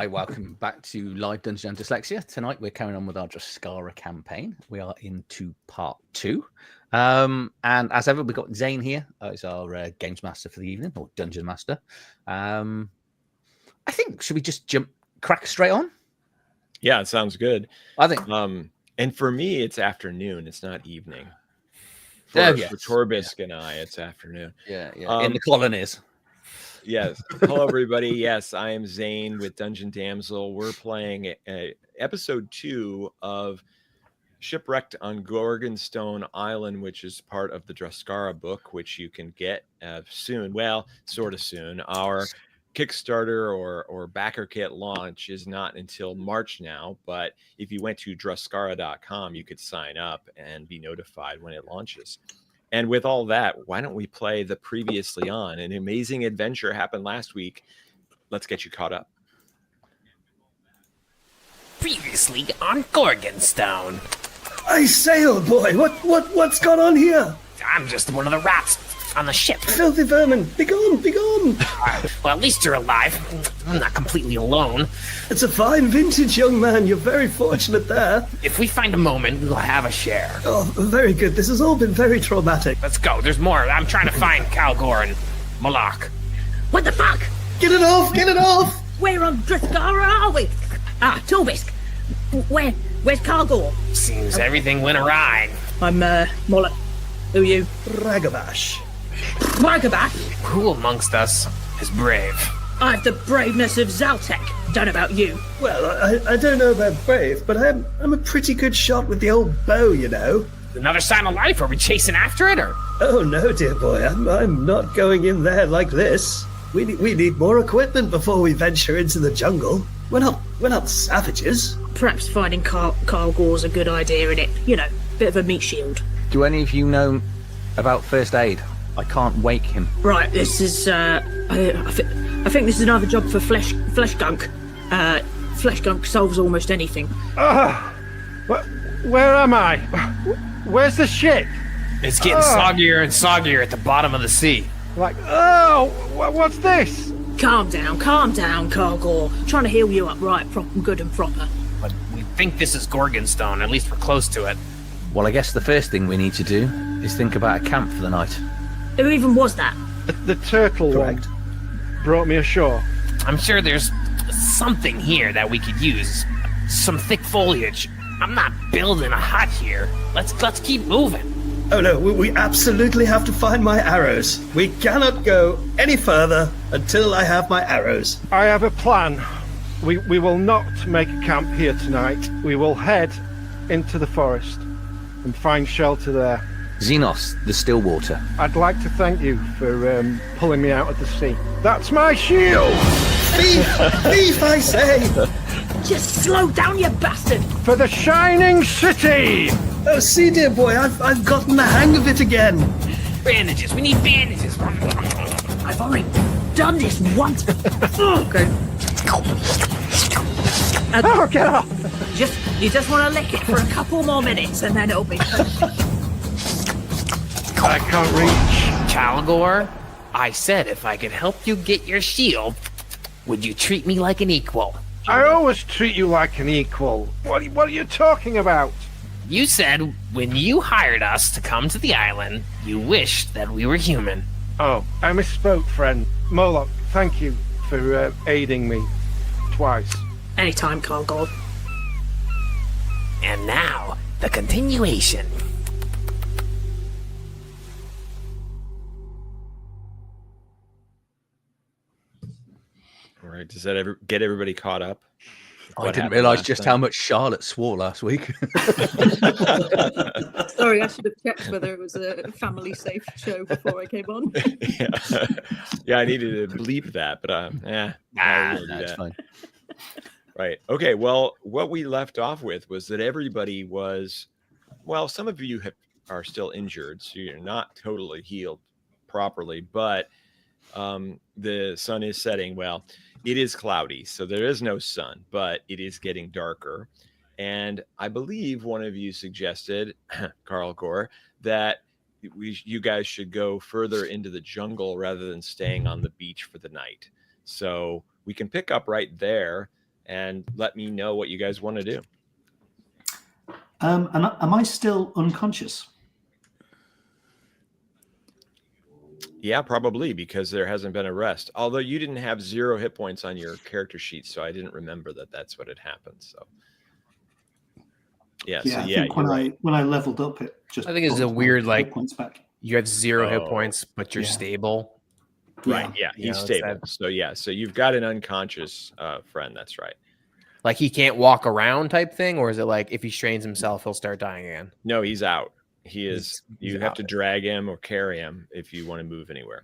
Hi, welcome back to Live Dungeon and Dyslexia. Tonight we're carrying on with our Draskara campaign. We are into part 2. And as ever, we've got Zane here as our games master for the evening, or dungeon master. I think, should we just crack straight on? Yeah, it sounds good. I think. And for me, it's afternoon. It's not evening. For Torbisk and I, it's afternoon. Yeah. In the colonies. Yes. Hello, everybody. Yes, I am Zane with Dungeon Damsel. We're playing episode 2 of Shipwrecked on Gorgonstone Island, which is part of the Draskara book, which you can get soon. Well, sort of soon. Our Kickstarter or backer kit launch is not until March now, but if you went to draskara.com, you could sign up and be notified when it launches. And with all that, why don't we play the previously on? An amazing adventure happened last week. Let's get you caught up. Previously on Gorgonstone. I say, old boy, what's gone on here? I'm just one of the rats on the ship. Filthy vermin, be gone, be gone. Well, at least you're alive. I'm not completely alone. It's a fine vintage, young man. You're very fortunate there. If we find a moment, we'll have a share. Oh, very good. This has all been very traumatic. Let's go. There's more. I'm trying to find Calgor and Malak. What the fuck? Get it off, get it off! Where on Draskara are we? Torbisk. Where's Calgor? Seems everything went awry. I'm, Moloch. Who are you? Ragabash. Ragabash? Who amongst us is brave? I have the braveness of Zaltek. Don't know about you. Well, I don't know about brave, but I'm a pretty good shot with the old bow, you know. Another sign of life? Are we chasing after it, or? Oh, no, dear boy. I'm not going in there like this. We need more equipment before we venture into the jungle. We're not savages. Perhaps finding Calgor's a good idea, innit? You know, bit of a meat shield. Do any of you know about first aid? I can't wake him. Right, this is, I think this is another job for Flesh Gunk. Flesh Gunk solves almost anything. Where am I? Where's the ship? It's getting soggier and soggier at the bottom of the sea. What's this? Calm down, Calgor. Trying to heal you up right, good and proper. But we think this is Gorgonstone, at least we're close to it. Well, I guess the first thing we need to do is think about a camp for the night. Who even was that? The turtle Correct. one brought me ashore. I'm sure there's something here that we could use. Some thick foliage. I'm not building a hut here. Let's keep moving. Oh no, we absolutely have to find my arrows. We cannot go any further until I have my arrows. I have a plan. We will not make a camp here tonight. We will head into the forest and find shelter there. Xenos, the Stillwater. I'd like to thank you for pulling me out of the sea. That's my shield! Thief, I say! Just slow down, you bastard! For the Shining City! Oh, see, dear boy, I've gotten the hang of it again. Bandages. We need bandages. I've already done this once. Okay. Get off! You just want to lick it for a couple more minutes, and then it'll be. I can't reach. Calgor, I said if I could help you get your shield, would you treat me like an equal? I always treat you like an equal. What are you talking about? You said when you hired us to come to the island, you wished that we were human. Oh, I misspoke, friend. Moloch, thank you for aiding me twice. Anytime, Calgor. And now, the continuation. All right. Does that get everybody caught up? I didn't realise just how much Charlotte swore last week. Sorry, I should have checked whether it was a family-safe show before I came on. Yeah, I needed to bleep that, but no, it's fine. Right. Okay. Well, what we left off with was that everybody was, well, some of you are still injured, so you're not totally healed properly, but the sun is setting. Well, it is cloudy, so there is no sun, but it is getting darker. And I believe one of you suggested, Carl Gore, that you guys should go further into the jungle rather than staying on the beach for the night. So we can pick up right there. and let me know what you guys want to do. And am I still unconscious? Yeah, probably, because there hasn't been a rest. Although you didn't have 0 hit points on your character sheet, so I didn't remember that that's what had happened. So I think when I leveled up, it just I think it's a bumped my weird, hit like, points back. you have 0 hit Oh. points, but you're Yeah. stable. Right. Yeah, You he's know, it's stable. that- So yeah, so you've got an unconscious friend. That's right. Like he can't walk around type thing, or is it like if he strains himself, he'll start dying again? No, he's out. He is. He's You have out. to drag him or carry him if you want to move anywhere.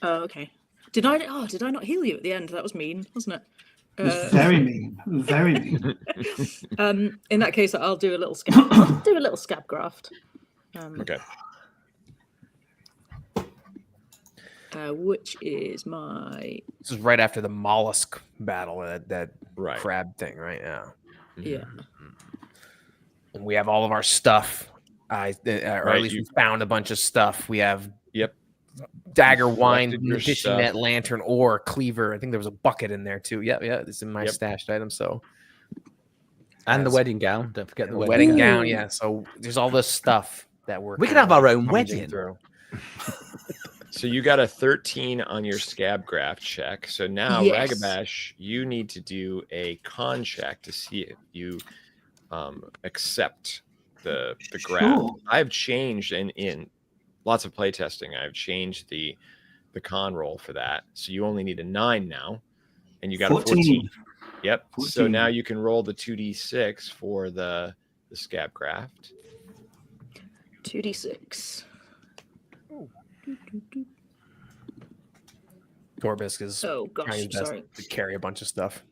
Oh, okay. Did I not heal you at the end? That was mean, wasn't it? It was very mean. Very mean. In that case, I'll do a little scab graft. Okay. Which is my This is right after the mollusk battle, that Right. crab thing, right? Yeah. yeah. And we have all of our stuff. Or at least you- we found a bunch of stuff. We have Yep. dagger, wine, collected your fishing stuff. net, lantern, or cleaver. I think there was a bucket in there too. Yeah, it's in my Yep. stashed item. So And the Yes. wedding gown. Don't forget the wedding, wedding gown. gown, yeah. So there's all this stuff that we're We could kinda have our own rummaging wedding. through. So you got a 13 on your scab graft check. So now, Yes. Ragabash, you need to do a con check to see if you accept the graft. Sure. I've changed in lots of playtesting. I've changed the con roll for that. So you only need a 9 now, and you got a 14. Yep. So 14. now you can roll the 2d6 for the scab graft. 2d6. Torbisk is Oh trying gosh, his best sorry. to carry a bunch of stuff.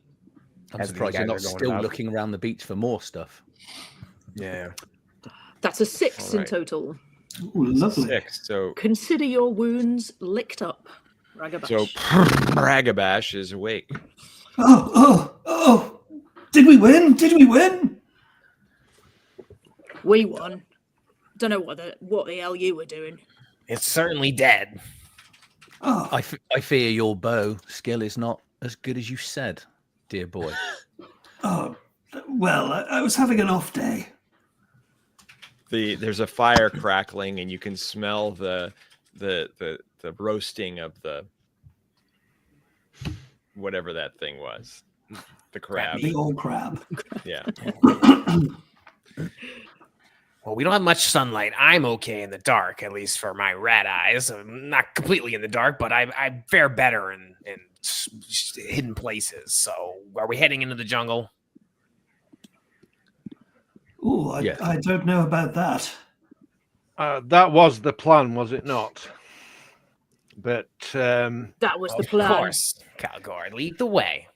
I'm As the surprised you're guys not are going still about. looking around the beach for more stuff. Yeah. That's a 6 in Alright. total. Ooh, lovely. 6. So Consider your wounds licked up, Ragabash. so Ragabash is awake. Oh! Did we win? Did we win? We won. Don't know what the hell you were doing. It's certainly dead. Oh, I fear your bow skill is not as good as you said, dear boy. well, I was having an off day. There's a fire crackling, and you can smell the roasting of the whatever that thing was, the crab. The old crab. Yeah. Well, we don't have much sunlight. I'm okay in the dark, at least for my rat eyes. I'm not completely in the dark, but I fare better in hidden places. So, are we heading into the jungle? Ooh, Yes. I don't know about that. That was the plan, was it not? But That was the Of plan. course, Calgor, lead the way.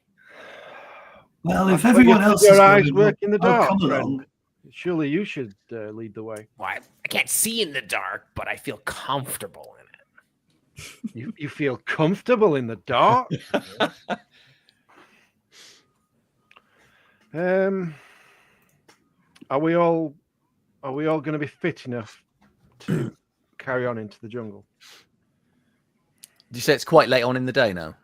Well, if I everyone forget else your is eyes going, work in the I'll dark, come friend. along. surely you should lead the way. Why? I can't see in the dark, but I feel comfortable in it. You feel comfortable in the dark? Are we all going to be fit enough to carry on into the jungle? Did you say it's quite late on in the day now?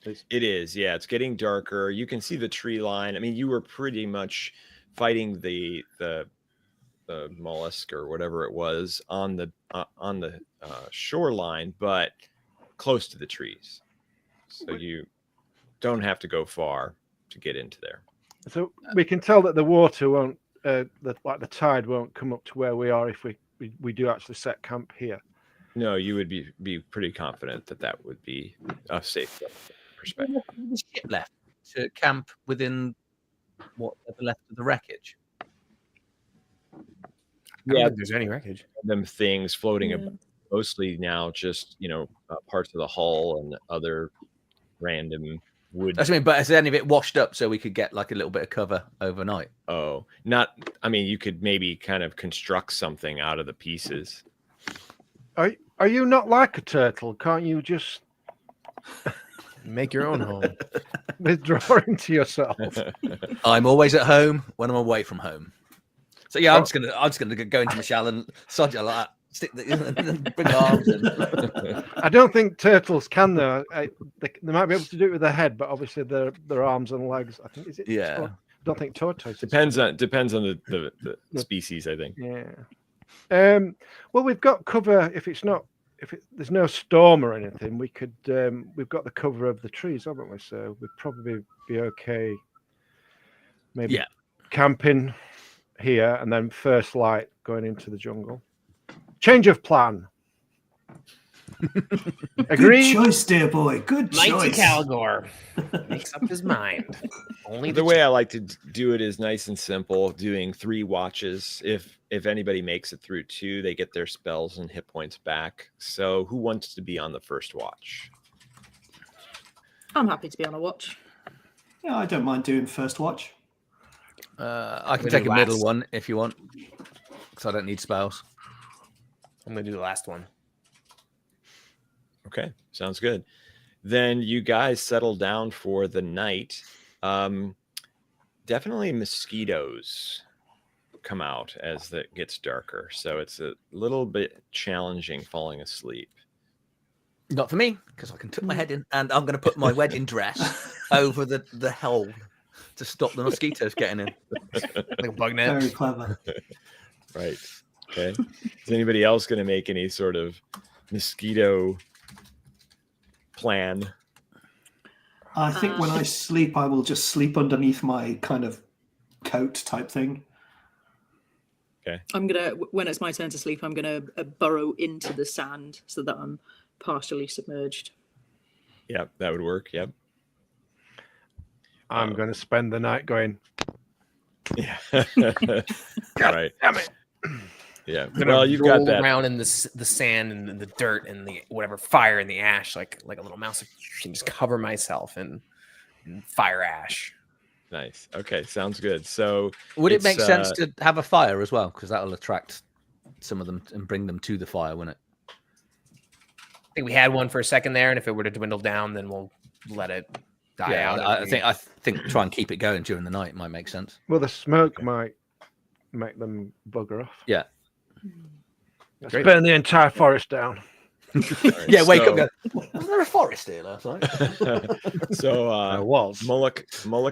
It is, yeah. It's getting darker. You can see the tree line. I mean, you were pretty much fighting the mollusk or whatever it was on the shoreline, but close to the trees. So you don't have to go far to get into there. So we can tell that the water won't, the tide won't come up to where we are if we do actually set camp here. No, you would be pretty confident that would be a safe perspective. The ship left to camp within whatever left of the wreckage. I don't think there's any wreckage. Them things floating Yeah. about, mostly now just parts of the hull and other random wood. That's what I mean, but is any of it washed up so we could get like a little bit of cover overnight? Oh, not. I mean, you could maybe kind of construct something out of the pieces. Are you not like a turtle? Can't you just Make your own home. withdraw into yourself? I'm always at home when I'm away from home. So yeah, I'm just gonna go into my shell and sod you like that. Stick the bring arms in. I don't think turtles can though. They might be able to do it with their head, but obviously their arms and legs. I think is it. Yeah. I don't think tortoises. Depends on the species, I think. Yeah. Well, we've got cover. If there's no storm or anything, we could. We've got the cover of the trees, haven't we? So we'd probably be okay. Maybe camping here and then first light going into the jungle. Change of plan. Agreed. Good choice, dear boy. Good Mighty choice. Calgor makes up his mind. Only The way I like to do it is nice and simple, doing 3 watches. If anybody makes it through 2, they get their spells and hit points back. So who wants to be on the first watch? I'm happy to be on a watch. Yeah, I don't mind doing first watch. I can We'll take do a middle last. one if you want, because I don't need spells. I'm gonna do the last one. Okay, sounds good. Then you guys settle down for the night. Definitely mosquitoes come out as it gets darker, so it's a little bit challenging falling asleep. Not for me, because I can tuck my head in, and I'm going to put my wedding dress over the hole to stop the mosquitoes getting in. Like a bug net. Very clever. Right. Okay. Is anybody else going to make any sort of mosquito plan? I think when I sleep, I will just sleep underneath my kind of coat type thing. I'm gonna, when it's my turn to sleep, I'm gonna burrow into the sand so that I'm partially submerged. Yep, that would work. Yep. I'm going to spend the night going. Yeah. Right. Damn it. Yeah. I'm gonna Well, you've roll got that. around in the sand and the dirt and the whatever fire and the ash like a little mouse, and just cover myself in fire ash. Nice. Okay, sounds good. So Would it it's, make sense to have a fire as well? Because that'll attract some of them and bring them to the fire, wouldn't it? I think we had one for a second there, and if it were to dwindle down, then we'll let it die out. I think try and keep it going during the night might make sense. Well, the smoke might make them bugger off. Yeah. Let's Great. burn the entire forest down. Yeah, wake up. Go, was there a forest here last night? So I was. Moloch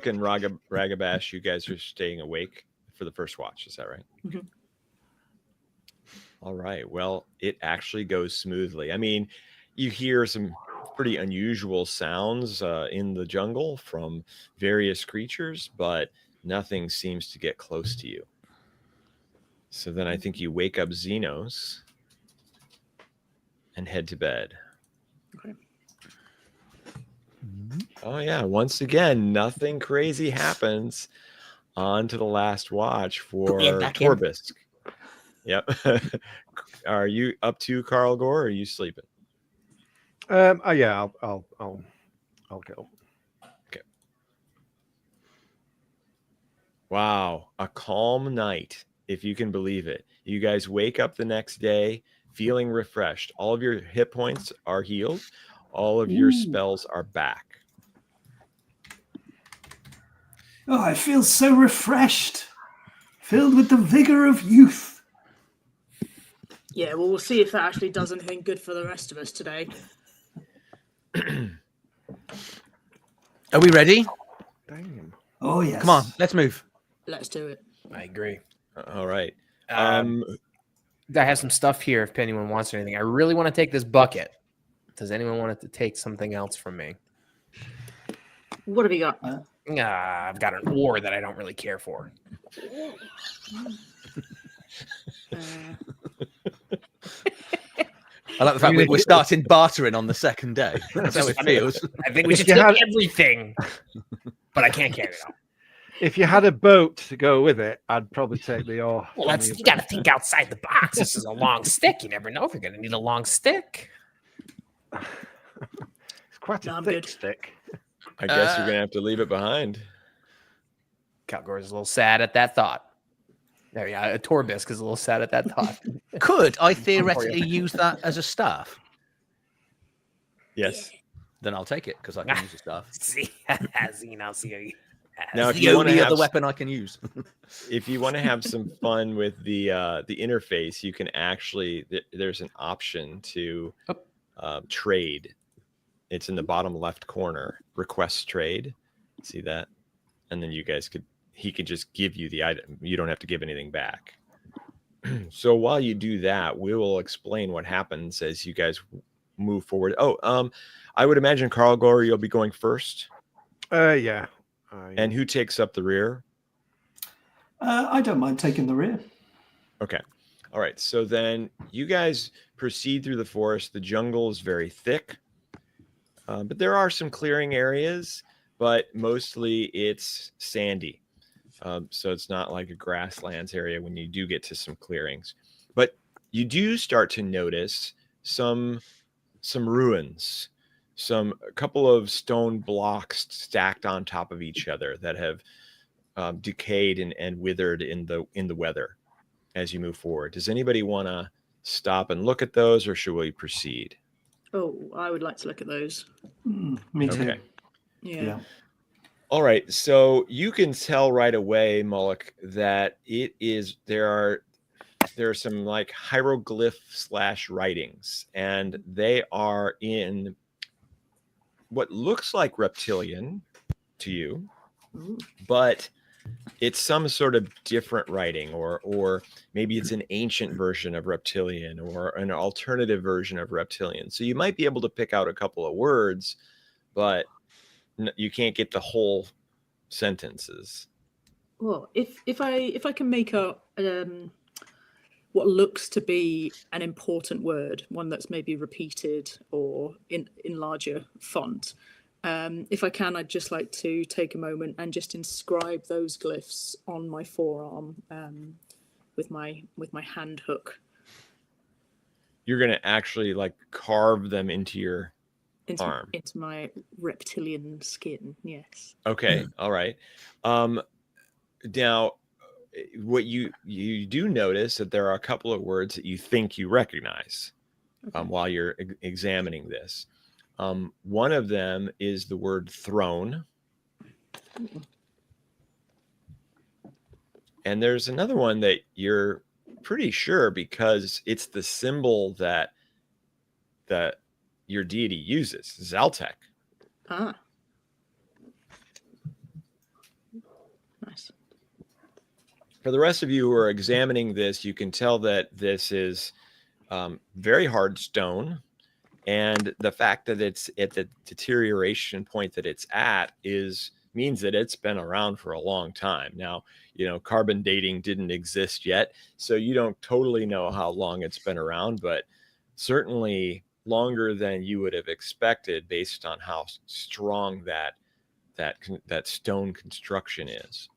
and Ragabash, you guys are staying awake for the first watch. Is that right? Mhm. All right. Well, it actually goes smoothly. I mean, you hear some pretty unusual sounds in the jungle from various creatures, but nothing seems to get close to you. So then I think you wake up Xenos and head to bed. Okay. Oh yeah, once again, nothing crazy happens. On to the last watch for me back in. Torbisk. Yep. Are you up to Carl Gore, or are you sleeping? Yeah, I'll get up. Wow, a calm night, if you can believe it. You guys wake up the next day feeling refreshed. All of your hit points are healed. All of your spells are back. Oh, I feel so refreshed, filled with the vigor of youth. Yeah, well, we'll see if that actually does anything good for the rest of us today. Are we ready? Damn. Oh, yes. Come on, let's move. Let's do it. I agree. All right. I have some stuff here if anyone wants anything. I really want to take this bucket. Does anyone want to take something else from me? What have we got? I've got an ore that I don't really care for. I like the fact we're starting bartering on the second day. That's how it feels. I think we should You take had- everything, but I can't carry it all. If you had a boat to go with it, I'd probably take the ore. Well, you got to think outside the box. This is a long stick. You never know if you're going to need a long stick. It's quite a No, I'm thick good. stick. I guess you're gonna have to leave it behind. Calgor's a little sad at that thought. There, yeah, Torbisk is a little sad at that thought. Could I theoretically use that as a staff? Yes. Then I'll take it because I can use a staff. See, Xeno, see. Now, if The you want to only have other weapon I can use. if you want to have some fun with the interface, you can actually there's an option to trade. It's in the bottom left corner. Request trade. See that? And then he could just give you the item. You don't have to give anything back. So while you do that, we will explain what happens as you guys move forward. I would imagine Carl Gore, you'll be going first. Yeah. And who takes up the rear? I don't mind taking the rear. Okay. All right. So then you guys proceed through the forest. The jungle is very thick, but there are some clearing areas, but mostly it's sandy. So it's not like a grasslands area when you do get to some clearings. But you do start to notice some ruins, a couple of stone blocks stacked on top of each other that have decayed and withered in the weather as you move forward. Does anybody want to stop and look at those, or should we proceed? Oh, I would like to look at those. Me too. Okay. Yeah. All right, so you can tell right away, Mullock, that there are some like hieroglyph / writings, and they are in what looks like reptilian to you, but it's some sort of different writing, or maybe it's an ancient version of reptilian or an alternative version of reptilian. So you might be able to pick out a couple of words, but you can't get the whole sentences. Well, if I can make a what looks to be an important word, one that's maybe repeated or in larger font, if I can, I'd just like to take a moment and just inscribe those glyphs on my forearm with my hand hook. You're going to actually like carve them into your arm, into my reptilian skin. Yes. Okay. All right. Now, what you do notice that there are a couple of words that you think you recognize while you're examining this. One of them is the word throne. And there's another one that you're pretty sure because it's the symbol that your deity uses, Zaltek. Ah. Nice. For the rest of you who are examining this, you can tell that this is very hard stone. And the fact that it's at the deterioration point that it's at means that it's been around for a long time. Now, carbon dating didn't exist yet, so you don't totally know how long it's been around, but certainly longer than you would have expected based on how strong that stone construction is.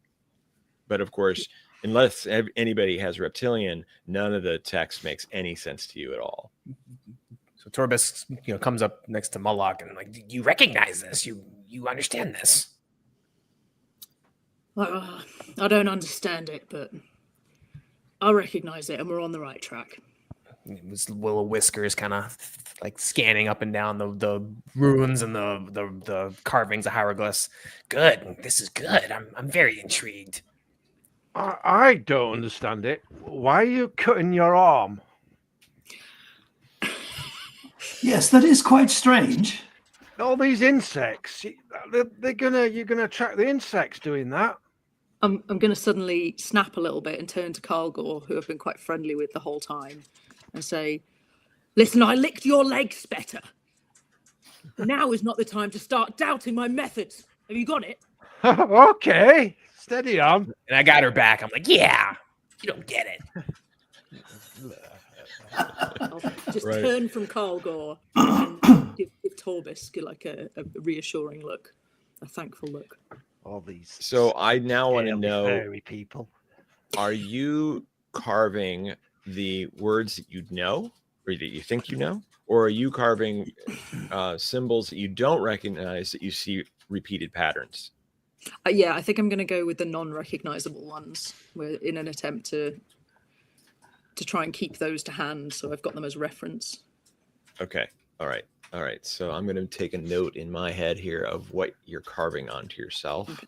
But of course, unless anybody has reptilian, none of the text makes any sense to you at all. So Torbis, comes up next to Mullock and like, you recognize this? You understand this? I don't understand it, but I recognize it, and we're on the right track. Willow Whiskers kind of like scanning up and down the ruins and the carvings of hieroglyphs. Good. This is good. I'm very intrigued. I don't understand it. Why are you cutting your arm? Yes, that is quite strange. All these insects, you're gonna attract the insects doing that. I'm gonna suddenly snap a little bit and turn to Carlgore, who I've been quite friendly with the whole time, and say, "Listen, I licked your legs better. Now is not the time to start doubting my methods. Have you got it?" Okay, steady on. And I got her back. I'm like, yeah, you don't get it. I'll just Right. turn from Carlgore and give Torbis like a reassuring look, a thankful look. All these. So I now want to know, fairy people. are you carving the words that you know or that you think you know, or are you carving symbols that you don't recognize that you see repeated patterns? Yeah, I think I'm going to go with the non-recognizable ones, in an attempt to try and keep those to hand, so I've got them as reference. Okay. All right. So I'm going to take a note in my head here of what you're carving onto yourself. Okay.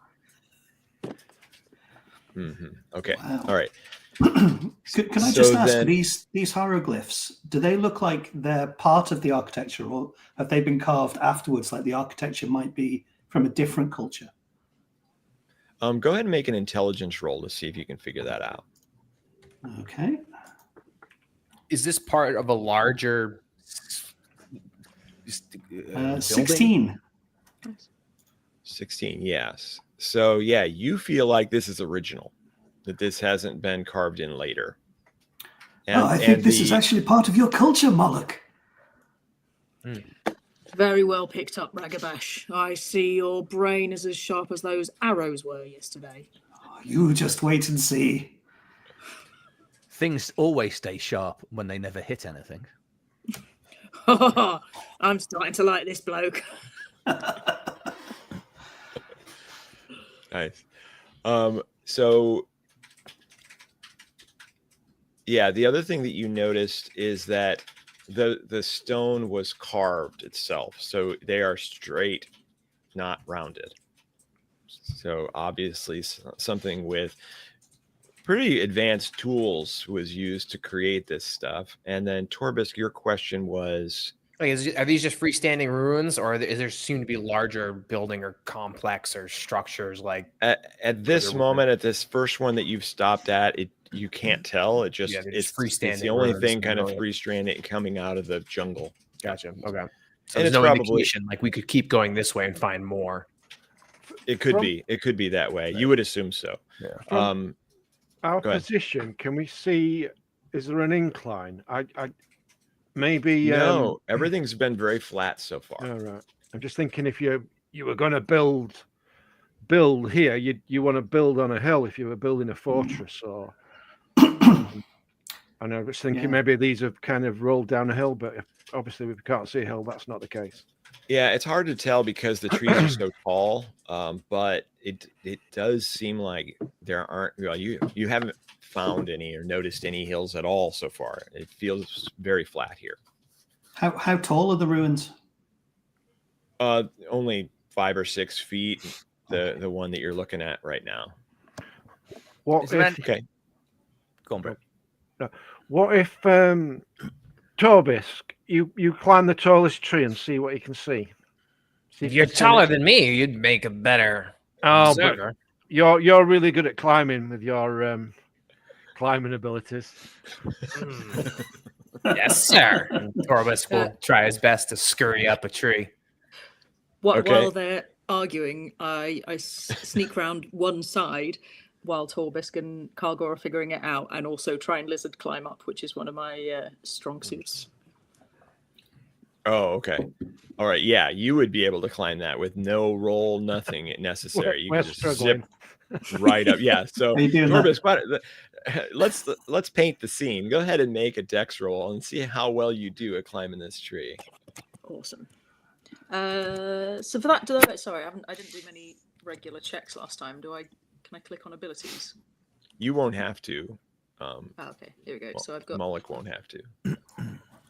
Okay. Wow. All right. Can I So just ask, then- these hieroglyphs, do they look like they're part of the architecture, or have they been carved afterwards, like the architecture might be from a different culture? Go ahead and make an intelligence roll to see if you can figure that out. Okay. Is this part of a larger? 16. 16, yes. So yeah, you feel like this is original, that this hasn't been carved in later. Oh, I think this is actually part of your culture, Moloch. Very well picked up, Ragabash. I see your brain is as sharp as those arrows were yesterday. You just wait and see. Things always stay sharp when they never hit anything. I'm starting to like this bloke. Nice. So yeah, the other thing that you noticed is that the stone was carved itself, so they are straight, not rounded. So obviously something with pretty advanced tools was used to create this stuff. And then Torbisk, your question was, Like, are these just freestanding ruins, or is there soon to be larger building or complex or structures like? at this moment, at this first one that you've stopped at, you can't tell. It just Yeah, they're it's just freestanding it's the only ruins, thing kind of really. freestanding coming out of the jungle. Gotcha. Okay. So And there's it's no probably- indication like we could keep going this way and find more. It could From- be. It could be that way. You would assume so. Yeah. Our Go ahead. position, can we see? Is there an incline? I maybe. No, everything's been very flat so far. All right. I'm just thinking if you were going to build here, you want to build on a hill if you were building a fortress or. And I was thinking Yeah. maybe these have kind of rolled down a hill, but obviously we can't see a hill. That's not the case. Yeah, it's hard to tell because the trees are so tall. But it does seem like there aren't. Well, you haven't found any or noticed any hills at all so far. It feels very flat here. How tall are the ruins? Only 5 or 6 feet. The one that you're looking at right now. What Is there if? Okay. Go on, bro. What if Torbisk, you climb the tallest tree and see what you can see? See If you you're can see taller anything. than me, you'd make a better Oh, but observer. you're really good at climbing with your climbing abilities. Yes, sir. And Torbisk will try his best to scurry up a tree. Okay. While they're arguing, I sneak round one side while Torbisk and Kargor are figuring it out, and also try and lizard climb up, which is one of my strong suits. Oh, okay. All right. Yeah, you would be able to climb that with no roll, nothing necessary. You We're can just struggling. zip right up. Yeah. So Are you doing that? Torbisk, let's paint the scene. Go ahead and make a dex roll and see how well you do at climbing this tree. Awesome. So for that, sorry, I didn't do many regular checks last time. Can I click on abilities? You won't have to. Okay, here we go. So I've got. Moloch won't have to.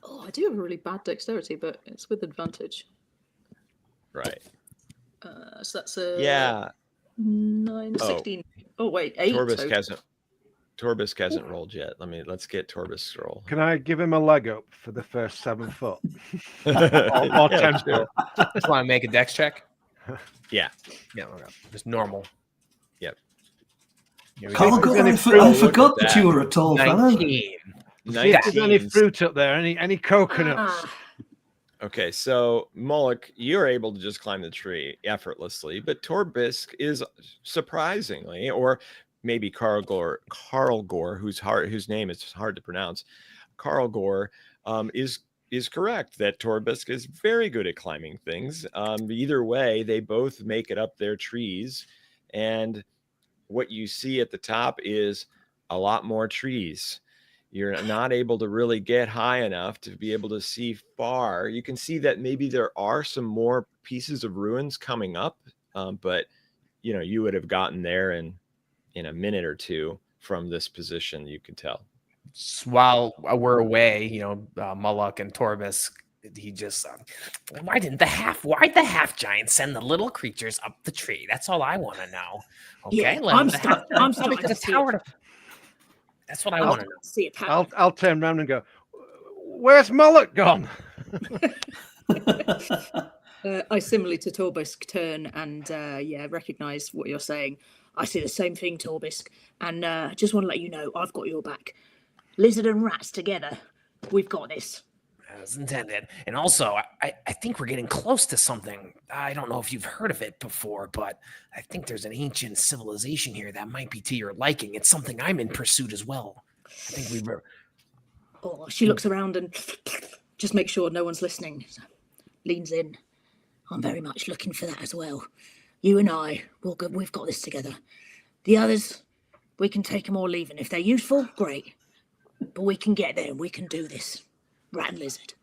Oh, I do have a really bad dexterity, but it's with advantage. Right. So that's a Yeah. 9, Oh. 16. Oh wait, 8. Torbisk hasn't rolled yet. Let's get Torbisk's roll. Can I give him a leg up for the first 7 foot? Or Yeah, 10 sure. foot? Just want to make a dex check? Yeah. Yeah, okay. Just normal. Yep. Here we go. Kargor, any I fruit? forgot Look at that you that. were a tall fella. 19. See if there's any 19. fruit up there, any coconuts. Okay, so Moloch, you're able to just climb the tree effortlessly, but Torbisk is surprisingly, or maybe Karlgor, whose name is hard to pronounce, Karlgor, is correct that Torbisk is very good at climbing things. Either way, they both make it up their trees, and what you see at the top is a lot more trees. You're not able to really get high enough to be able to see far. You can see that maybe there are some more pieces of ruins coming up, but you would have gotten there in a minute or two from this position. You can tell. While we're away, Moloch and Torbisk he just why'd the half giant send the little creatures up the tree? That's all I want to know. Okay, Yeah, let I'm the half starting giant come to to the see tower. it. That's what I want to know. See it happen. I'll turn around and go, where's Moloch gone? I similarly to Torbisk turn and recognise what you're saying. I see the same thing, Torbisk, and just want to let you know I've got your back. Lizard and rats together, we've got this. As intended. And also, I think we're getting close to something. I don't know if you've heard of it before, but I think there's an ancient civilization here that might be to your liking. It's something I'm in pursuit as well. I think we were. Oh, she looks around and just makes sure no one's listening. Leans in. I'm very much looking for that as well. You and I, we've got this together. The others, we can take them or leave them. If they're useful, great. But we can get there and we can do this. Rat and lizard.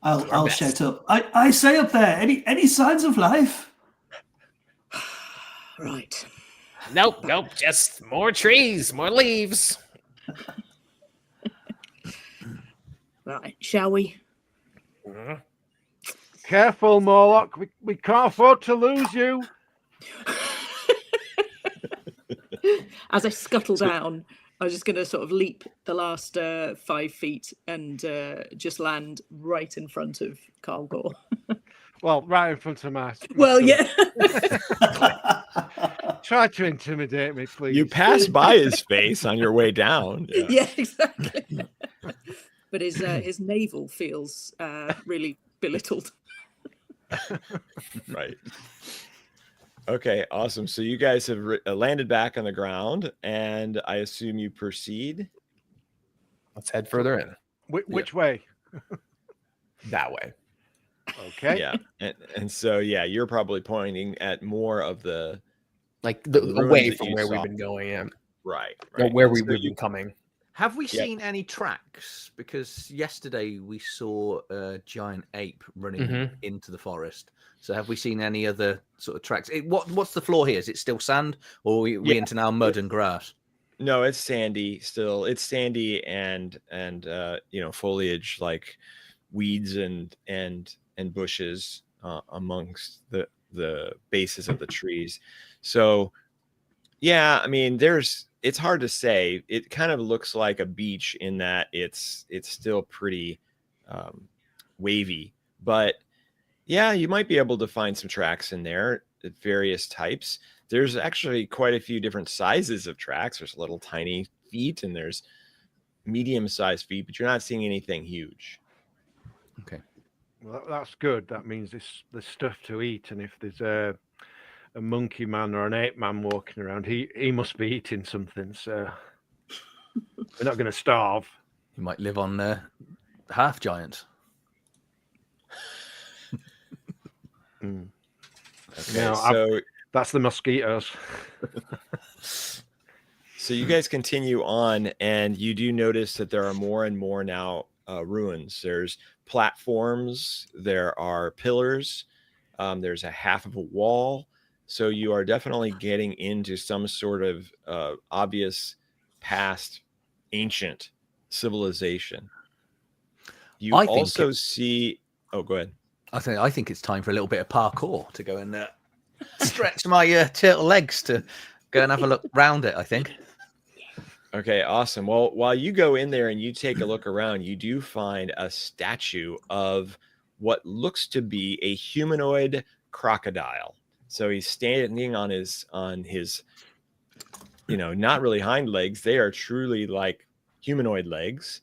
I'll shout up. I say up there, any signs of life? Right. Nope. Just more trees, more leaves. Right, shall we? Mm-hmm. Careful, Morlock. We can't afford to lose you. As I scuttle down, I was just going to sort of leap the last 5 feet and just land right in front of Carl Gore. Well, right in front of my Well, son. yeah. Try to intimidate me, please. You pass by his face on your way down. Yeah, exactly. But his navel feels really belittled. Right. Okay, awesome. So you guys have landed back on the ground, and I assume you proceed. Let's head further in. Which way? That way. Okay. Yeah, and so you're probably pointing at more of the ruins away from where saw. we've been going. Yeah. Right. Or where And we've so been coming. Have we seen any tracks? Because yesterday we saw a giant ape running into the forest. So have we seen any other sort of tracks? What's the floor here? Is it still sand, or are we into now mud and grass? No, it's sandy still. It's sandy and foliage like weeds and bushes amongst the bases of the trees. So I mean, it's hard to say. It kind of looks like a beach in that it's still pretty wavy, but you might be able to find some tracks in there at various types. There's actually quite a few different sizes of tracks. There's little tiny feet and there's medium-sized feet, but you're not seeing anything huge. Okay. Well, that's good. That means there's stuff to eat, and if there's a monkey man or an ape man walking around, he must be eating something. So we're not going to starve. You might live on half giants. Okay, No, so that's the mosquitoes. So you guys continue on, and you do notice that there are more and more now ruins. There's platforms, there are pillars, there's a half of a wall. So you are definitely getting into some sort of obvious past ancient civilization. You also see... Oh, go ahead. I think it's time for a little bit of parkour to go and stretch my turtle legs to go and have a look round it, I think. Okay, awesome. Well, while you go in there and you take a look around, you do find a statue of what looks to be a humanoid crocodile. So he's standing on his not really hind legs. They are truly like humanoid legs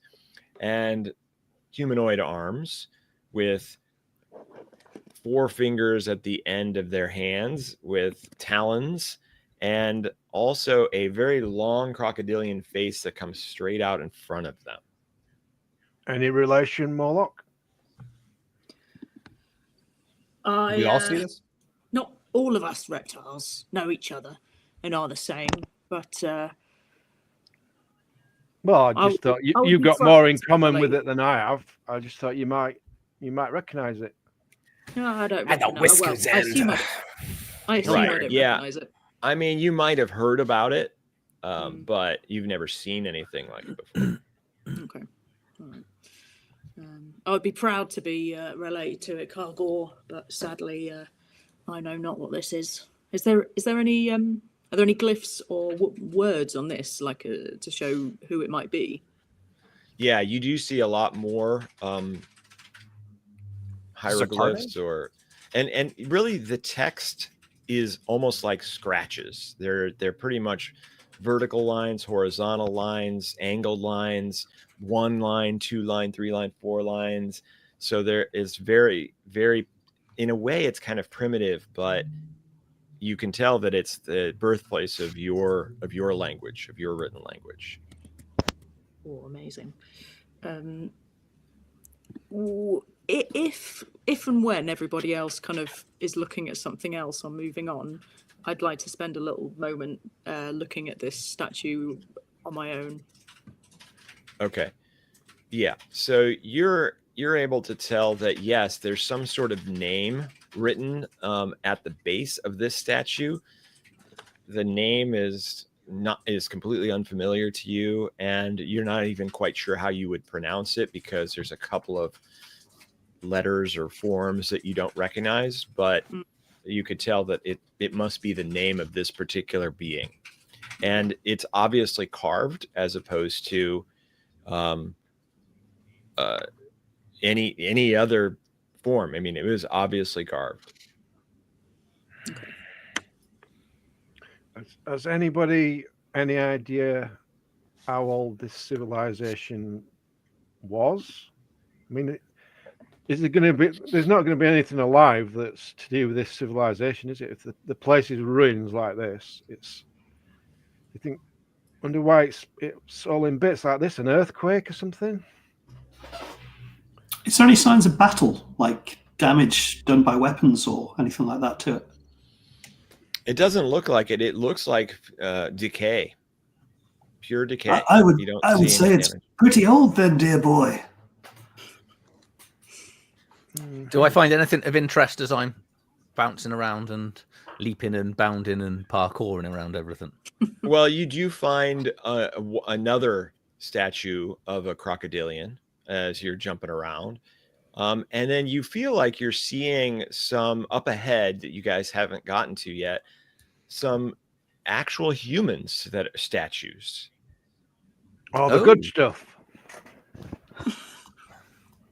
and humanoid arms with 4 fingers at the end of their hands with talons, and also a very long crocodilian face that comes straight out in front of them. Any relation, Morlock? We all see this? Not all of us reptiles know each other and are the same, but Well, I just thought you've got more in common with it than I have. I just thought you might recognize it. no, I don't. And the recognize- whiskers I assume end. I assume Right, I don't yeah. recognize it. I mean, you might have heard about it, but you've never seen anything like it before. Okay. All right. I would be proud to be related to it, Cargor, but sadly, I know not what this is. Is there any are there any glyphs or words on this, like to show who it might be? Yeah, you do see a lot more hieroglyphs and really the text is almost like scratches. They're pretty much vertical lines, horizontal lines, angled lines, 1 line, 2 line, 3 line, 4 lines. So there is very, very, in a way, it's kind of primitive, but you can tell that it's the birthplace of your language, of your written language. Oh, amazing. If and when everybody else kind of is looking at something else or moving on, I'd like to spend a little moment looking at this statue on my own. Okay. Yeah. So you're able to tell that, yes, there's some sort of name written at the base of this statue. The name is completely unfamiliar to you, and you're not even quite sure how you would pronounce it because there's a couple of letters or forms that you don't recognize, but you could tell that it must be the name of this particular being. And it's obviously carved as opposed to any other form. I mean, it was obviously carved. Has anybody any idea how old this civilization was? I mean, is there going to be? There's not going to be anything alive that's to do with this civilization, is it? If the place is ruins like this, it's. You think? Wonder why it's all in bits like this? An earthquake or something? Is there any signs of battle, like damage done by weapons or anything like that to it? It doesn't look like it. It looks like decay, pure decay. I would say it's pretty old then, dear boy. Do I find anything of interest as I'm bouncing around and leaping and bounding and parkouring around everything? Well, you do find another statue of a crocodilian as you're jumping around. And then you feel like you're seeing some up ahead that you guys haven't gotten to yet, some actual humans that are statues. Oh, the good stuff.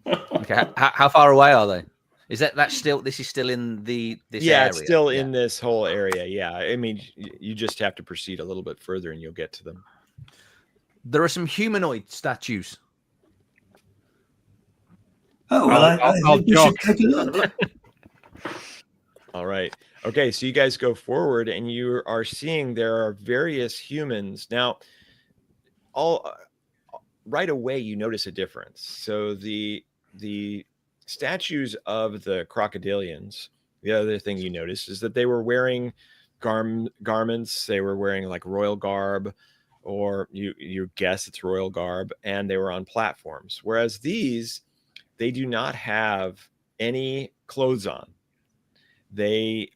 Okay, how far away are they? Is that's still? This is still in this area? It's still in this whole area. Yeah, I mean, you just have to proceed a little bit further, and you'll get to them. There are some humanoid statues. Oh well, I think we should take a look. All right. Okay, so you guys go forward, and you are seeing there are various humans now. Right away, you notice a difference. So the statues of the crocodilians, the other thing you notice is that they were wearing garments. They were wearing like royal garb, or you guess it's royal garb, and they were on platforms. Whereas these, they do not have any clothes on. They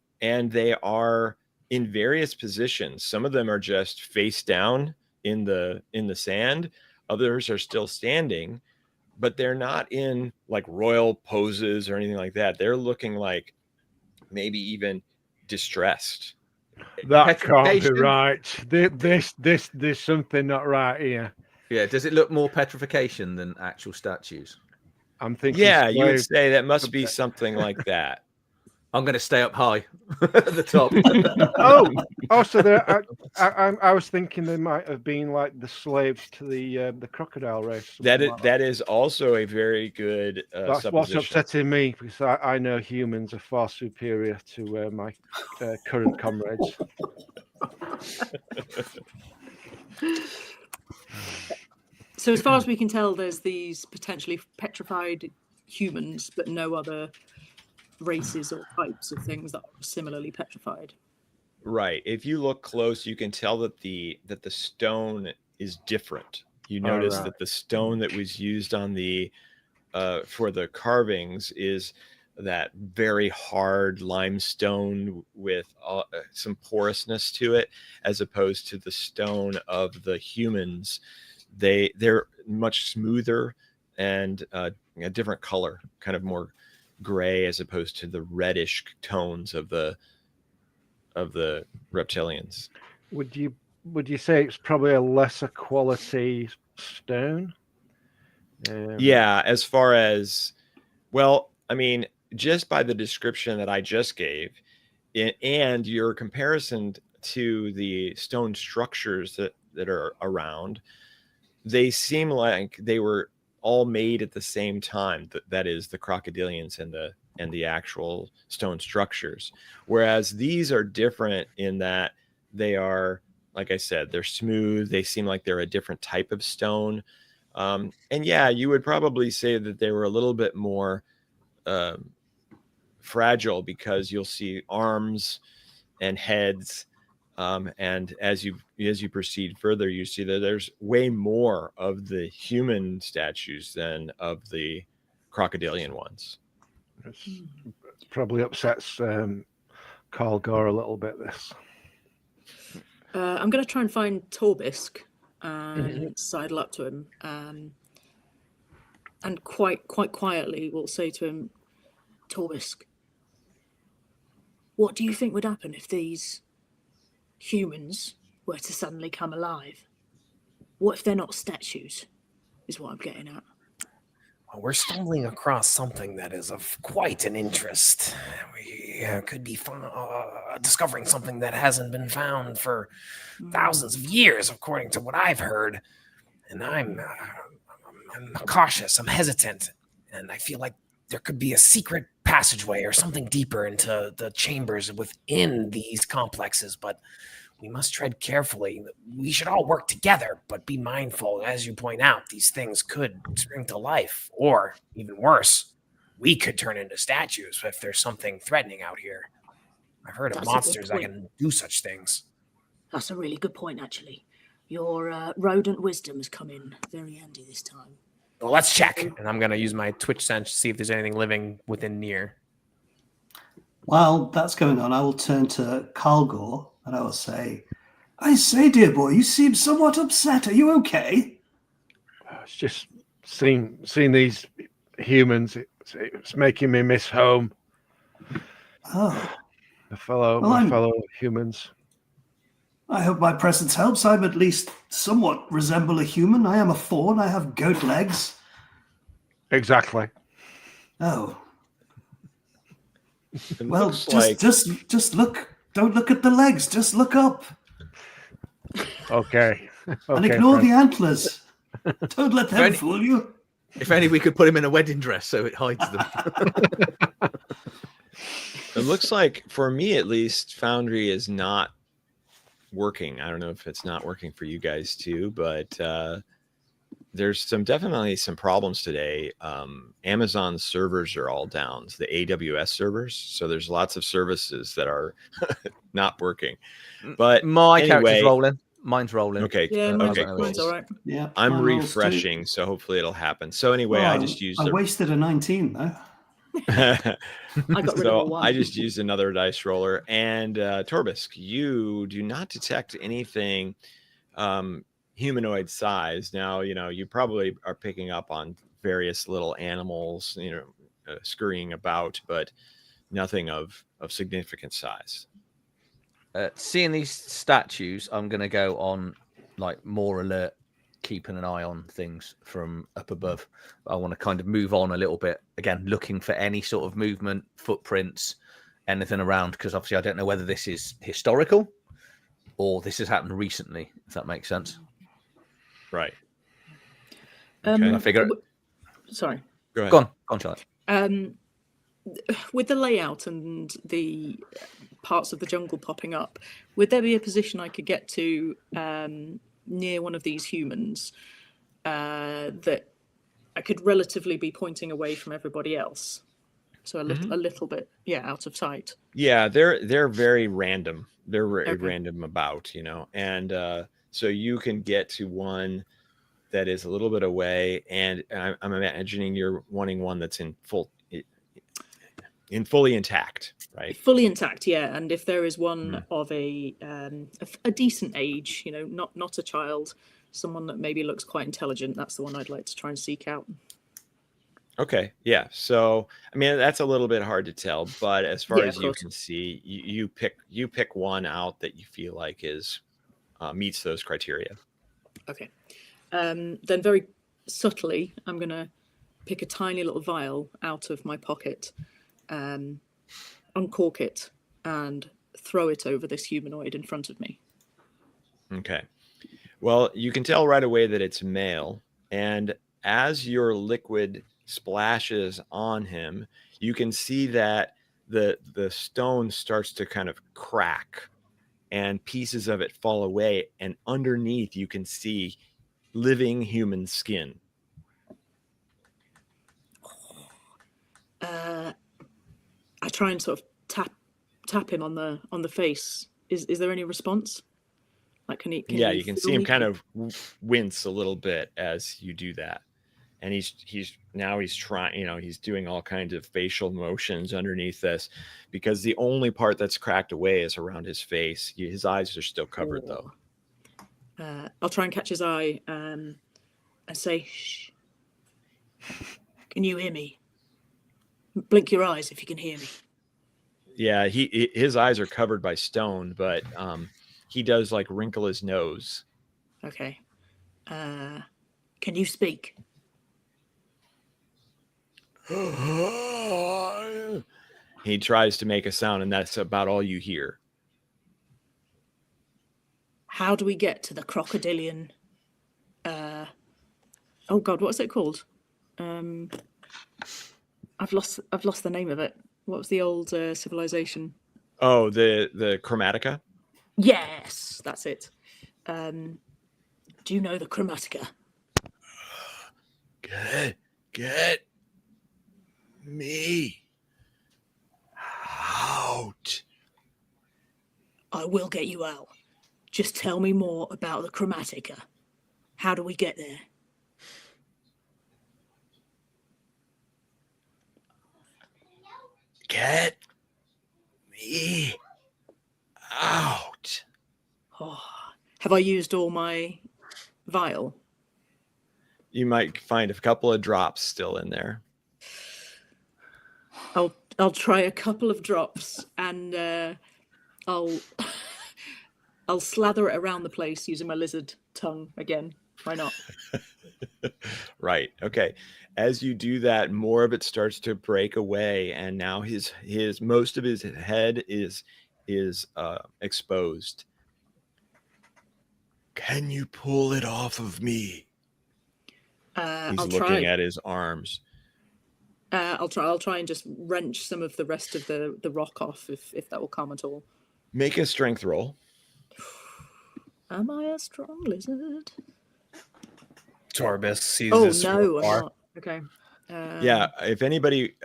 are in various positions. Some of them are just face down in the sand. Others are still standing, but they're not in like royal poses or anything like that. They're looking like maybe even distressed. That can't be right. There's something not right here. Yeah. Does it look more petrification than actual statues? I'm thinking. Yeah, you would say that must be something like that. I'm going to stay up high at the top. So I was thinking they might have been like the slaves to the crocodile race. That is also a very good That's supposition. what's upsetting me, because I know humans are far superior to my current comrades. So as far as we can tell, there's these potentially petrified humans, but no other races or types of things that are similarly petrified. Right. If you look close, you can tell that the stone is different. You notice that the stone that was used on the for the carvings is that very hard limestone with some porousness to it, as opposed to the stone of the humans. They're much smoother and a different color, kind of more gray as opposed to the reddish tones of the reptilians. Would you say it's probably a lesser quality stone? Yeah, as far as, well, I mean, just by the description that I just gave, and your comparison to the stone structures that are around, they seem like they were all made at the same time. That is, the crocodilians and the actual stone structures. Whereas these are different in that they are, like I said, they're smooth. They seem like they're a different type of stone. And yeah, you would probably say that they were a little bit more fragile, because you'll see arms and heads. And as you proceed further, you see that there's way more of the human statues than of the crocodilian ones. It probably upsets Carl Gore a little bit, this. I'm going to try and find Torbisk and sidle up to him, and quite quietly we'll say to him, Torbisk, what do you think would happen if these humans were to suddenly come alive? What if they're not statues, is what I'm getting at. Well, we're stumbling across something that is of quite an interest. We could be discovering something that hasn't been found for thousands of years, according to what I've heard. And I'm cautious, I'm hesitant, and I feel like there could be a secret passageway or something deeper into the chambers within these complexes, but we must tread carefully. We should all work together, but be mindful. As you point out, these things could spring to life, or even worse, we could turn into statues if there's something threatening out here. I've heard of monsters that can do such things. That's a really good point, actually. Your rodent wisdom has come in very handy this time. Well, let's check. And I'm going to use my Twitch sense to see if there's anything living within near. While that's going on, I will turn to Kalgor and I will say, I say, dear boy, you seem somewhat upset. Are you okay? It's just seeing these humans. It's making me miss home. Oh. My fellow humans. I hope my presence helps. I'm at least somewhat resemble a human. I am a faun. I have goat legs. Exactly. Oh. Well, just look. Don't look at the legs. Just look up. Okay. And ignore the antlers. Don't let them fool you. If only we could put him in a wedding dress so it hides them. It looks like, for me at least, Foundry is not working. I don't know if it's not working for you guys too, but there's definitely some problems today. Amazon servers are all down, the AWS servers. So there's lots of services that are not working. But my character's rolling. Mine's rolling. Okay. Yeah, okay. mine's all right. Yeah, I'm refreshing, so hopefully it'll happen. So anyway, I just used. I wasted a 19 though. I got rid of a 1. I just used another dice roller. And Torbisk, you do not detect anything humanoid size. Now, you probably are picking up on various little animals, scurrying about, but nothing of significant size. Seeing these statues, I'm going to go on more alert, keeping an eye on things from up above. I want to kind of move on a little bit, again, looking for any sort of movement, footprints, anything around, because obviously I don't know whether this is historical or this has happened recently, if that makes sense. Right. I figure. Sorry. Go ahead. Go on, Charlotte. With the layout and the parts of the jungle popping up, would there be a position I could get to near one of these humans that I could relatively be pointing away from everybody else? So a little bit, out of sight. Yeah, they're very random. They're random about, and so you can get to one that is a little bit away, and I'm imagining you're wanting one that's fully intact, right? Fully intact, yeah. And if there is one of a decent age, not a child, someone that maybe looks quite intelligent, that's the one I'd like to try and seek out. Okay, yeah. So I mean that's a little bit hard to tell, but as far Yeah, as of you course. can see, you pick one out that you feel like is meets those criteria. Okay. Then very subtly, I'm going to pick a tiny little vial out of my pocket, uncork it, and throw it over this humanoid in front of me. Okay. Well, you can tell right away that it's male, and as your liquid splashes on him, you can see that the stone starts to kind of crack and pieces of it fall away, and underneath you can see living human skin. I try and sort of tap him on the face. Is there any response? Like, can he? Yeah, he you can feel see him me? kind of wince a little bit as you do that. And he's trying, he's doing all kinds of facial motions underneath this, because the only part that's cracked away is around his face. His eyes are still covered though. I'll try and catch his eye and say, "Shh. Can you hear me? Blink your eyes if you can hear me." Yeah, his eyes are covered by stone, but he does like wrinkle his nose. Okay. Can you speak? He tries to make a sound, and that's about all you hear. How do we get to the crocodilian? Oh God, what's it called? I've lost the name of it. What was the old civilization? Oh, the Chromatica? Yes, that's it. Do you know the Chromatica? Get me out. I will get you out. Just tell me more about the Chromatica. How do we get there? Get me out. Oh, have I used all my vial? You might find a couple of drops still in there. I'll try a couple of drops and I'll I'll slather it around the place using my lizard tongue again. Why not? Right. Okay. As you do that, more of it starts to break away, and now his most of his head is exposed. Can you pull it off of me? He's I'll looking try. at his arms. I'll try and just wrench some of the rest of the rock off if that will come at all. Make a strength roll. Am I a strong lizard? Torbis sees Oh this from no, I'm afar. not. Okay. Yeah, if anybody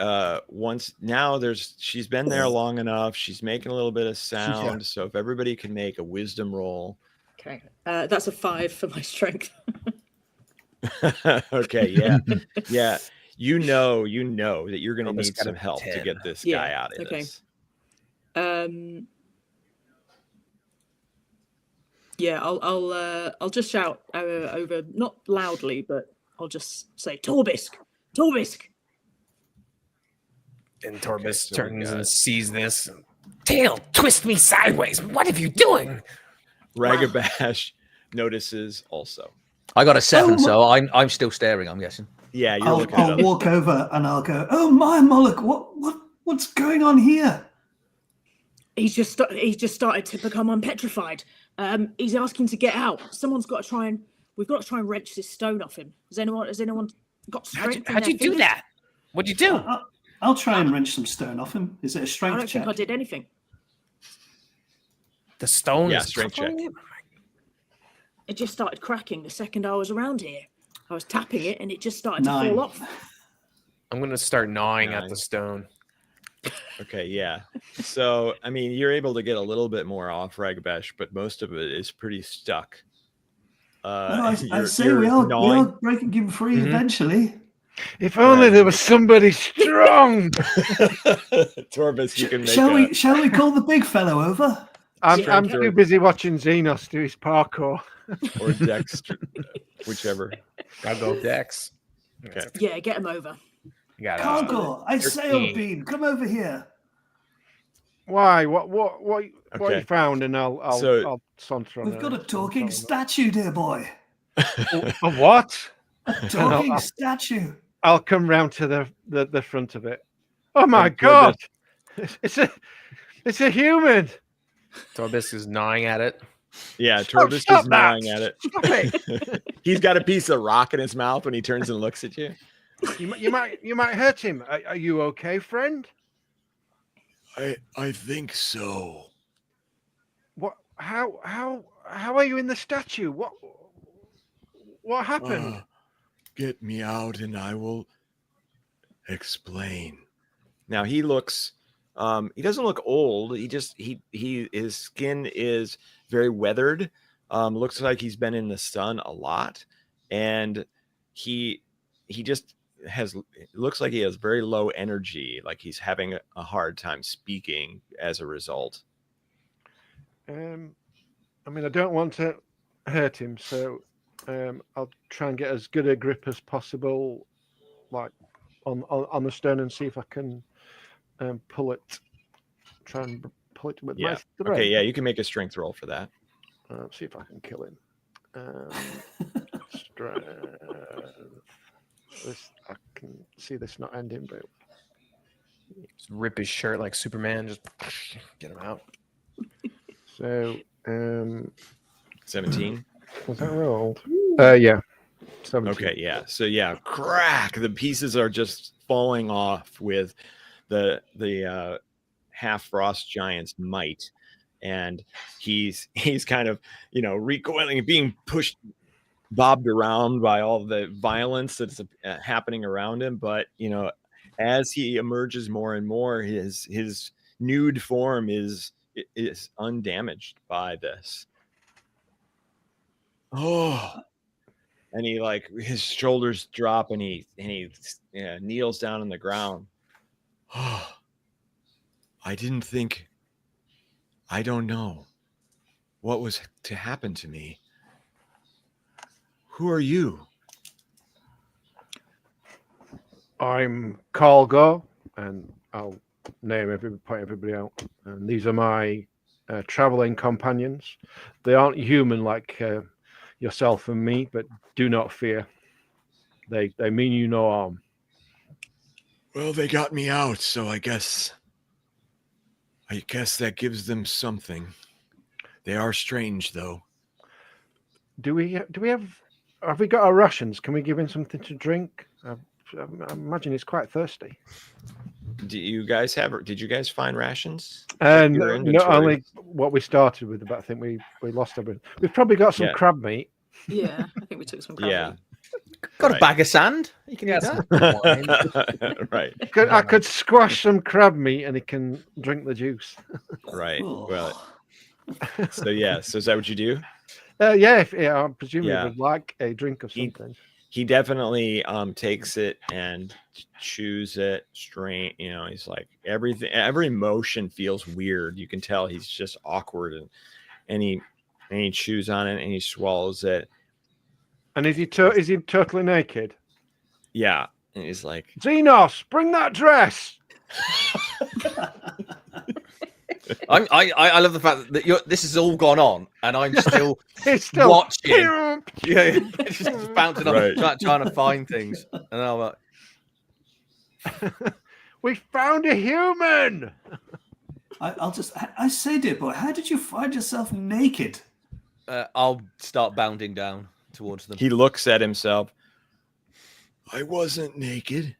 wants, now she's been there long enough. She's making a little bit of sound. So if everybody can make a wisdom roll. Okay. That's a 5 for my strength. Okay, yeah. Yeah. You know that you're gonna Torbis need got some a help to 10. get this Yeah, guy out of okay. this. Yeah, I'll just shout over, not loudly, but I'll just say, Torbisk! Torbisk! And Torbis so we turns got- and sees this. Tail, twist me sideways. What are you doing? Ragabash notices also. I got a 7, Oh, so I'm still staring, I'm guessing. Yeah, you're I'll, looking at I'll walk over and I'll go, "Oh my Moloch, what's going on here?" He's just started to become unpetrified. He's asking to get out. We've got to try and wrench this stone off him. Has anyone got strength? How'd you do that? What'd you do? I'll try and wrench some stone off him. Is it a I strength don't check? think I did anything. The stone Yeah, is strength tough on check. you? It just started cracking the second I was around here. I was tapping it and it just started to 9. fall off. I'm gonna start gnawing at 9. the stone. Okay, yeah. So, I mean, you're able to get a little bit more off Ragabash, but most of it is pretty stuck. No, I you're- say you're we all gnawing. break him free Mhm. eventually. If only there was somebody strong. Torbis, you can make Shall we call the big fellow over? I'm Strength too or- busy watching Xenos do his parkour. or Dex, whichever. I'll go Dex. Okay. Yeah, get him over. You got Cargo, I say, 13. Bean, come over here. Why? What you Okay. found? And I'll So- saunter on. We've got a talking statue, dear boy. A what? A talking I'll- statue. I'll come round to the front of it. Oh my And god! It's a human. Torbis is gnawing at it. Yeah, Torbis stop is that! gnawing at it. Stop it! He's got a piece of rock in his mouth when he turns and looks at you. You might hurt him. Are you okay, friend? I think so. What? How are you in the statue? What happened? Get me out and I will explain. Now he looks he doesn't look old. His skin is very weathered. Looks like he's been in the sun a lot, and he just looks like he has very low energy, like he's having a hard time speaking as a result. I mean, I don't want to hurt him, so I'll try and get as good a grip as possible, like on the stone, and see if I can pull it. Try and pull it with my thread. Okay, yeah, you can make a strength roll for that. See if I can kill him. Strength. This, I can see this not ending, but Just rip his shirt like Superman. Just get him out. so 17. was that rolled? Yeah. 17. Okay, yeah. So yeah, crack. The pieces are just falling off with the half frost giant's might, and he's kind of recoiling, being pushed, bobbed around by all the violence that's happening around him. But as he emerges more and more, his nude form is undamaged by this. Oh. And he his shoulders drop and he kneels down on the ground. Oh, I don't know what was to happen to me. Who are you? I'm Cargo, and I'll point everybody out. And these are my traveling companions. They aren't human like yourself and me, but do not fear. They mean you no harm. Well, they got me out, so I guess that gives them something. They are strange, though. Do we have we got our rations? Can we give him something to drink? I imagine he's quite thirsty. Did you guys find rations? And Your not inventory. only what we started with, but I think we lost everything. We've probably got some crab meat. Yeah, I think we took some crab. Yeah. meat. Got Right. a bag of sand. You can eat that. Right. I could squash some crab meat and he can drink the juice. Right. Oh. Well, so is that what you do? I presume he Yeah. would like a drink of He- something. He definitely takes it and chews it straight. He's like every motion feels weird. You can tell he's just awkward, and he chews on it and he swallows it. And is he totally naked? Yeah. And he's like, Xenos, bring that dress. I love the fact that this has all gone on, and I'm still He's still watching. Yeah, just bouncing Right. off, trying to find things, and I'm like, We found a human. I say, dear boy, how did you find yourself naked? I'll start bounding down towards them. he looks at himself. I wasn't naked.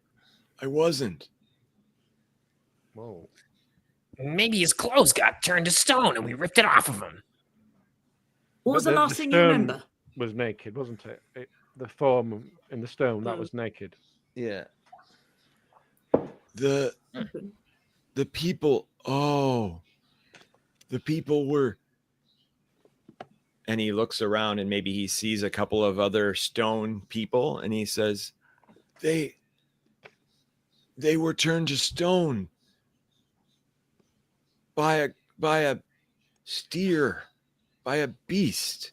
I wasn't. Whoa. Maybe his clothes got turned to stone and we ripped it off of him. What was But the last thing you stone remember? Was naked, wasn't it? The form in the stone that was naked. Yeah. The people. Oh, the people were. And he looks around and maybe he sees a couple of other stone people and he says, they were turned to stone by a steer, by a beast.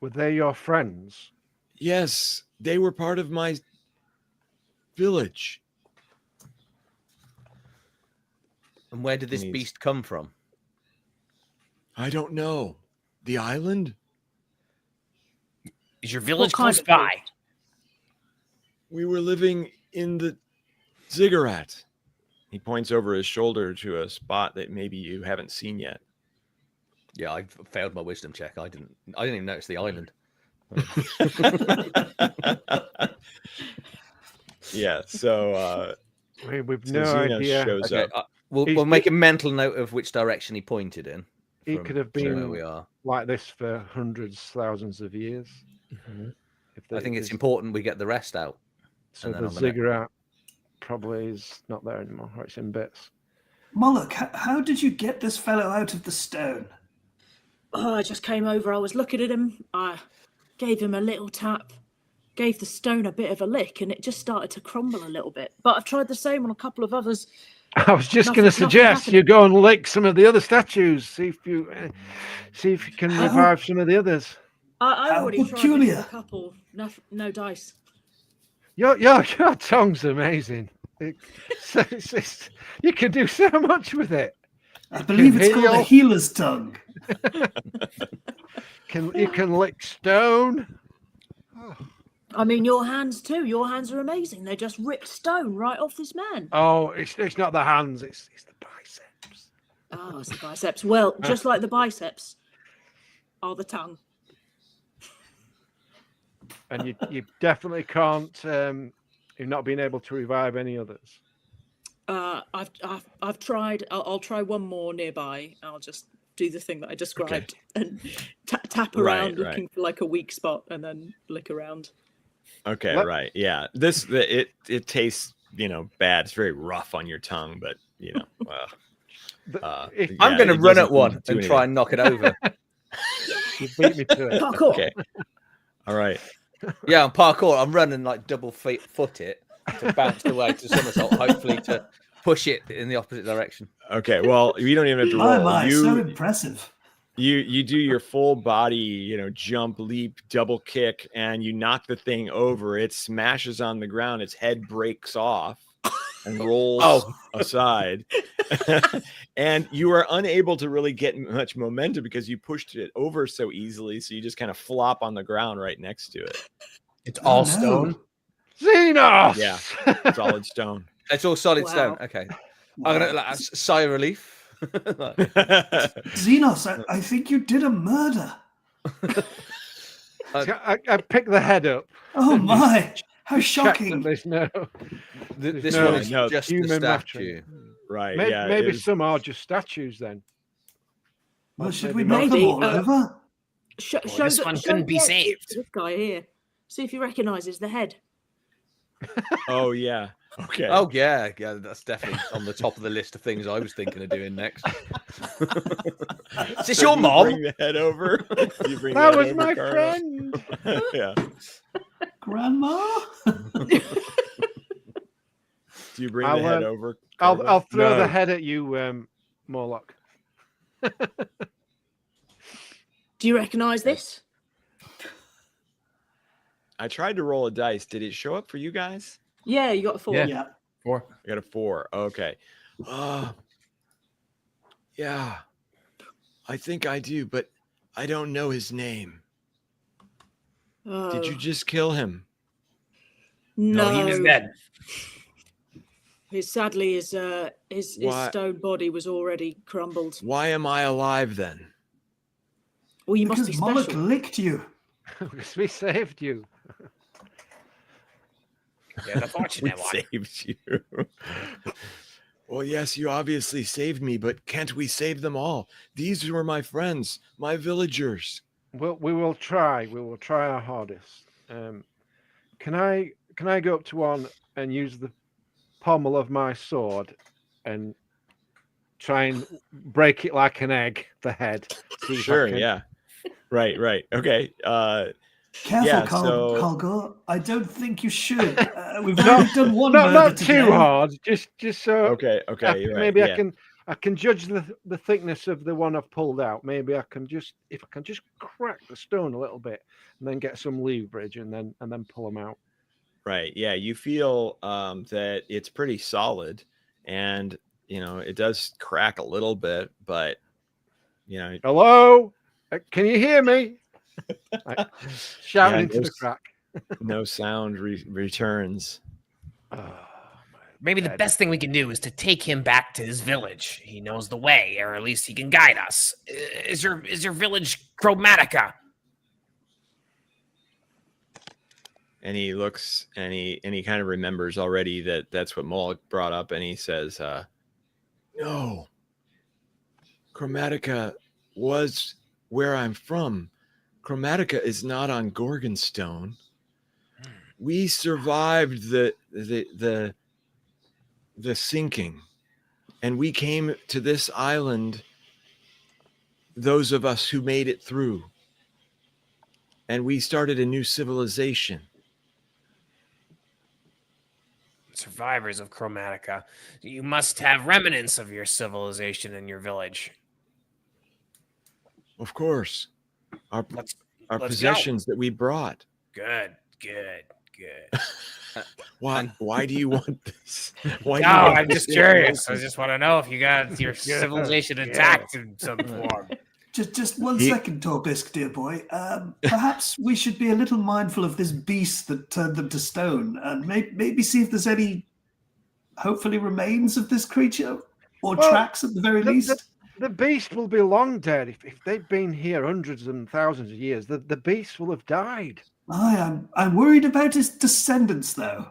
Were they your friends? Yes, they were part of my village. And where did this Needs- beast come from? I don't know. The island? Is your village kind close of by? We were living in the ziggurat. He points over his shoulder to a spot that maybe you haven't seen yet. Yeah, I failed my wisdom check. I didn't even notice the island. Yeah, so We've so no Xena idea. shows Okay, up. we'll He's- make a mental note of which direction he pointed in. He from- could have from where been we are. like this for hundreds, thousands of years. If I think it's there's- important we get the rest out. So and then the I'm gonna- ziggurat probably is not there anymore, or it's in bits. Moloch, how did you get this fellow out of the stone? Oh, I just came over. I was looking at him. I gave him a little tap, gave the stone a bit of a lick, and it just started to crumble a little bit. But I've tried the same on a couple of others. I was just Nothing- going to nothing suggest happened. you go and lick some of the other statues. See if you can revive some of the others. I How already tried peculiar. with a couple. No dice. Your tongue's amazing. You can do so much with it. I believe it's called a heal. healer's tongue. You can lick stone. I mean, your hands too. Your hands are amazing. They just ripped stone right off this man. Oh, it's not the hands. It's the biceps. Oh, it's the biceps. Well, just like the biceps are the tongue. And you definitely can't. You've not been able to revive any others. I've tried. I'll try one more nearby. I'll just do the thing that I described and tap around, Right. looking for like a weak spot, and then lick around. Okay, Let- right. Yeah. It tastes, bad. It's very rough on your tongue, but I'm going to it run doesn't at one do and anything. try and knock it over. You beat me to it. Parkour. Okay. All right. Yeah, on parkour, I'm running like double foot it to bounce away to somersault, hopefully to push it in the opposite direction. Okay. Well, you don't even have to roll. My, you, so impressive. you do your full body, jump, leap, double kick, and you knock the thing over. It smashes on the ground. Its head breaks off and rolls aside. And you are unable to really get much momentum because you pushed it over so easily. So you just kind of flop on the ground right next to it. It's all no. stone. Xenos! Yeah. Solid stone. It's all solid Wow. stone. Okay. I'm going to sigh of relief. Xenos, I think you did a murder. I picked the head up. Oh my, how Check that shocking. there's no. This no- one is no, just the human statue. Right. Maybe, Yeah. maybe it was- some are just statues then. Well, should Maybe we not. knock them Maybe, all uh, over? Show this one couldn't be the exit saved. to this guy here. See if he recognises the head. Oh, yeah. Okay. Oh yeah, that's definitely on the top of the list of things I was thinking of doing next. Is this So your do you mom? Bring the head over. Do you bring That the was head my over, Carla? friend. Yeah. Grandma? Do you bring I'll, the head over? I'll Carla? throw No. the head at you, Morlock. Do you recognise this? I tried to roll a dice. Did it show up for you guys? Yeah, you got a 4. Yeah. 4. I got a 4. Okay. Yeah. I think I do, but I don't know his name. Oh, Did you just kill him? No, No, he was dead. Sadly, his Why- stone body was already crumbled. Why am I alive then? Well, you must Because be Moloch special. licked you. Because we saved you. Yeah, the We fortunate one. saved you. Well, yes, you obviously saved me, but can't we save them all? These were my friends, my villagers. Well, we will try. We will try our hardest. Can I go up to one and use the pommel of my sword and try and break it like an egg, the head? See if I Sure, can- yeah. Right. Okay. Careful, Yeah, Carl, so- Carlgor. I don't think you should. We've already done one murder Not today. too hard. Just so. Okay. You're right, Maybe yeah. I can judge the thickness of the one I've pulled out. Maybe if I can just crack the stone a little bit and then get some leverage and then pull them out. Right. Yeah. You feel that it's pretty solid, and it does crack a little bit, but Hello? Can you hear me? Shouting into the crack. no sound returns. Maybe the best thing we can do is to take him back to his village. He knows the way, or at least he can guide us. Is your village Chromatica? And he looks and he kind of remembers already that's what Moloch brought up, and he says, no, Chromatica was where I'm from. Chromatica is not on Gorgonstone. We survived the sinking, and we came to this island, those of us who made it through, and we started a new civilization. Survivors of Chromatica. You must have remnants of your civilization in your village. Of course. Our Let's possessions that we brought. Good. Why do you want this? Why No, I'm just curious. I just want to know if you got your civilization intact in some form. Just 1 second, Torbisk, dear boy. Perhaps we should be a little mindful of this beast that turned them to stone, and maybe see if there's any, hopefully, remains of this creature, or tracks at the very least. The beast will be long dead. If they've been here hundreds and thousands of years, the beast will have died. I'm worried about his descendants, though.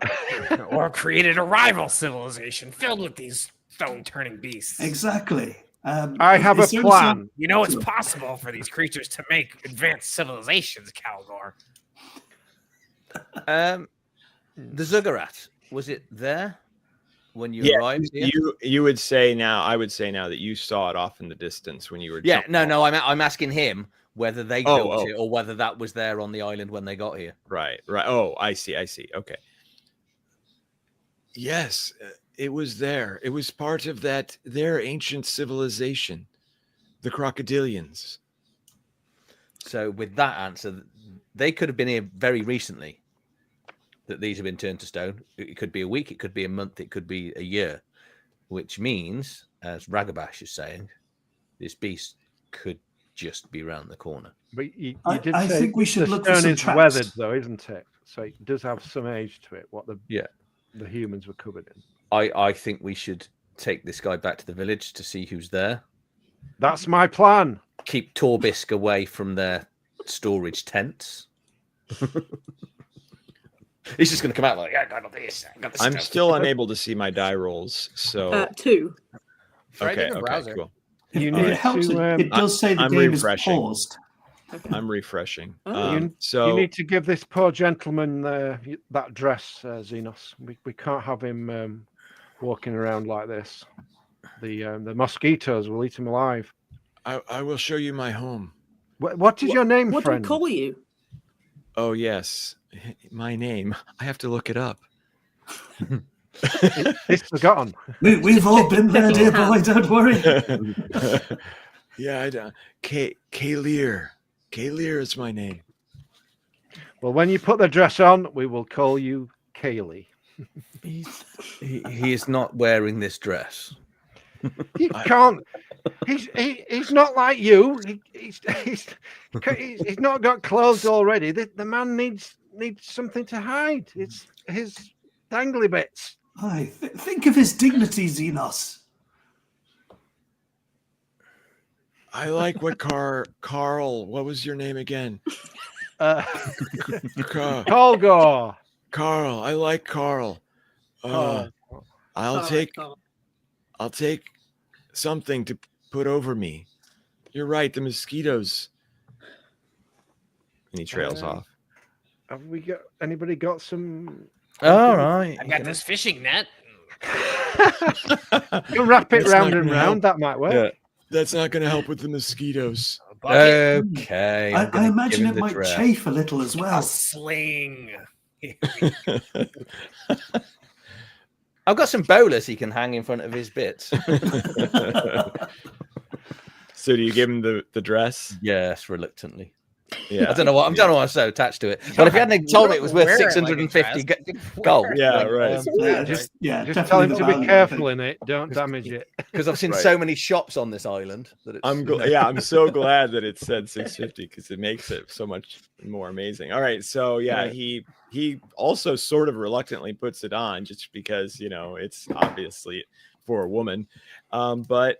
Or created a rival civilization filled with these stone-turning beasts. Exactly. I have a plan. You know, it's possible for these creatures to make advanced civilizations, Calgor. The Zuggurat, was it there when you arrived here? You would say now, I would say now that you saw it off in the distance when you were. Yeah, no, I'm asking him whether they built it or whether that was there on the island when they got here. Right. Oh, I see. Okay. Yes, it was there. It was part of their ancient civilization, the Crocodilians. So with that answer, they could have been here very recently, that these have been turned to stone. It could be a week, it could be a month, it could be a year, which means, as Ragabash is saying, this beast could just be round the corner. But you I say think we should look for stone some is tracks. weathered, though, isn't it? So it does have some age to it, what the humans were covered in. I think we should take this guy back to the village to see who's there. That's my plan. Keep Torbisk away from their storage tents. He's just going to come out like, I got this. I'm stuff. still unable to see my die rolls, so 2. okay, cool. You It need helps. to. It does say the I'm game refreshing. is paused. Okay. I'm refreshing. Oh. So You need to give this poor gentleman that dress, Xenos. We can't have him walking around like this. The mosquitoes will eat him alive. I will show you my home. What is your name, What friend? do we call you? Oh yes, my name. I have to look it up. It's forgotten. We've all been there, dear boy. Don't worry. Yeah, I don't. Kalir. Kalir is my name. Well, when you put the dress on, we will call you Kaylee. He is not wearing this dress. You can't. He's not like you. He's not got clothes already. The man needs something to hide. It's his dangly bits. Think of his dignity, Xenos. I like what Carl. What was your name again? Colgor. Carl. I like Carl. I'll take something to put over me. You're right. The mosquitoes. And he trails off. Have anybody got some? All right. I've got this fishing net. You wrap it That's round not and gonna round. That might work. Yeah. That's not going to help with the mosquitoes. Okay. I imagine it might chafe a little as well. A sling. I've got some bowlers he can hang in front of his bits. So do you give him the dress? Yes, reluctantly. Yeah. I don't know what I'm so attached to it. But if you hadn't told me it was worth 650 gold, Yeah, then, right. Just definitely tell him the to be value, I careful think. in it. Don't damage it. because I've seen Right. so many shops on this island that it's, I'm so glad that it said 650 because it makes it so much more amazing. All right, so yeah, Right. he also sort of reluctantly puts it on just because it's obviously for a woman, but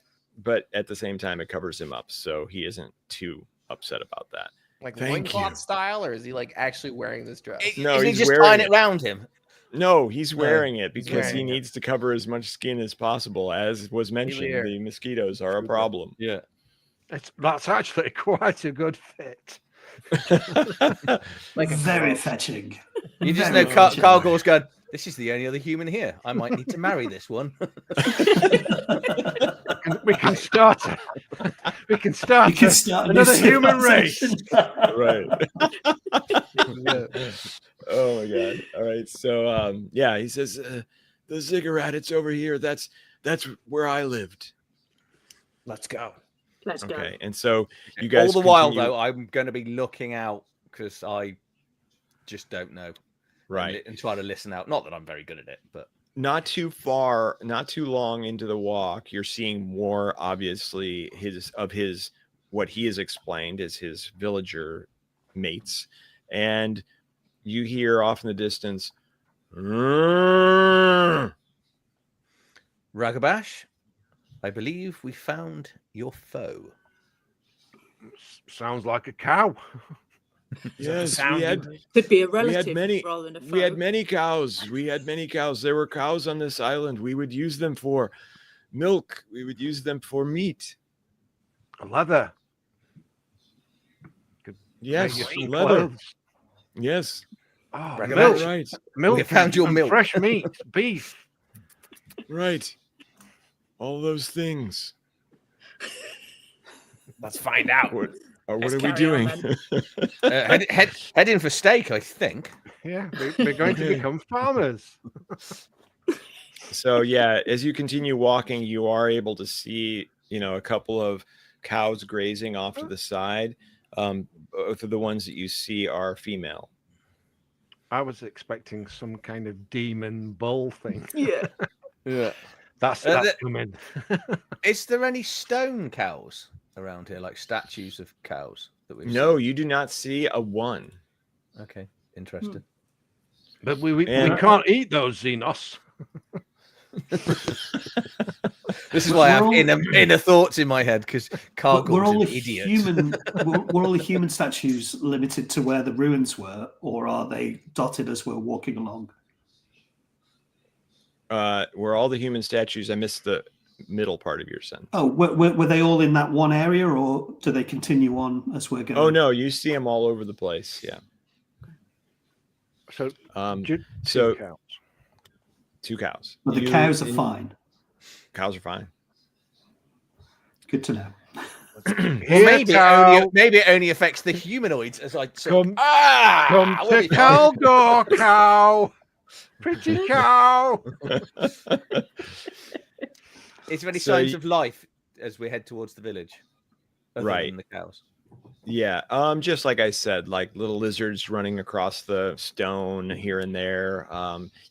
at the same time it covers him up, so he isn't too upset about that. Like Thank loincloth you. style, or is he like actually wearing this dress? No, isn't he he's just wearing tying it. it around him? No, he's wearing it He's because he wearing it. needs to cover as much skin as possible. As was mentioned, Clear. the mosquitoes are a problem. Yeah. That's actually quite a good fit. Like a Very glove. fetching. You just Very know fetching. Cargor's going, this is the only other human here. I might need to marry this one. We can start. We can start. You can start a new another human race. civilization. Right. Oh my god. All right. So yeah, he says the ziggurat, it's over here. That's where I lived. Let's go. Let's go. Okay. And so you guys All the while, continue- though, I'm going to be looking out because I just don't know. right. And try to listen out. Not that I'm very good at it, but Not too long into the walk, you're seeing more obviously what he has explained as his villager mates, and you hear off in the distance, Ragabash, I believe we found your foe. Sounds like a cow. yes, Could be a relative many- rather than a foe. we had many cows. There were cows on this island. We would use them for milk. We would use them for meat. Leather. Yes, Make you some leather. clothes. Yes, Oh, Ragabash. milk. right, Milk. We found your and milk. Fresh meat. Beef. right. All those things. Let's find out. What are Let's we carry doing? on then. Head in for steak, I think. Yeah, we're going to become farmers. So yeah, as you continue walking, you are able to see, a couple of cows grazing off to the side. Both of the ones that you see are female. I was expecting some kind of demon bull thing. Yeah. Yeah. That's the- coming. Is there any stone cows around here, like statues of cows that we've No, you do not see a one. seen? Okay, interesting. But we And- can't eat those Xenos. This is why I have We're all- inner thoughts in my head because Cargor's Were all an the idiot. were all the human statues limited to where the ruins were, or are they dotted as we're walking along? Were all the human statues? I missed the middle part of your sentence. Oh, were they all in that one area, or do they continue on as we're going? Oh no, you see them all over the place. Yeah. So, So two cows. two cows. But the You- cows are in- fine. Cows are fine. Good to know. Well, Here, cow. maybe it only affects the humanoids as I Come we'll to be fine. Caldor, cow. Pretty cow. Is there any So signs you- of life as we head towards the village? Other Right. than the cows. Yeah, just like I said, like little lizards running across the stone here and there.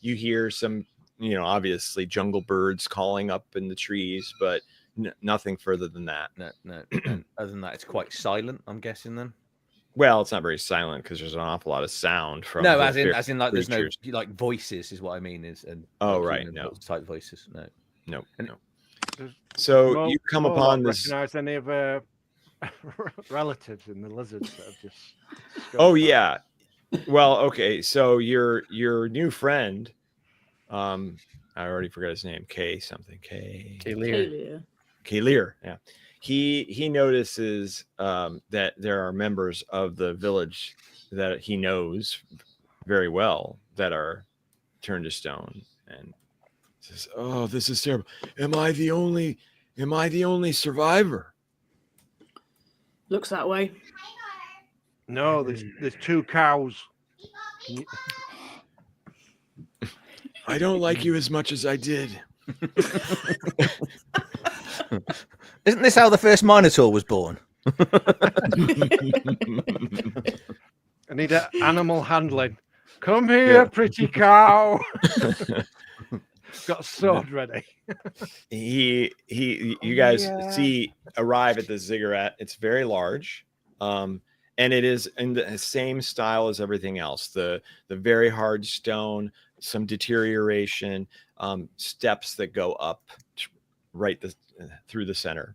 You hear some, obviously jungle birds calling up in the trees, but nothing further than that. No. No. Other than that, it's quite silent. I'm guessing then. Well, it's not very silent because there's an awful lot of sound from. No, the as in like there's no creatures. like voices is what I mean is and Oh, like, right, human no. type voices. No. No, And- no. So Well, you come well, upon not this. recognize any of our relatives in the lizards that have just. Oh yeah. Well, okay. So your new friend, I already forgot his name. K something. Kalia. Kalir. Yeah. He notices that there are members of the village that he knows very well that are turned to stone, and says, "Oh, this is terrible. Am I the only survivor?" Looks that way. No, there's two cows. Can you- I don't like you as much as I did. Isn't this how the first Minotaur was born? I need animal handling. Come here, pretty cow. Got a sword ready. You guys arrive at the ziggurat. It's very large. And it is in the same style as everything else. The very hard stone, some deterioration, steps that go up through the center.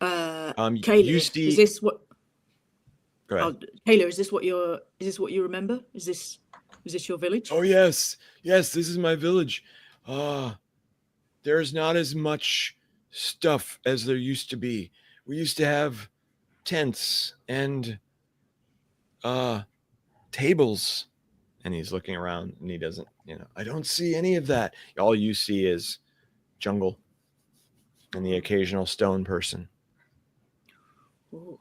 Kayla, you see, is this what? Go ahead. Kayla, is this what you remember? Is this your village? Oh yes, this is my village. There's not as much stuff as there used to be. We used to have tents and tables. And he's looking around and he doesn't, I don't see any of that. All you see is jungle and the occasional stone person. Ooh.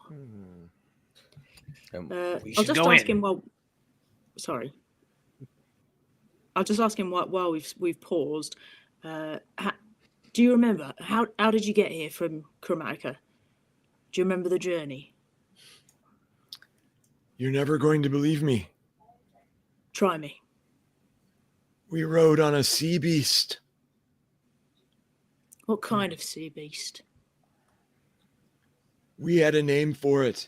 We I'll should just go ask in. him sorry. I'll just ask him while we've paused. Do you remember how did you get here from Chromatica? Do you remember the journey? You're never going to believe me. Try me. We rode on a sea beast. What kind of sea beast? We had a name for it.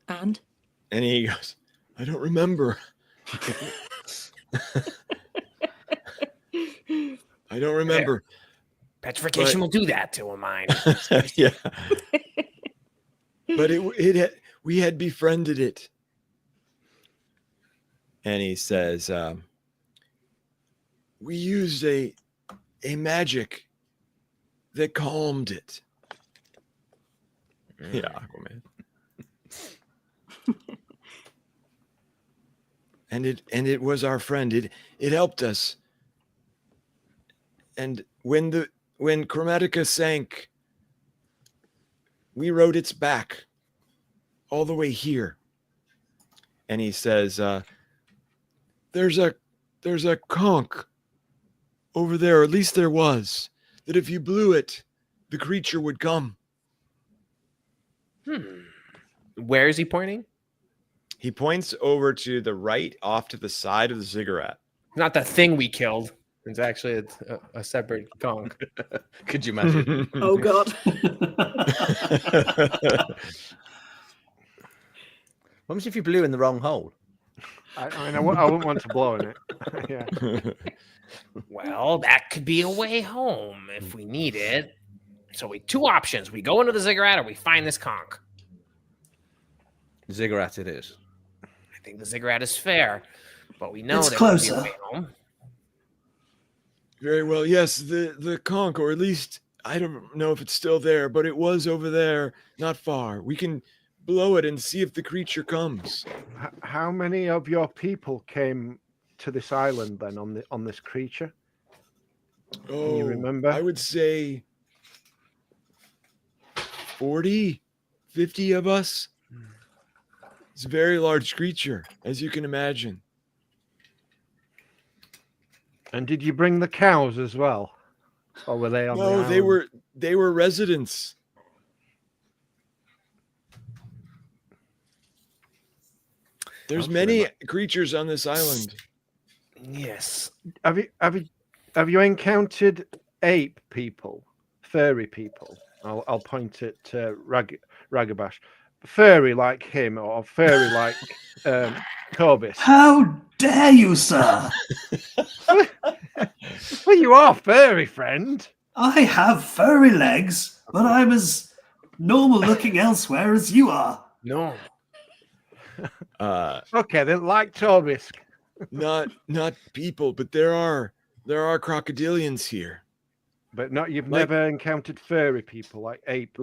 And he goes, I don't remember. I don't remember. Petrification will do that to a mind. Yeah. But we had befriended it. And he says, we used a magic that calmed it. Yeah, Aquaman. and it was our friend. It helped us. And when Chromatica sank, we rode its back all the way here. And he says, there's a conch over there, or at least there was, that if you blew it, the creature would come. Where is he pointing? He points over to the right, off to the side of the ziggurat. Not the thing we killed. It's actually a separate conch. Could you imagine? oh god. What was if you blew in the wrong hole? I wouldn't want to blow in it. Yeah. Well, that could be a way home if we need it. So two options. We go into the ziggurat or we find this conch. Ziggurat it is. I think the ziggurat is fair, but we know It's there closer. could be a way home. Very well. Yes, the conch, or at least I don't know if it's still there, but it was over there, not far. We can blow it and see if the creature comes. How many of your people came to this island then on this creature? Oh, Can you remember? I would say 40, 50 of us. It's a very large creature, as you can imagine. And did you bring the cows as well? Or were they on the No, island? they were residents. There's many creatures on this island. Yes. Have you encountered ape people, furry people? I'll point it to Ragabash. Furry like him or furry like Corbis. How dare you, sir? Well, you are furry, friend. I have furry legs, but I'm as normal looking elsewhere as you are. No. Okay, then like Torbisk. Not people, but there are crocodilians here. But you've Like- never encountered furry people like ape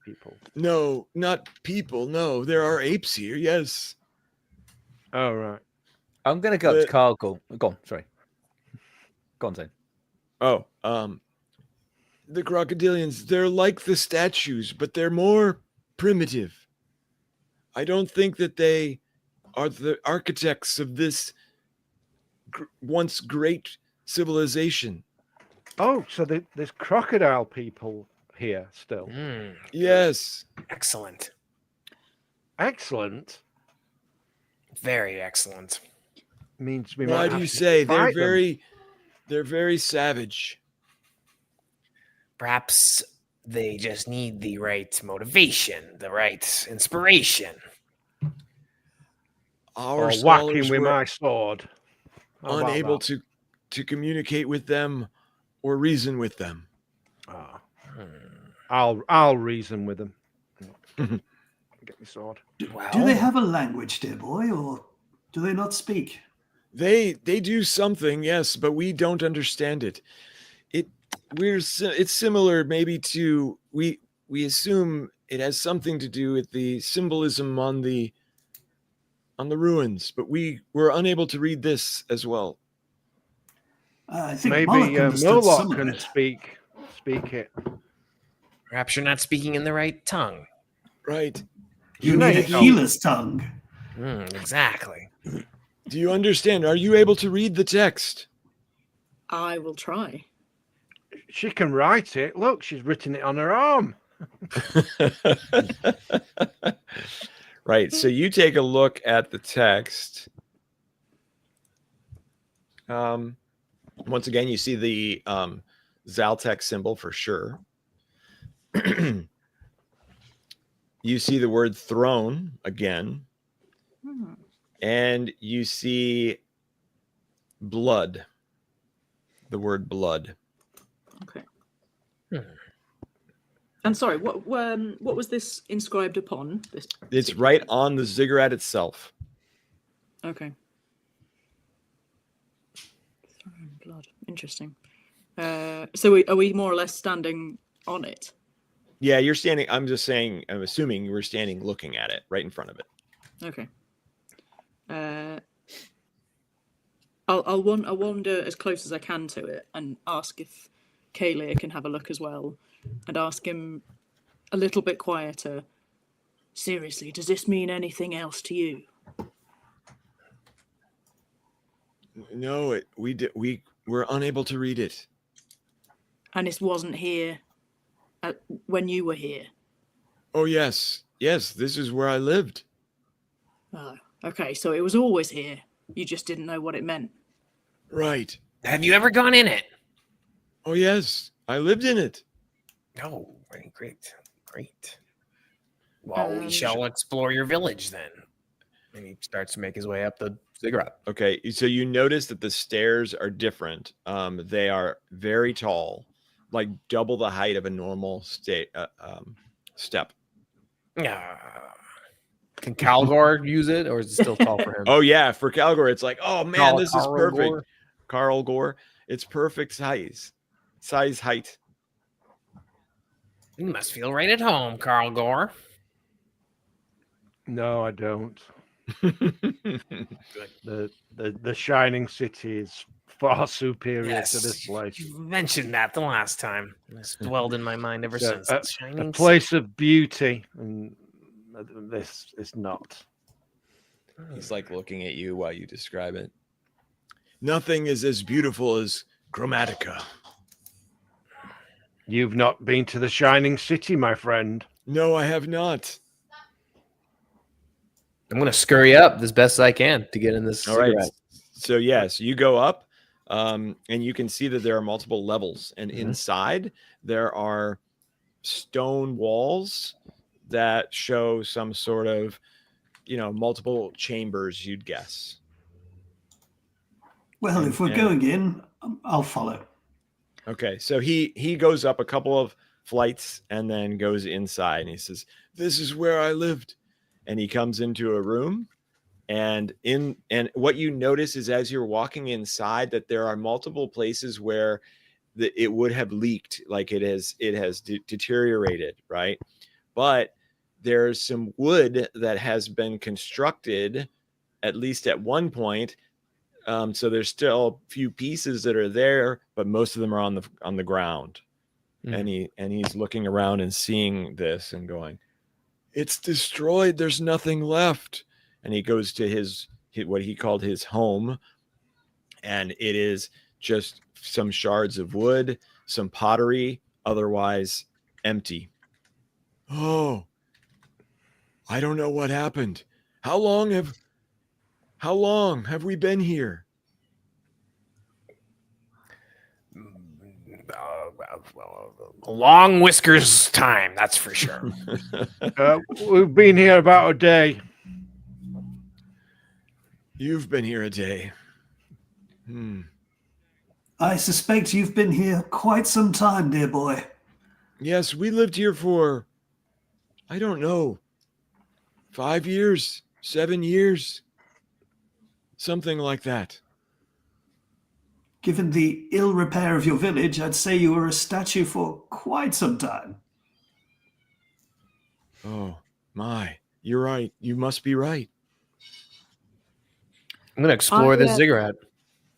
people. No, not people. No, there are apes here. Yes. Oh right. I'm going to go up to Cargill. Go on, sorry. Go on, Zane. Oh, the crocodilians, they're like the statues, but they're more primitive. I don't think that they are the architects of this once great civilization. Oh, so there's crocodile people here still. Yes. Excellent. Excellent. Very excellent. Means we Why might do have you to say fight them. they're very savage? Perhaps they just need the right motivation, the right inspiration. Our Or scholars whacking with were my sword. How about unable that? to communicate with them or reason with them. Ah. I'll reason with them. Get my sword. Do Well- they have a language, dear boy, or do they not speak? They do something, yes, but we don't understand it. It's similar maybe to we assume it has something to do with the symbolism on the ruins, but we were unable to read this as well. I think Maybe Moloch understood some Murloc of can it. speak it. Perhaps you're not speaking in the right tongue. Right. You know need a you don't. healer's tongue. Exactly. Do you understand? Are you able to read the text? I will try. She can write it. Look, she's written it on her arm. Right. So you take a look at the text. Once again, you see the Zaltec symbol for sure. You see the word throne again. And you see blood. The word blood. Okay. And sorry, what was this inscribed upon? This It's particular right thing? on the ziggurat itself. Okay. Throne, blood. Interesting. So are we more or less standing on it? Yeah, you're standing. I'm assuming you were standing looking at it right in front of it. Okay. I'll wander as close as I can to it and ask if Kalia can have a look as well, and ask him a little bit quieter. Seriously, does this mean anything else to you? No, we were unable to read it. And it wasn't here when you were here. Oh yes, this is where I lived. Oh, okay. So it was always here. You just didn't know what it meant. Right. Have you ever gone in it? Oh yes, I lived in it. Oh, very great. Great. Well, we shall explore your village then. And he starts to make his way up the ziggurat. Okay, so you notice that the stairs are different. They are very tall, like double the height of a normal step. Can Calgor use it, or is it still tall for him? Oh yeah, for Calgor, it's like, oh man, this is Carl perfect. Gore? Carl Gore, it's perfect height. You must feel right at home, Carl Gore. No, I don't. The Shining City is far superior to this place. You mentioned that the last time. It's dwelled in my mind ever since. A Shining place of beauty, and this is not. He's like looking at you while you describe it. Nothing is as beautiful as Chromatica. You've not been to the Shining City, my friend. No, I have not. I'm going to scurry up as best I can to get in this. All right. cigarette. So yes, you go up, and you can see that there are multiple levels, and inside there are stone walls that show some sort of, multiple chambers. You'd guess. Well, if we're going in, I'll follow. Okay, so he goes up a couple of flights and then goes inside, and he says, "This is where I lived." And he comes into a room, and what you notice is as you're walking inside that there are multiple places where it would have leaked, like it has deteriorated, right? But there's some wood that has been constructed, at least at one point. So there's still a few pieces that are there, but most of them are on the ground. And he's looking around and seeing this and going, "It's destroyed. There's nothing left." And he goes to his what he called his home, and it is just some shards of wood, some pottery, otherwise empty. Oh, I don't know what happened. How long have we been here? Long whiskers time, that's for sure. We've been here about a day. You've been here a day. I suspect you've been here quite some time, dear boy. Yes, we lived here for, I don't know, 5 years, 7 years, something like that. Given the ill repair of your village, I'd say you were a statue for quite some time. Oh, my. You're right. You must be right. I'm going to explore this ziggurat.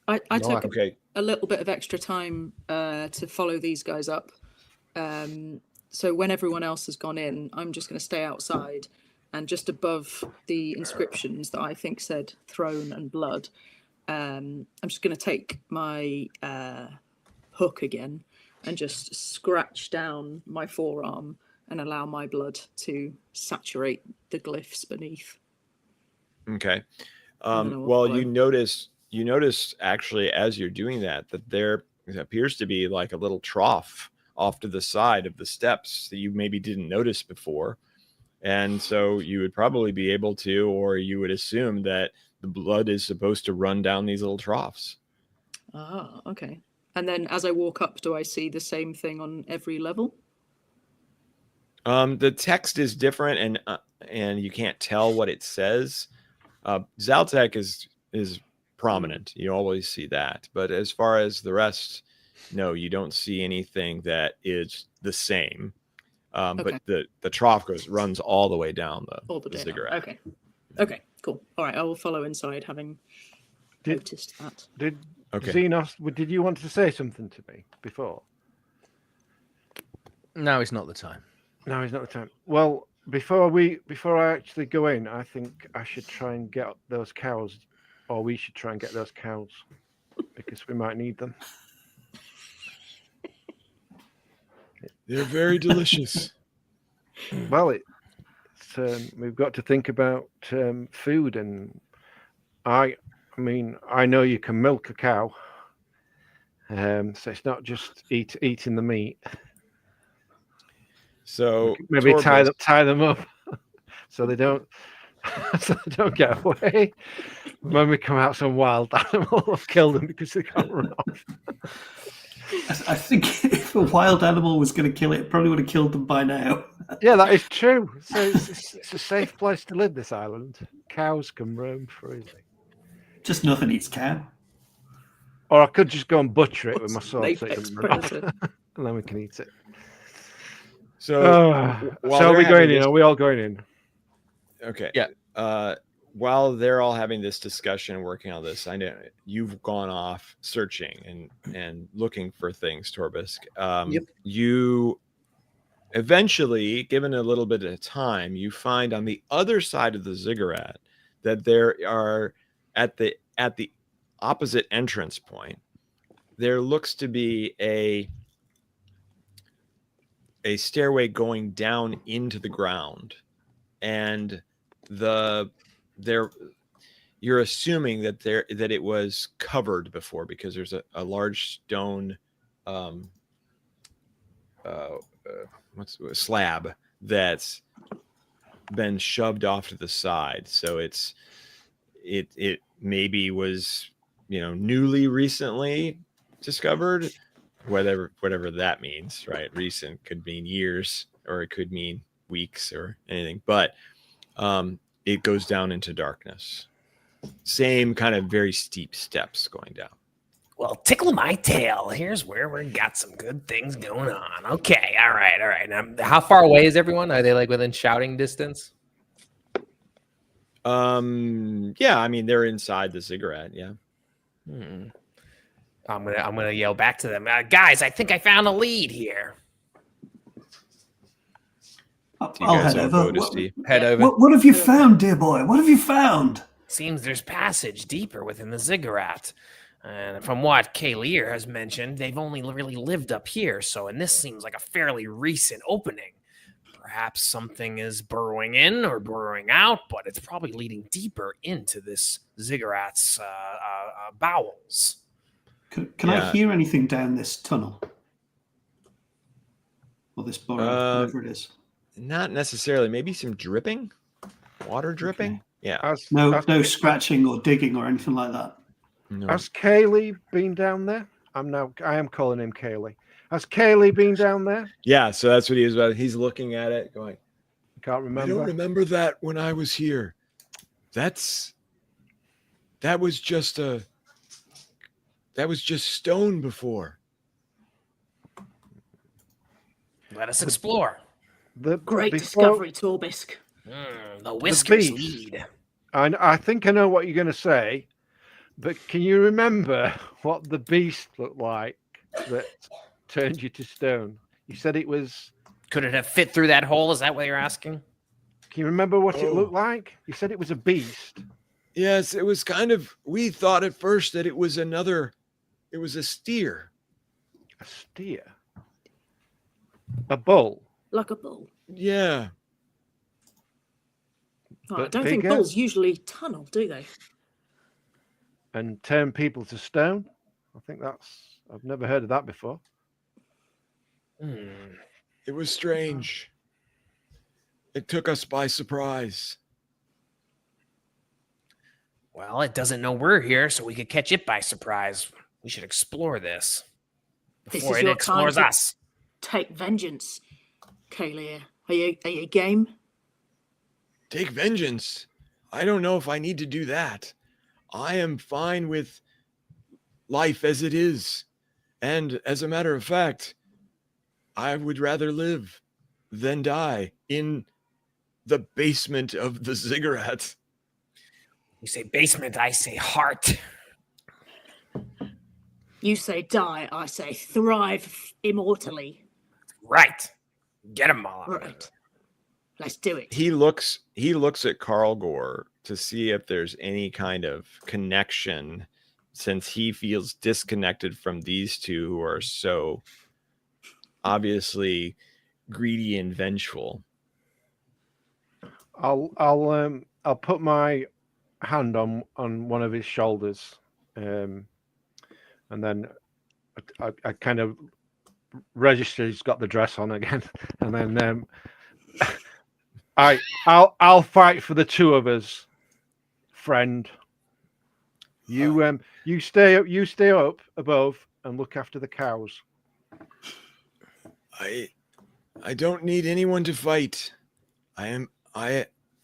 I took Okay. a little bit of extra time to follow these guys up. So when everyone else has gone in, I'm just going to stay outside, and just above the inscriptions that I think said throne and blood, I'm just going to take my hook again and just scratch down my forearm and allow my blood to saturate the glyphs beneath. Okay. Well, you notice actually as you're doing that there appears to be like a little trough off to the side of the steps that you maybe didn't notice before. And so you would probably be able to, or you would assume that the blood is supposed to run down these little troughs. Ah, okay. And then as I walk up, do I see the same thing on every level? The text is different, and you can't tell what it says. Zaltek is prominent. You always see that. But as far as the rest, no, you don't see anything that is the same. Okay. But the trough runs all the way down the ziggurat. Okay. Okay, cool. All right, I will follow inside, having noticed that. Okay. Xenos, did you want to say something to me before? No, it's not the time. No, it's not the time. Well, before I actually go in, I think I should try and get those cows, or we should try and get those cows, because we might need them. They're very delicious. Well, we've got to think about food, and I mean, I know you can milk a cow, so it's not just eating the meat. So maybe tie them up so they don't get away. When we come out, some wild animal will kill them because they can't run off. I think if a wild animal was going to kill it probably would have killed them by now. Yeah, that is true. So it's a safe place to live, this island. Cows can roam freely. Just nothing eats cow. Or I could just go and butcher it with my sword so it Apex doesn't run off. predator. And then we can eat it. So So are we going in? Are we all going in? Okay. Yeah. While they're all having this discussion and working on this, I know you've gone off searching and looking for things, Torbisk. Yep. You eventually, given a little bit of time, you find on the other side of the ziggurat that there are at the opposite entrance point, there looks to be a stairway going down into the ground, and you're assuming that it was covered before, because there's a large stone slab that's been shoved off to the side, so it maybe was newly recently discovered, whatever that means, right? Recent could mean years, or it could mean weeks or anything, but it goes down into darkness. Same kind of very steep steps going down. Well, tickle my tail. Here's where we got some good things going on. Okay, all right. Now, how far away is everyone? Are they like within shouting distance? Yeah, I mean they're inside the ziggurat. Yeah. I'm gonna yell back to them, guys. I think I found a lead here. I'll head over. Head over. What have you found, dear boy? What have you found? Seems there's passage deeper within the ziggurat. And from what Kayleer has mentioned, they've only really lived up here. So, and this seems like a fairly recent opening. Perhaps something is burrowing in or burrowing out, but it's probably leading deeper into this ziggurat's bowels. Can I hear anything down this tunnel? Or this burrow, whatever it is? Not necessarily. Maybe some dripping? Water dripping? Okay. Yeah. No scratching or digging or anything like that. No. Has Kaylee been down there? I am calling him Kaylee. Has Kaylee been down there? Yeah, so that's what he was about. He's looking at it going, Can't I remember. don't remember that when I was here. That was just stone before. Let us explore. Great discovery, Torbisk. The whiskers beast. lead. I think I know what you're going to say, but can you remember what the beast looked like that turned you to stone? You said it was... Could it have fit through that hole? Is that what you're asking? Can you remember what it looked like? You said it was a beast. Yes, it was kind of... We thought at first that it was a steer. A steer? A bull? Like a bull. Yeah. Oh, I But don't think bigger? bulls usually tunnel, do they? And turn people to stone? I think I've never heard of that before. It was strange. It took us by surprise. Well, it doesn't know we're here, so we could catch it by surprise. We should explore this This before is it your explores time to us. take vengeance, Kayleer. Are you game? Take vengeance. I don't know if I need to do that. I am fine with life as it is. And as a matter of fact, I would rather live than die in the basement of the ziggurat. You say basement, I say heart. You say die, I say thrive immortally. Right. Get him all. Right. Let's do it. He looks at Carl Gore to see if there's any kind of connection, since he feels disconnected from these two who are so obviously greedy and vengeful. I'll put my hand on one of his shoulders, and then I kind of register he's got the dress on again, and then I'll fight for the two of us, friend. You stay up above and look after the cows. I don't need anyone to fight. I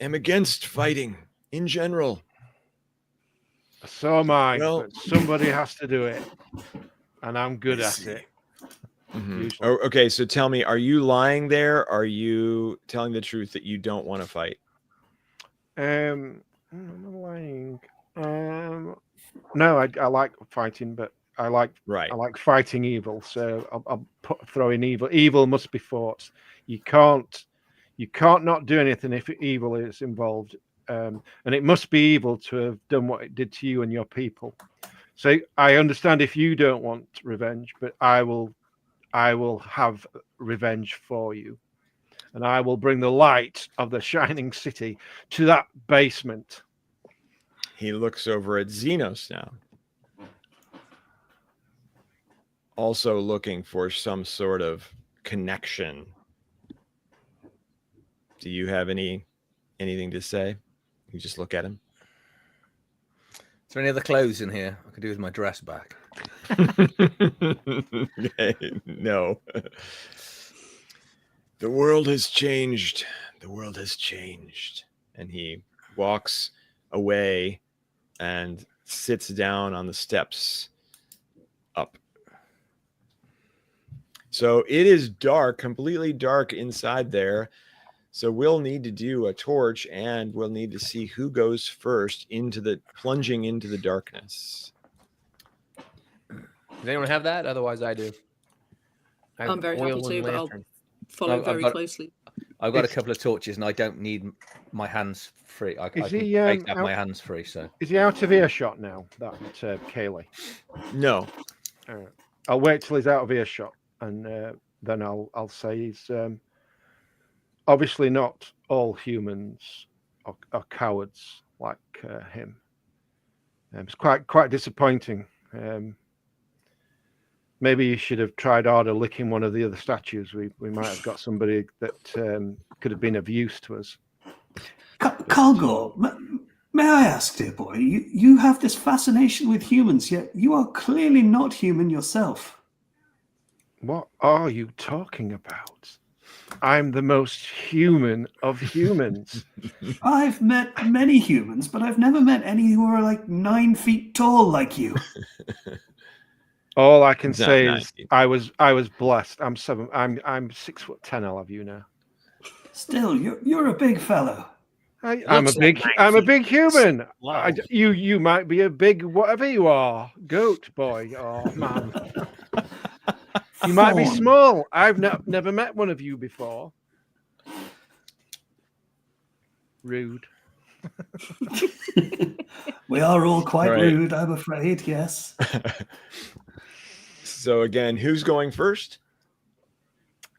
am against fighting in general. So am I. Well, but somebody has to do it, and I'm good at it. Mm-hmm. Oh, okay, so tell me, are you lying there? Are you telling the truth that you don't want to fight? I'm not lying. No, I like fighting, but I like fighting evil. So I'll throw in evil. Evil must be fought. You can't not do anything if evil is involved, and it must be evil to have done what it did to you and your people. So I understand if you don't want revenge, but I will have revenge for you, and I will bring the light of the shining city to that basement. He looks over at Xenos now, also looking for some sort of connection. Do you have anything to say? You just look at him. Is there any other clothes in here? I could do with my dress back. No. The world has changed. The world has changed. And he walks away and sits down on the steps up. So it is dark, completely dark inside there. So we'll need to do a torch, and we'll need to see who goes first plunging into the darkness. Does anyone have that? Otherwise, I do. I'm very happy to, but I'll follow very closely. I've got a couple of torches, and I don't need my hands free. I can have my hands free. So is he out of earshot now? That Kaylee. No. I'll wait till he's out of earshot, and then I'll say he's obviously not all humans are cowards like him. It's quite disappointing. Maybe you should have tried harder licking one of the other statues. We might have got somebody that could have been of use to us. Cargor, may I ask, dear boy, you have this fascination with humans, yet you are clearly not human yourself. What are you talking about? I'm the most human of humans. I've met many humans, but I've never met any who are like 9 feet tall like you. All I can say is I was blessed. I'm 6'10". I'll have you know. Still, you're a big fellow. I'm a big human. You might be a big whatever you are, goat boy. Oh man, you might be small. I've never met one of you before. Rude. We are all quite rude, I'm afraid. Yes. So again, who's going first?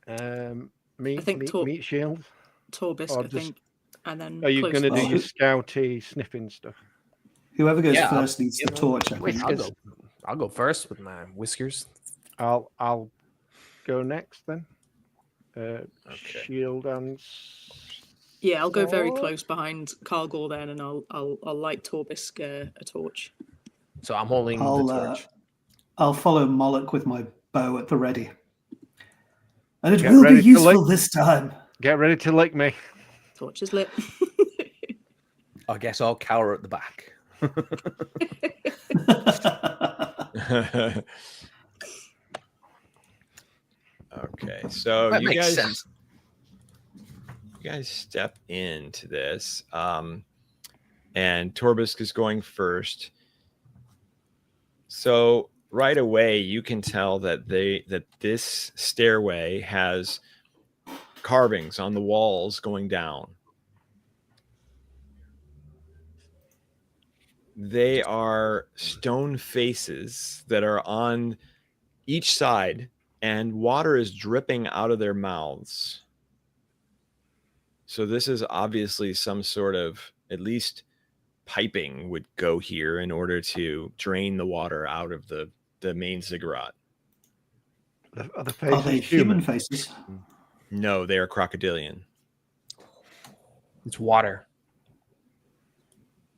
Me. I think meat shield. Torbisk, I think. And then are you going to do your scouty sniffing stuff? Whoever goes first needs the torch. I think. I'll go first with my whiskers. I'll go next then. Shield and yeah, I'll go very close behind Cargor then, and I'll light Torbisk a torch. So I'm holding the torch. I'll follow Moloch with my bow at the ready, and it will be useful this time. Get ready to lick me. Torch is lit. I guess I'll cower at the back. Okay, so that you makes sense. You guys step into this, and Torbisk is going first. So right away, you can tell that this stairway has carvings on the walls going down. They are stone faces that are on each side, and water is dripping out of their mouths. So this is obviously some sort of, at least piping would go here in order to drain the water out of the main ziggurat. Are they human faces? No, they are crocodilian. It's water.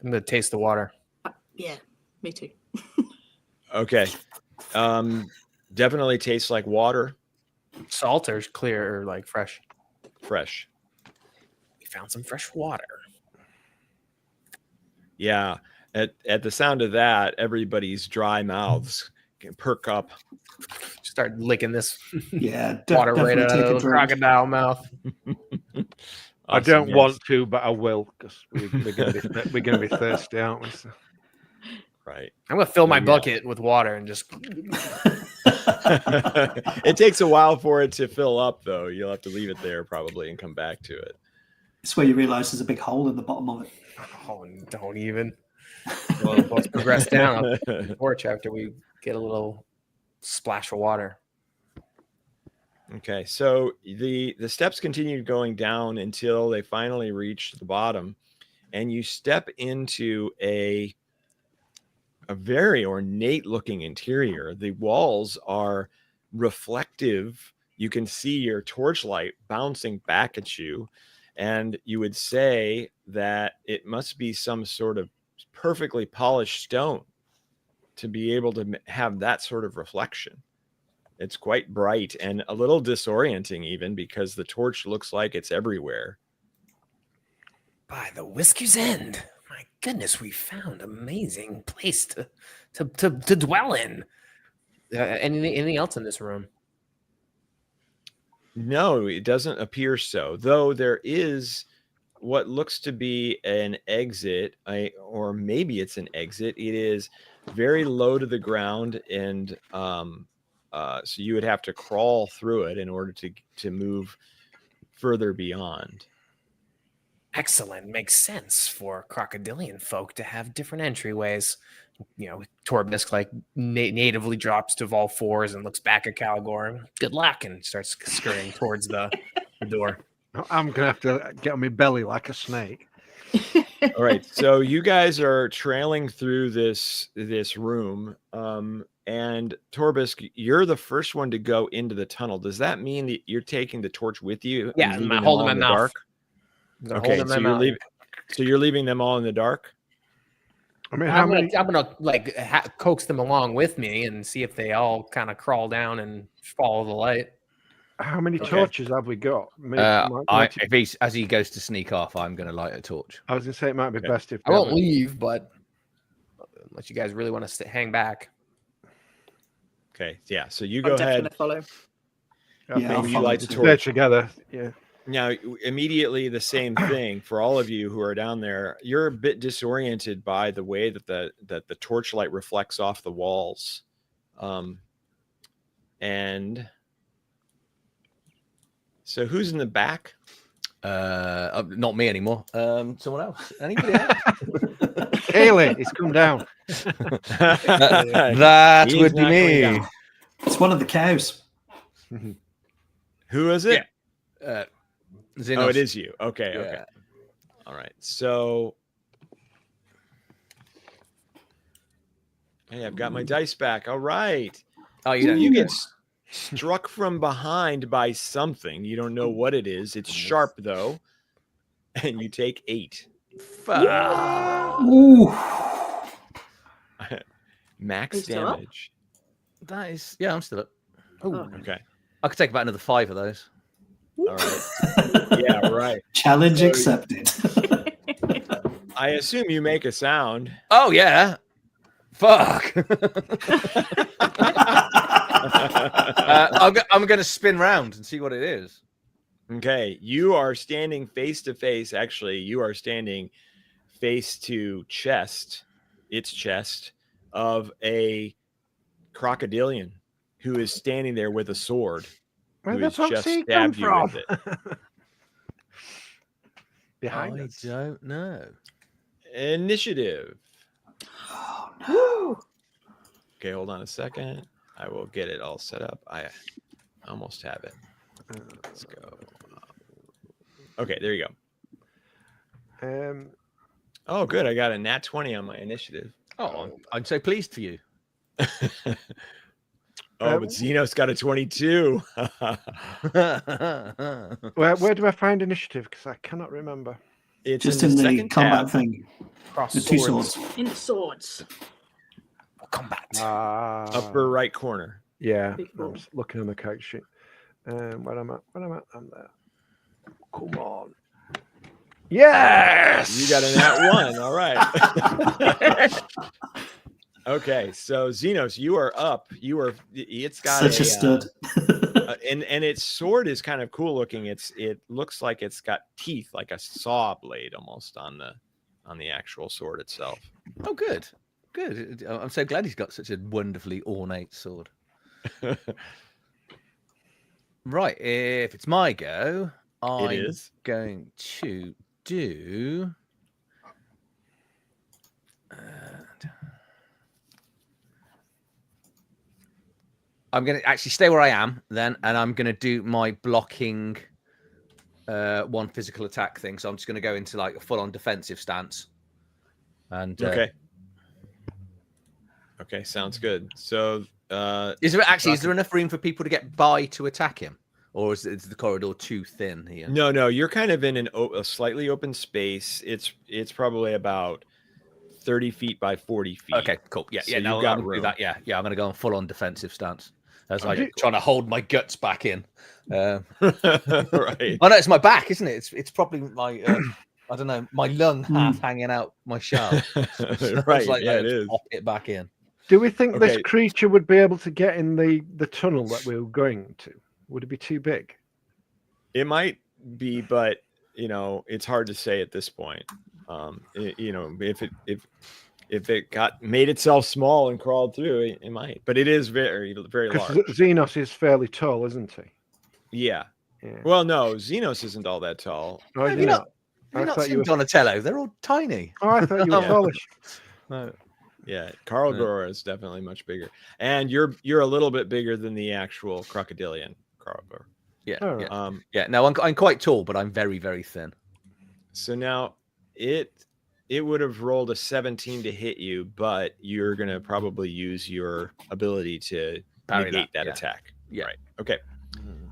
I'm going to taste the water. Yeah, me too. Okay. Definitely tastes like water. Salt or clear or like fresh? Fresh. We found some fresh water. Yeah. At the sound of that, everybody's dry mouths can perk up. Start licking this water right out of the crocodile mouth. Awesome, I don't want to, but I will, because we're going to be thirsty, aren't we? So. Right. I'm going to fill my bucket with water and just... It takes a while for it to fill up, though. You'll have to leave it there probably and come back to it. It's where you realize there's a big hole in the bottom of it. Oh, don't even. Well, let's progress down the porch after we get a little splash of water. Okay, so the steps continue going down until they finally reach the bottom, and you step into a very ornate looking interior. The walls are reflective. You can see your torchlight bouncing back at you, and you would say that it must be some sort of perfectly polished stone to be able to have that sort of reflection. It's quite bright and a little disorienting even, because the torch looks like it's everywhere. By the Whiskers End. My goodness, we found an amazing place to dwell in. Anything else in this room? No, it doesn't appear so. Though there is what looks to be an exit, or maybe it's an exit. It is very low to the ground, and so you would have to crawl through it in order to move further beyond. Excellent. Makes sense for crocodilian folk to have different entryways. Torbisk natively drops to all fours and looks back at Calgor. Good luck, and starts scurrying towards the door. I'm gonna have to get on my belly like a snake. All right, so you guys are trailing through this room, and Torbisk, you're the first one to go into the tunnel. Does that mean that you're taking the torch with you? Yeah, and I'm holding my in the mouth. dark? Okay, so you're leaving them all in the dark. I mean, I'm gonna coax them along with me and see if they all kind of crawl down and follow the light. how many Okay. torches have we got? As he goes to sneak off, I'm going to light a torch. I was gonna say it might be Okay. best if I won't leave, but unless you guys really want to hang back. Okay, yeah. So you I'm go definitely ahead. gonna follow. Yeah, I'll Maybe you follow light the too. torch. They're together. Yeah. Now, immediately the same thing for all of you who are down there. You're a bit disoriented by the way that the torchlight reflects off the walls, and so who's in the back? Not me anymore. Someone else. Anybody else? Kaylee, he's come down. That He's would be not going me. down. It's one of the cows. Who is it? Xenos. Oh, it is you. Okay. Yeah. Okay. All right. So, hey, I've got my dice back. All right. Oh, So you get struck from behind by something. You don't know what it is. It's sharp though, and you take 8 Ooh. max Are you still up? damage. That is, yeah, I'm still up. Oh. Okay. I could take about another 5 of those. All right. Yeah. Right. Challenge So- accepted. I assume you make a sound. Oh yeah. Fuck. I'm going to spin round and see what it is. Okay, you are standing face to face. Actually, you are standing face to its chest of a crocodilian who is standing there with a sword. Where who the has fuck's just he come stabbed you from? with it. Behind I us. don't know. Initiative. Oh, no. Okay, hold on a second. I will get it all set up. I almost have it. Let's go. Okay, there you go. Oh, good. I got a nat 20 on my initiative. Oh, I'm so pleased for you. Oh, but Xenos got a 22. Where do I find initiative? Because I cannot remember. It's Just in the second combat tab. thing. Cross The two swords. In the swords. Combat. Upper right corner. Yeah, Big I'm ball. just looking on the character sheet. Where am I? I'm there. Come on. Yes! You got a nat 1. All right. Okay, so Xenos, you are up. It's got Such a stud. and its sword is kind of cool looking. It looks like it's got teeth, like a saw blade almost on the actual sword itself. Oh, good. Good. I'm so glad he's got such a wonderfully ornate sword. Right. If it's my go, I'm is. going to do. I'm going to actually stay where I am then, and I'm going to do my blocking one physical attack thing. So I'm just going to go into like a full-on defensive stance. And Okay. Okay, sounds good. So is there enough room for people to get by to attack him, or is the corridor too thin here? no, you're kind of in a slightly open space. It's probably about 30 feet by 40 feet. Okay, cool. Yeah, So yeah. you've No, got I'm gonna do room. that. Yeah, yeah. I'm gonna go on full-on defensive stance. As like trying to hold my guts back in. Right. Oh no, it's my back, isn't it? It's probably my I don't know, my lung half hanging out my shaft. Right. Like, Yeah, it is. Pop it back in. Do we think this Okay. creature would be able to get in the tunnel that we were going to? Would it be too big? It might be, but it's hard to say at this point. If it made itself small and crawled through, it might. But it is very, very Because large. Xenos is fairly tall, isn't he? Yeah. Yeah. Well, no, Xenos isn't all that tall. Oh, Have you you know. not, have you I not thought seen you were. Donatello? They're all tiny. Oh, I thought you were Yeah. tallish. Yeah, Carl Yeah. Gore is definitely much bigger, and you're a little bit bigger than the actual crocodilian Carl Gore. Yeah, All yeah, right. yeah. No, I'm quite tall, but I'm very, very thin. So now it would have rolled a 17 to hit you, but you're gonna probably use your ability to Parry negate that yeah. attack. Yeah. Right. Okay.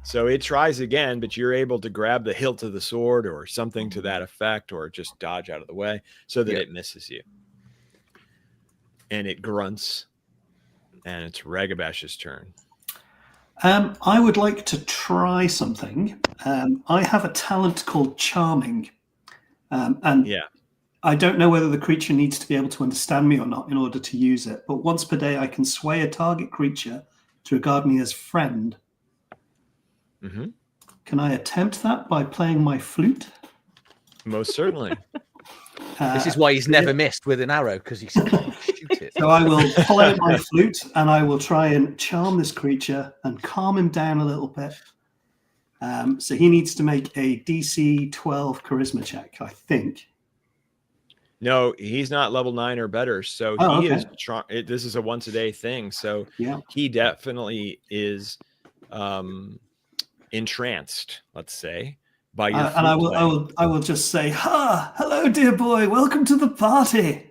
So it tries again, but you're able to grab the hilt of the sword or something to that effect, or just dodge out of the way so that Yeah. it misses you. And it grunts, and it's Ragabash's turn. I would like to try something. I have a talent called Charming. And Yeah. I don't know whether the creature needs to be able to understand me or not in order to use it. But once per day, I can sway a target creature to regard me as friend. Mm-hmm. Can I attempt that by playing my flute? Most certainly. This is why he's never missed with an arrow, because he can't shoot it. So I will pull out my flute and I will try and charm this creature and calm him down a little bit. So he needs to make a DC 12 charisma check, I think. No, he's not level 9 or better. So Oh, he okay. is. This is a once a day thing. So Yeah. he definitely is entranced, let's say, by your And I will just say, "Ha! Hello, dear boy. Welcome to the party."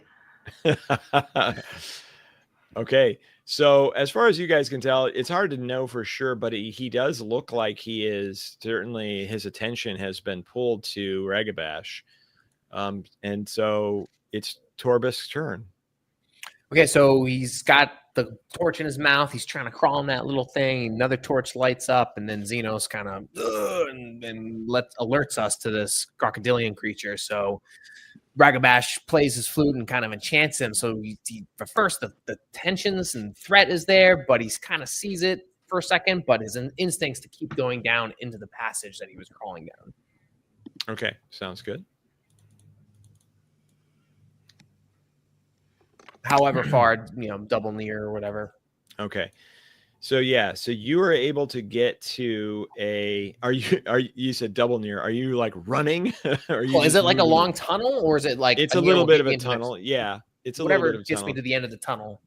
Okay. So as far as you guys can tell, it's hard to know for sure, but he does look like he is, certainly his attention has been pulled to Ragabash. And so it's Torbisk's turn. Okay, so he's got the torch in his mouth. He's trying to crawl on that little thing. Another torch lights up, and then Xenos kind of and alerts us to this crocodilian creature. So Ragabash plays his flute and kind of enchants him. So for first, the tensions and threat is there, but he's kind of sees it for a second. But his instincts to keep going down into the passage that he was crawling down. Okay, sounds good. However far, double near or whatever. Okay. So yeah, so you are able to get to you said double near. Are you like running? Well, is it like a long tunnel, or is it like it's a little bit of a tunnel? Yeah. It's a little bit of a tunnel. Gets me to the end of the tunnel.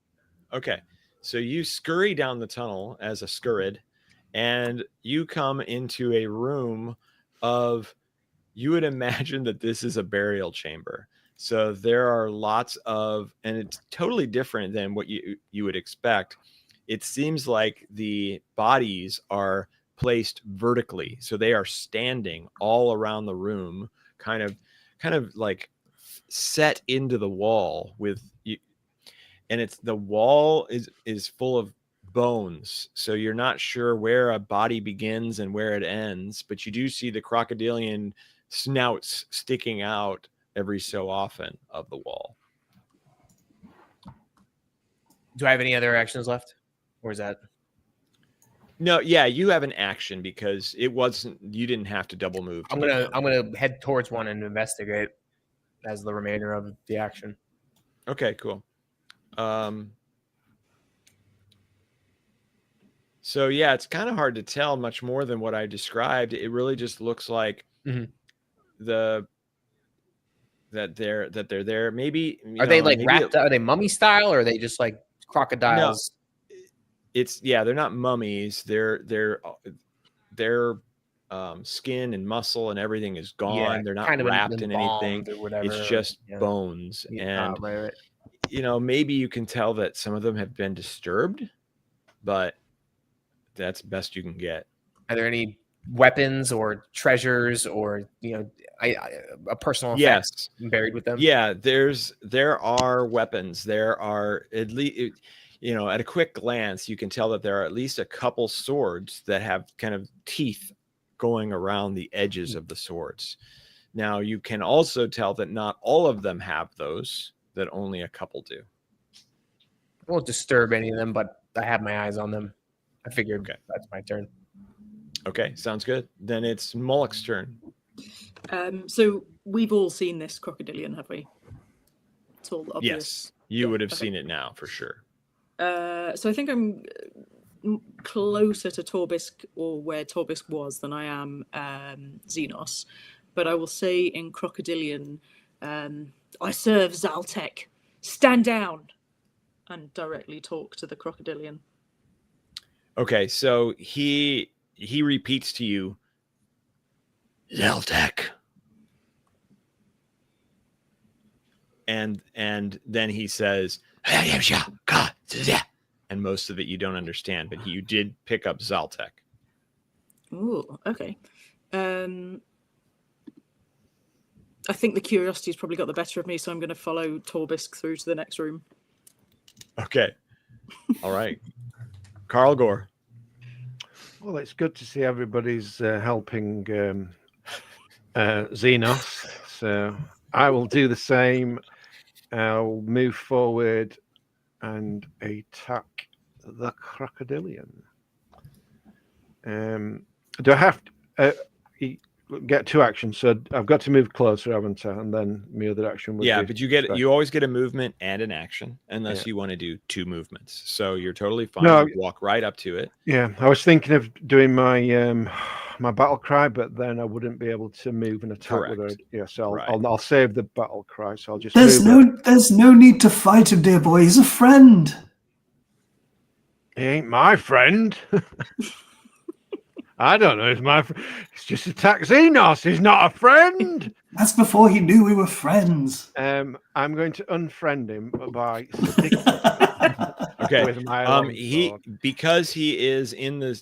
Okay. So you scurry down the tunnel as a scurrid, and you come into a room you would imagine that this is a burial chamber. So there are lots of, and it's totally different than what you would expect. It seems like the bodies are placed vertically. So they are standing all around the room, kind of like set into the wall with you. And the wall is full of bones. So you're not sure where a body begins and where it ends, but you do see the crocodilian snouts sticking out every so often of the wall. Do I have any other actions left? Or is that? No, yeah, you have an action because you didn't have to double move. I'm gonna head towards one and investigate as the remainder of the action. Okay, cool. So yeah, it's kind of hard to tell much more than what I described. It really just looks like that they're there. Maybe are they like wrapped? Are they mummy style, or are they just like crocodiles? No, they're not mummies. Their skin and muscle and everything is gone. Yeah, they're not kind of wrapped in anything. Or whatever. It's just bones. And right. Maybe you can tell that some of them have been disturbed, but that's best you can get. Are there any weapons or treasures or a personal effect buried with them? Yeah, there are weapons. There are at least at a quick glance you can tell that there are at least a couple swords that have kind of teeth going around the edges of the swords. Now you can also tell that not all of them have those, that only a couple do. I won't disturb any of them, but I have my eyes on them. I figured that's my turn. Okay, sounds good. Then it's Moloch's turn. So we've all seen this crocodilian, have we? It's all obvious. Yes, you would have seen it now for sure. So I think I'm closer to Torbisk, or where Torbisk was, than I am Xenos. But I will say in Crocodilian, I serve Zaltek. Stand down, and directly talk to the Crocodilian. Okay, so he repeats to you, Zaltek. And then he says, and most of it you don't understand, but you did pick up Zaltek. Ooh, okay. I think the curiosity's probably got the better of me, so I'm going to follow Torbisk through to the next room. Okay. All right. Carl Gore. Well, it's good to see everybody's helping Xenos. So I will do the same. I'll move forward and attack the Crocodilian. Do I have to get 2 actions? So I've got to move closer, haven't I? And then my other action would be... But you always get a movement and an action, unless you want to do 2 movements. So you're totally fine. No, you walk right up to it. Yeah, I was thinking of doing my my battle cry, but then I wouldn't be able to move and attack with it. Yeah, so I'll save the battle cry. So I'll just. There's no need to fight him, dear boy. He's a friend. He ain't my friend. I don't know. It's just attack Xenos. He's not a friend. That's before he knew we were friends. I'm going to unfriend him by okay. With my because he is in the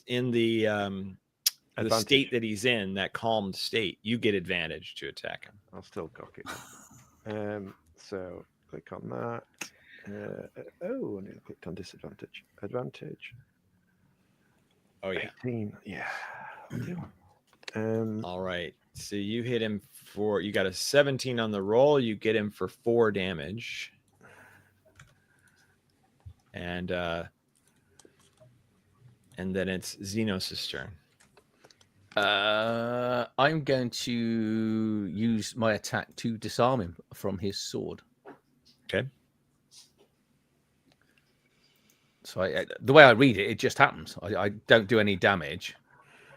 state that he's in, that calmed state, you get advantage to attack him. I'll still cock it. So click on that. I nearly clicked on disadvantage. Advantage. Oh yeah. 18. Yeah. All right. So you hit him you got a 17 on the roll. You get him for 4 damage. And then it's Xenos' turn. I'm going to use my attack to disarm him from his sword. Okay. So the way I read it, it just happens. I don't do any damage.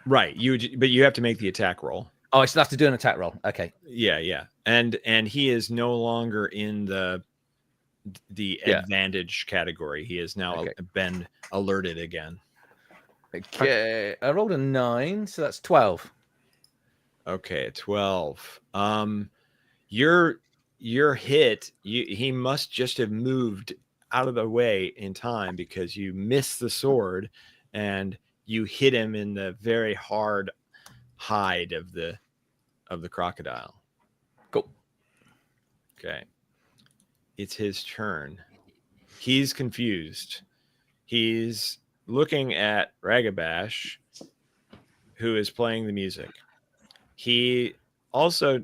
Right. But you have to make the attack roll. Oh, I still have to do an attack roll. Okay. Yeah. And he is no longer in the advantage category. He has now been alerted again. Okay. I rolled a 9, so that's 12. Okay, 12. Your hit, he must just have moved out of the way in time, because you missed the sword and you hit him in the very hard hide of the crocodile. Cool. Okay. It's his turn. He's confused. He's looking at Ragabash, who is playing the music. He also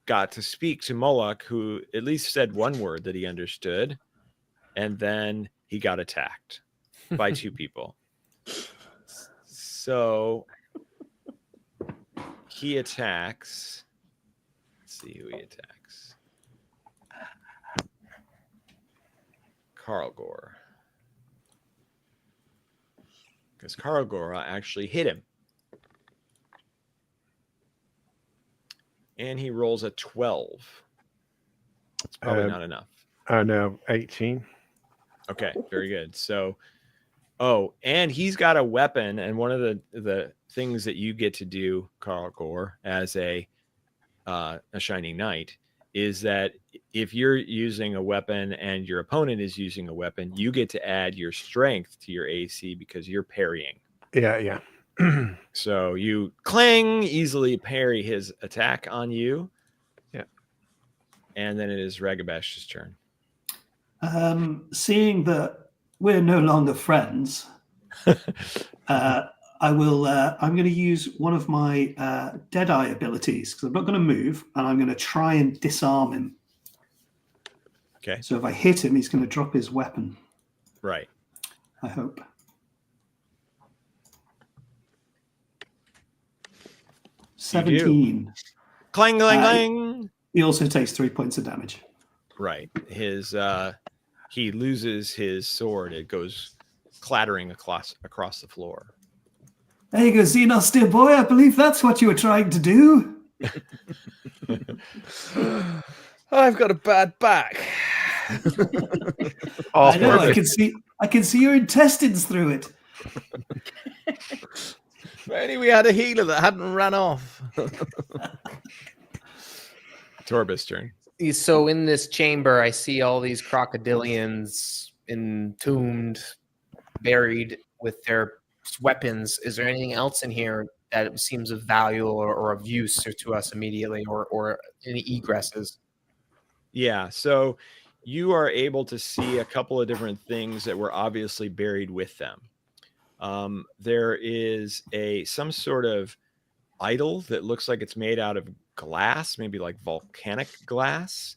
got to speak to Moloch, who at least said one word that he understood, and then he got attacked by 2 people. So he attacks. Let's see who he attacks. Carl Gore. Because Carl Gore actually hit him. And he rolls a 12. It's probably not enough. Oh, no, 18. Okay, very good. So, and he's got a weapon, and one of the things that you get to do, Carl Gore, as a Shining Knight, is that if you're using a weapon and your opponent is using a weapon, you get to add your strength to your AC because you're parrying. Yeah. So you easily parry his attack on you. Yeah. And then it is Ragabash's turn. Seeing that we're no longer friends, I'm going to use one of my Deadeye abilities, because I'm not going to move, and I'm going to try and disarm him. Okay. So if I hit him, he's going to drop his weapon. Right. I hope. You 17. Clang, clang, clang. He also takes 3 points of damage. Right. His he loses his sword. It goes clattering across the floor. There you go, Xenos, dear boy. I believe that's what you were trying to do. I've got a bad back. I know. I can see your intestines through it. If only we had a healer that hadn't run off. Torbis' turn. So in this chamber, I see all these crocodilians entombed, buried with their weapons. Is there anything else in here that seems of value or of use to us immediately, or any egresses? Yeah, so you are able to see a couple of different things that were obviously buried with them. There is some sort of idol that looks like it's made out of glass, maybe like volcanic glass.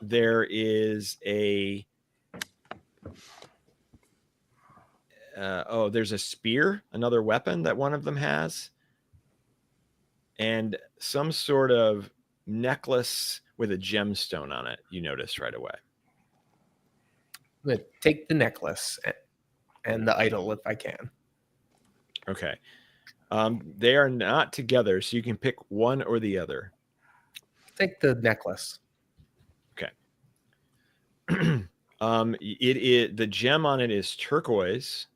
There is there's a spear, another weapon that one of them has, and some sort of necklace with a gemstone on it. You notice right away. I'm gonna take the necklace and the idol if I can. Okay. They are not together, so you can pick one or the other. Take the necklace. Okay. It is, the gem on it is turquoise.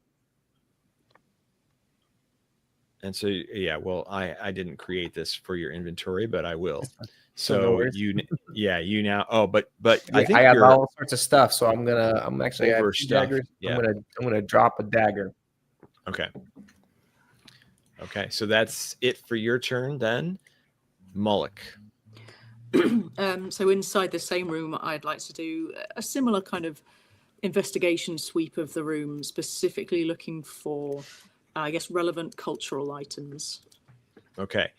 And so, yeah, well, I didn't create this for your inventory, but I will. So you now. Oh, but I think I have all sorts of stuff, so I'm actually over I have two stuff. daggers. Yeah. I'm gonna drop a dagger. Okay. Okay, so that's it for your turn then, Mullock. So inside the same room, I'd like to do a similar kind of investigation sweep of the room, specifically looking for, I guess, relevant cultural items. Okay.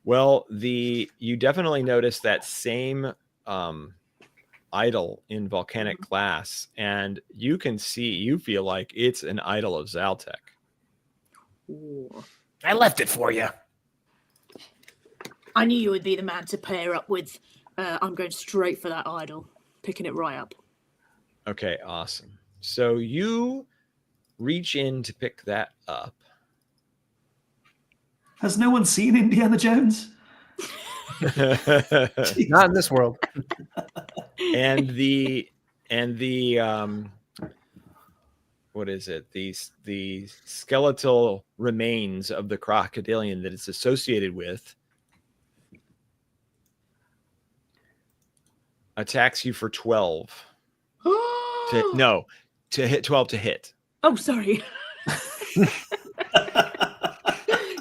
Well, you definitely notice that same idol in volcanic glass, and you feel like it's an idol of Zaltek. Ooh. I left it for you. I knew you would be the man to pair up with. I'm going straight for that idol, picking it right up. Okay, awesome. So you reach in to pick that up. Has no one seen Indiana Jones? Not in this world. and the what is it? The skeletal remains of the crocodilian that it's associated with attacks you for 12. To hit 12 to hit. Oh, sorry.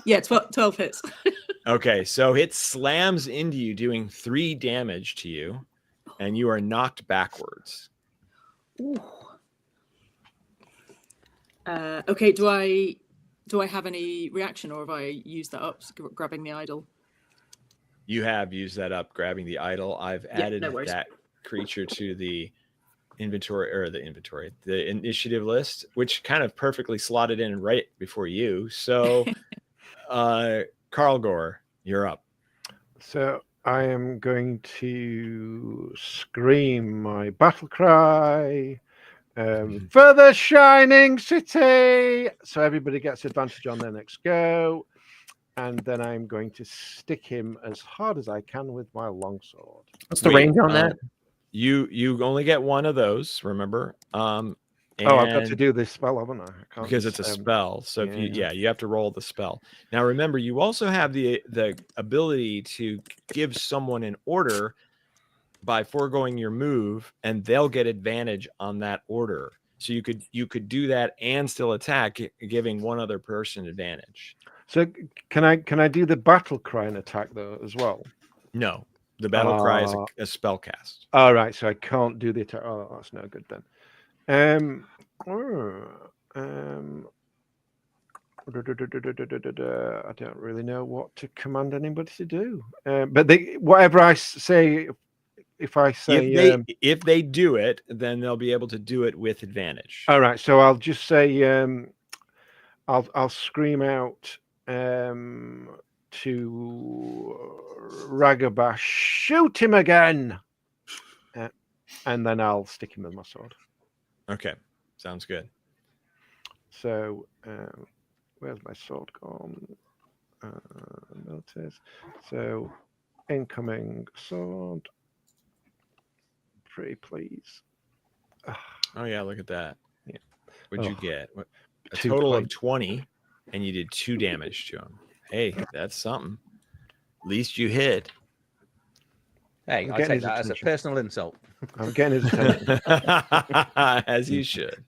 Yeah, 12 hits. Okay, so it slams into you, doing 3 damage to you, and you are knocked backwards. Ooh. Okay, do I have any reaction, or have I used that up, grabbing the idol? You have used that up, grabbing the idol. I've added that creature to the the initiative list, which kind of perfectly slotted in right before you. So, Carl Gore, you're up. So I am going to scream my battle cry. For the shining city. So everybody gets advantage on their next go. And then I'm going to stick him as hard as I can with my longsword. What's the range on that? You only get one of those, remember? I've got to do this spell, haven't I? Because it's a spell. So if you have to roll the spell. Now remember, you also have the ability to give someone an order by foregoing your move, and they'll get advantage on that order. So you could do that and still attack, giving one other person advantage. So can I do the battle cry and attack though as well? No, the battle cry is a spell cast. All right, so I can't do the attack. Oh, that's no good then. I don't really know what to command anybody to do. But whatever I say, if I say if they do it, then they'll be able to do it with advantage. All right, so I'll just say I'll scream out to Ragabash, shoot him again, and then I'll stick him with my sword. Okay, sounds good. So where's my sword gone? Notice. So incoming sword. Pretty please. Oh yeah, look at that. Yeah. What'd you get? A 2 total of points. 20, and you did 2 damage to him. Hey, that's something. At least you hit. Hey, I'm I getting take his that as a attention. personal insult. I'm getting his attention. As you should.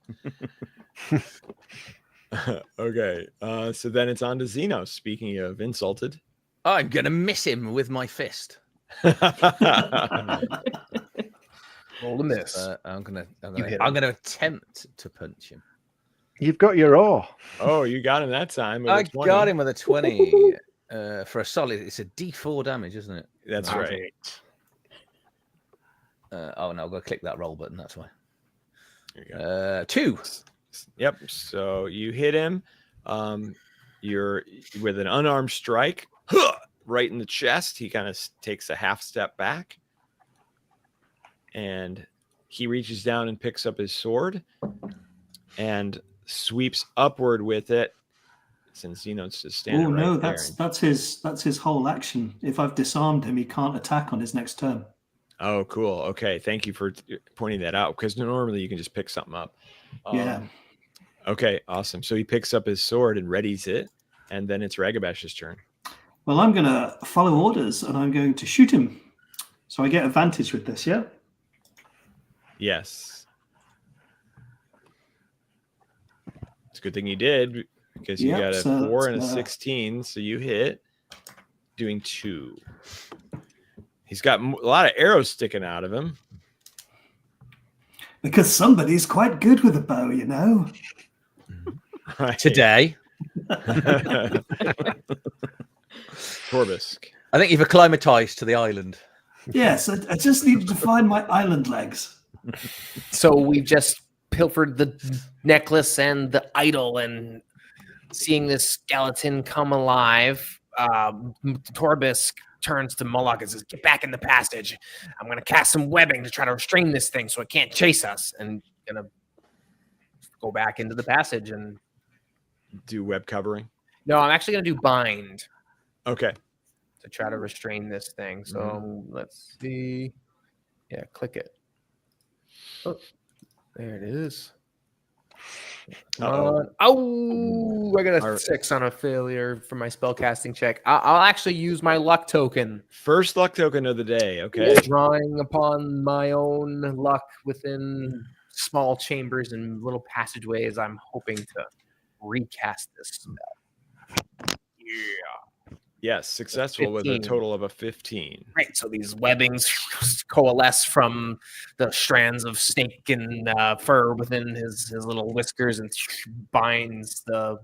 Okay, so then it's on to Xenos. Speaking of insulted. I'm gonna miss him with my fist. Roll a miss. I'm gonna hit attempt to punch him. You've got your ore. Oh, you got him that time. With I a 20. got him with a 20 for a solid. It's a D4 damage, isn't it? That's right. Oh no, I've got to click that roll button. That's why. There you go. 2. Yep. So you hit him. You're with an unarmed strike right in the chest. He kind of takes a half step back, and he reaches down and picks up his sword and sweeps upward with it. Since Xenos is standing Oh right no, there. that's his whole action. If I've disarmed him, he can't attack on his next turn. Oh, cool. Okay, thank you for pointing that out, because normally you can just pick something up. Yeah. Okay, awesome. So he picks up his sword and readies it, and then it's Ragabash's turn. Well, I'm going to follow orders, and I'm going to shoot him. So I get advantage with this, yeah? Yes. It's a good thing you did, because you Yep, got a so 4 and a that's, 16, so you hit, doing 2. He's got a lot of arrows sticking out of him. Because somebody's quite good with a bow, you know? Right. Today, Torbisk. I think you've acclimatized to the island. Yes, I just needed to find my island legs. So we've just pilfered the necklace and the idol, and seeing this skeleton come alive, Torbisk turns to Moloch and says, "Get back in the passage. I'm going to cast some webbing to try to restrain this thing so it can't chase us." And going to go back into the passage. And Do web covering. no, I'm actually going to do bind Okay. to try to restrain this thing. So let's see. Yeah, click it. Oh, there it is. Uh-oh. Oh, I got a 6 on a failure for my spellcasting check. I'll actually use my luck token. First luck token of the day. Okay. Drawing upon my own luck within small chambers and little passageways. I'm hoping to recast this spell. Yeah. Yes, successful with a 15. total of a 15. Right. So these webbings coalesce from the strands of snake and fur within his little whiskers and binds the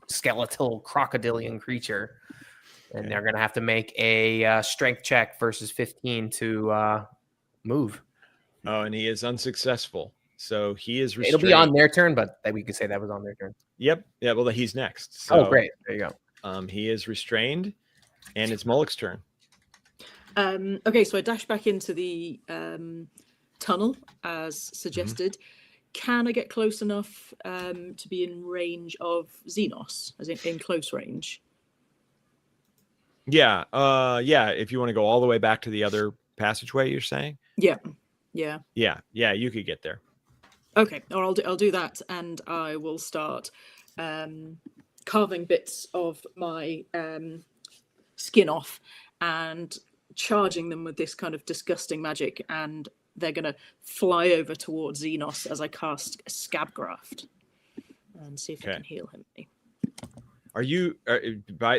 skeletal crocodilian creature. And they're going to have to make a strength check versus 15 to move. Oh, and he is unsuccessful. So he is restrained. It'll be on their turn, but we could say that was on their turn. Yep. Yeah, well, he's next. So, Oh, great. There you go. He is restrained, and it's Moloch's turn. Okay, so I dash back into the tunnel as suggested. Can I get close enough to be in range of Xenos, as in close range? Yeah. Yeah. If you want to go all the way back to the other passageway, you're saying? Yeah. Yeah. Yeah. You could get there. Okay, or I'll do that, and I will start carving bits of my skin off and charging them with this kind of disgusting magic, and they're going to fly over towards Xenos as I cast a scab graft and see if I can heal him. Are you,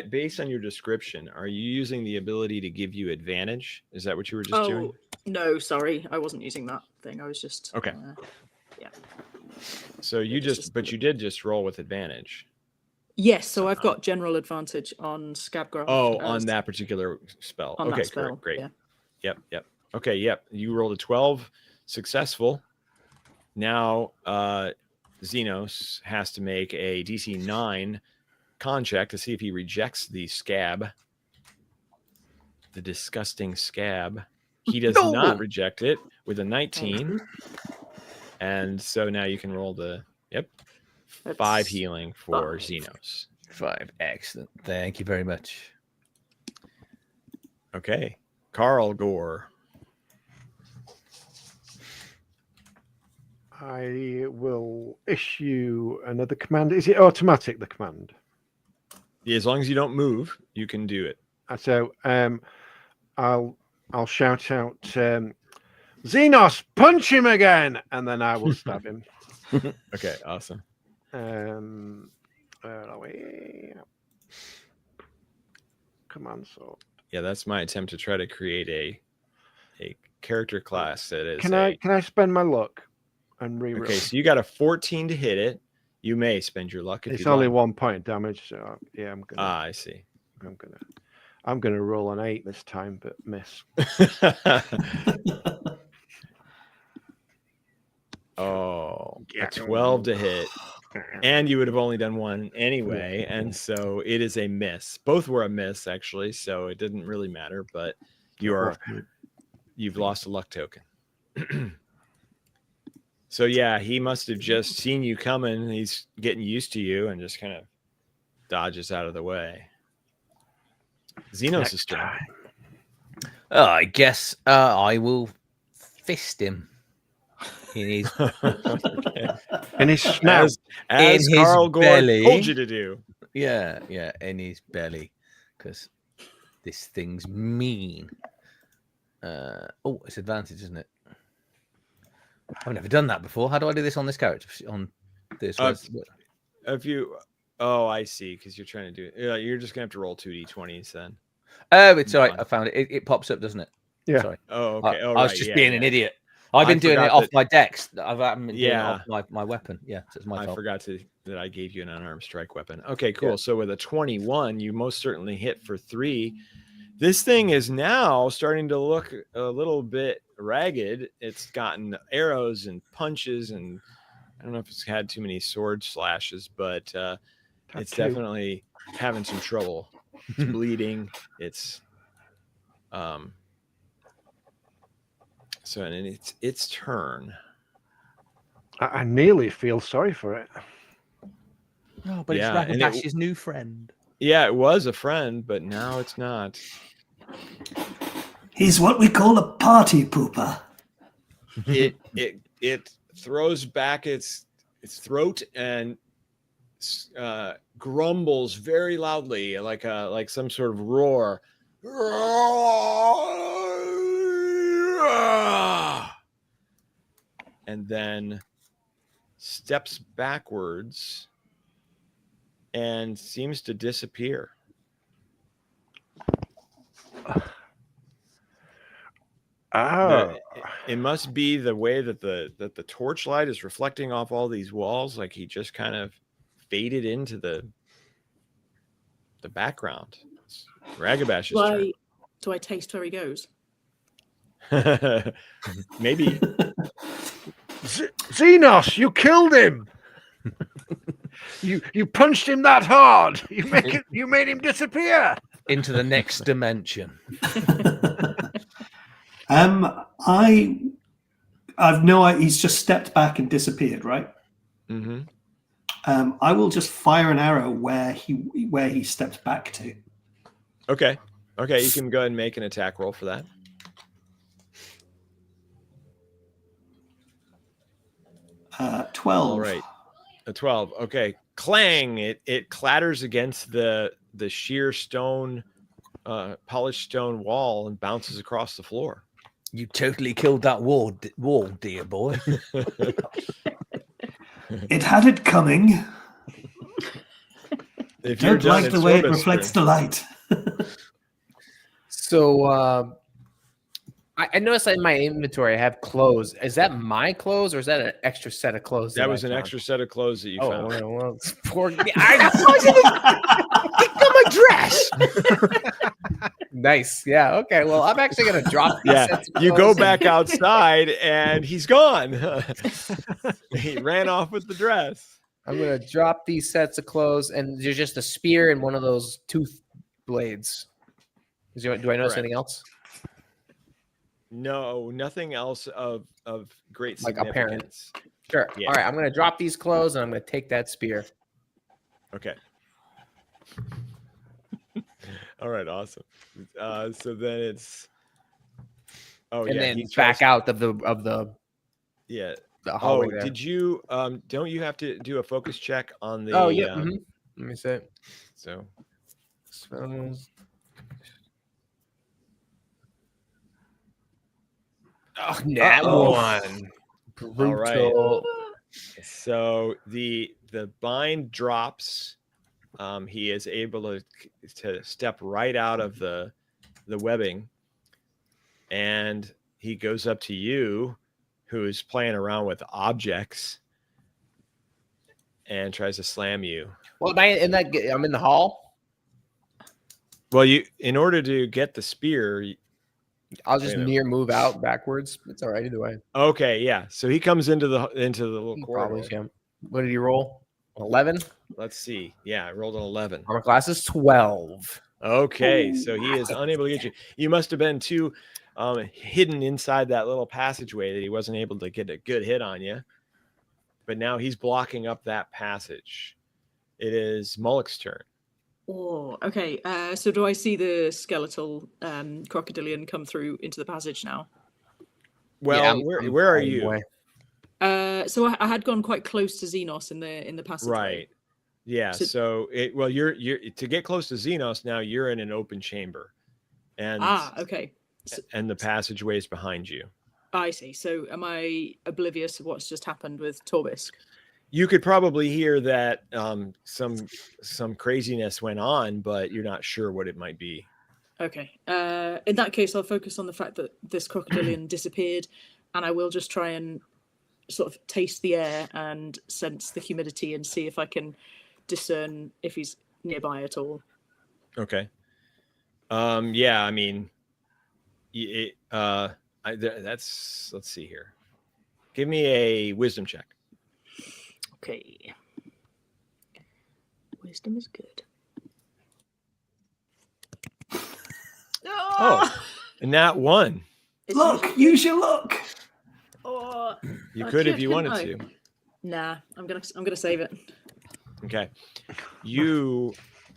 based on your description, are you using the ability to give you advantage? Is that what you were just doing? No, sorry, I wasn't using that thing. I was just okay. Yeah. So you but you did just roll with advantage. Yes, so I've got general advantage on scab graft. Oh, on that particular spell. On okay, that spell, great. Yeah. Yep. Okay, yep. You rolled a 12, successful. Now Xenos has to make a DC 9 con check to see if he rejects the scab. The disgusting scab. He does not reject it with a 19. And so now you can roll the That's 5 healing for 5. Xenos. 5. Excellent. Thank you very much. Okay. Carl Gore. I will issue another command. Is it automatic, the command? Yeah, as long as you don't move, you can do it. So I'll shout out, Xenos, punch him again, and then I will stab him. Okay, awesome. Where are we? Command sword. Yeah, that's my attempt to try to create a character class that is. Can I spend my luck and reroll? Okay, so you got a 14 to hit it. You may spend your luck if It's you only like. 1 point damage, so yeah, I'm gonna. I see. I'm gonna roll an 8 this time, but miss. Oh, a 12 to hit. And you would have only done 1 anyway. And so it is a miss. Both were a miss, actually. So it didn't really matter, but you've lost a luck token. So yeah, he must have just seen you coming. He's getting used to you and just kind of dodges out of the way. Xenos' turn. I guess I will fist him in his in his snout, as in Carl his Gore belly. told you to do. Yeah, in his belly, because this thing's mean. It's advantage, isn't it? I've never done that before. How do I do this on this character? On this? If you, I see, because you're trying to do it. Yeah, you're just gonna have to roll 2d20s then. It's all right. I found it. It pops up, doesn't it? Yeah. Sorry. Oh, okay. I was just being an idiot. I I've been doing it forgot off that- my decks. I haven't been doing it Yeah. off my weapon. Yeah, so it's my I fault. forgot that I gave you an unarmed strike weapon. Okay, cool. Yeah. So with a 21, you most certainly hit for 3. This thing is now starting to look a little bit ragged. It's gotten arrows and punches, and I don't know if it's had too many sword slashes, but it's definitely having some trouble. It's bleeding. It's so and its turn. I nearly feel sorry for it. Oh, but Yeah, it's and Rabadash's new friend. Yeah, it was a friend, but now it's not. He's what we call a party pooper. It throws back its throat and grumbles very loudly, like some sort of roar, and then steps backwards and seems to disappear. It must be the way that the torchlight is reflecting off all these walls. Like he just kind of faded into the background. Ragabash's turn. Do I taste where he goes? Maybe. Xenos, you killed him. You punched him that hard. You made him disappear into the next dimension. He's just stepped back and disappeared, right? Mm-hmm. I will just fire an arrow where he stepped back to. Okay, you can go ahead and make an attack roll for that. Uh, 12. All right, a 12. Okay, clang! It clatters against the sheer stone, polished stone wall and bounces across the floor. You totally killed that wall, dear boy. It had it coming. If you're Don't like done, the it's way it Sorba's reflects turn. the light. So I noticed that in my inventory I have clothes. Is that my clothes or is that an extra set of clothes? That I was an found? extra set of clothes that you Oh, found. well, poor me. I got my dress. Nice. Yeah. Okay. Well, I'm actually gonna drop these Yeah, sets of you go clothes. back outside and he's gone. He ran off with the dress. I'm gonna drop these sets of clothes, and there's just a spear and one of those tooth blades. Do I notice Correct. anything else? No, nothing else of great Like significance. Sure. Yeah. All right. I'm going to drop these clothes and I'm going to take that spear. Okay. All right. Awesome. So then it's. Oh And yeah. then he back tries- out of the Yeah. hallway Oh, there. did you? Don't you have to do a focus check on the? Oh, yeah. Let me see. So. Spells. Oh, that one. Brutal. All right. So the bind drops. He is able to step right out of the webbing, and he goes up to you, who is playing around with objects, and tries to slam you. Well, am I in that? I'm in the hall. Well, in order to get the spear. I'll just Wait a minute. move out backwards. It's all right either way. Okay, yeah. So he comes into the little corridor. Probably, yeah. What did he roll? 11. Let's see. Yeah, I rolled an 11. Armor class is 12. Okay, so he is unable to get you. You must have been too hidden inside that little passageway that he wasn't able to get a good hit on you. But now he's blocking up that passage. It is Mullock's turn. Oh, okay. So do I see the skeletal crocodilian come through into the passage now? Well, Yeah, where are far you? away. So I had gone quite close to Xenos in the passageway. Right. Yeah. So you're to get close to Xenos now. You're in an open chamber, and okay. And the passageway is behind you. I see. So am I oblivious of what's just happened with Torbisk? You could probably hear that some craziness went on, but you're not sure what it might be. Okay. In that case, I'll focus on the fact that this crocodilian disappeared, and I will just try and sort of taste the air and sense the humidity and see if I can discern if he's nearby at all. Okay. Yeah. I mean, let's see here. Give me a wisdom check. Okay. Wisdom is good. Oh, and that one. Look, use your luck. Oh, You I could if could, you couldn't wanted I? to. Nah, I'm gonna save it. Okay. You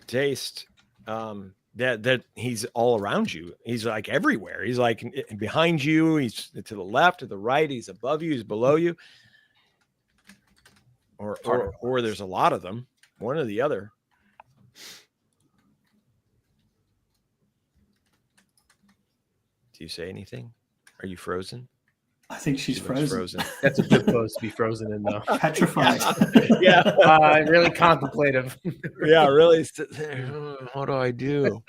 taste that he's all around you. He's like everywhere. He's like behind you. He's to the left, to the right. He's above you. He's below you. Or there's a lot of them. One or the other. Do you say anything? Are you frozen? I think she's She looks frozen. That's a good pose to be frozen in, though. Petrified. Yeah. Really contemplative. Yeah, really. What do I do?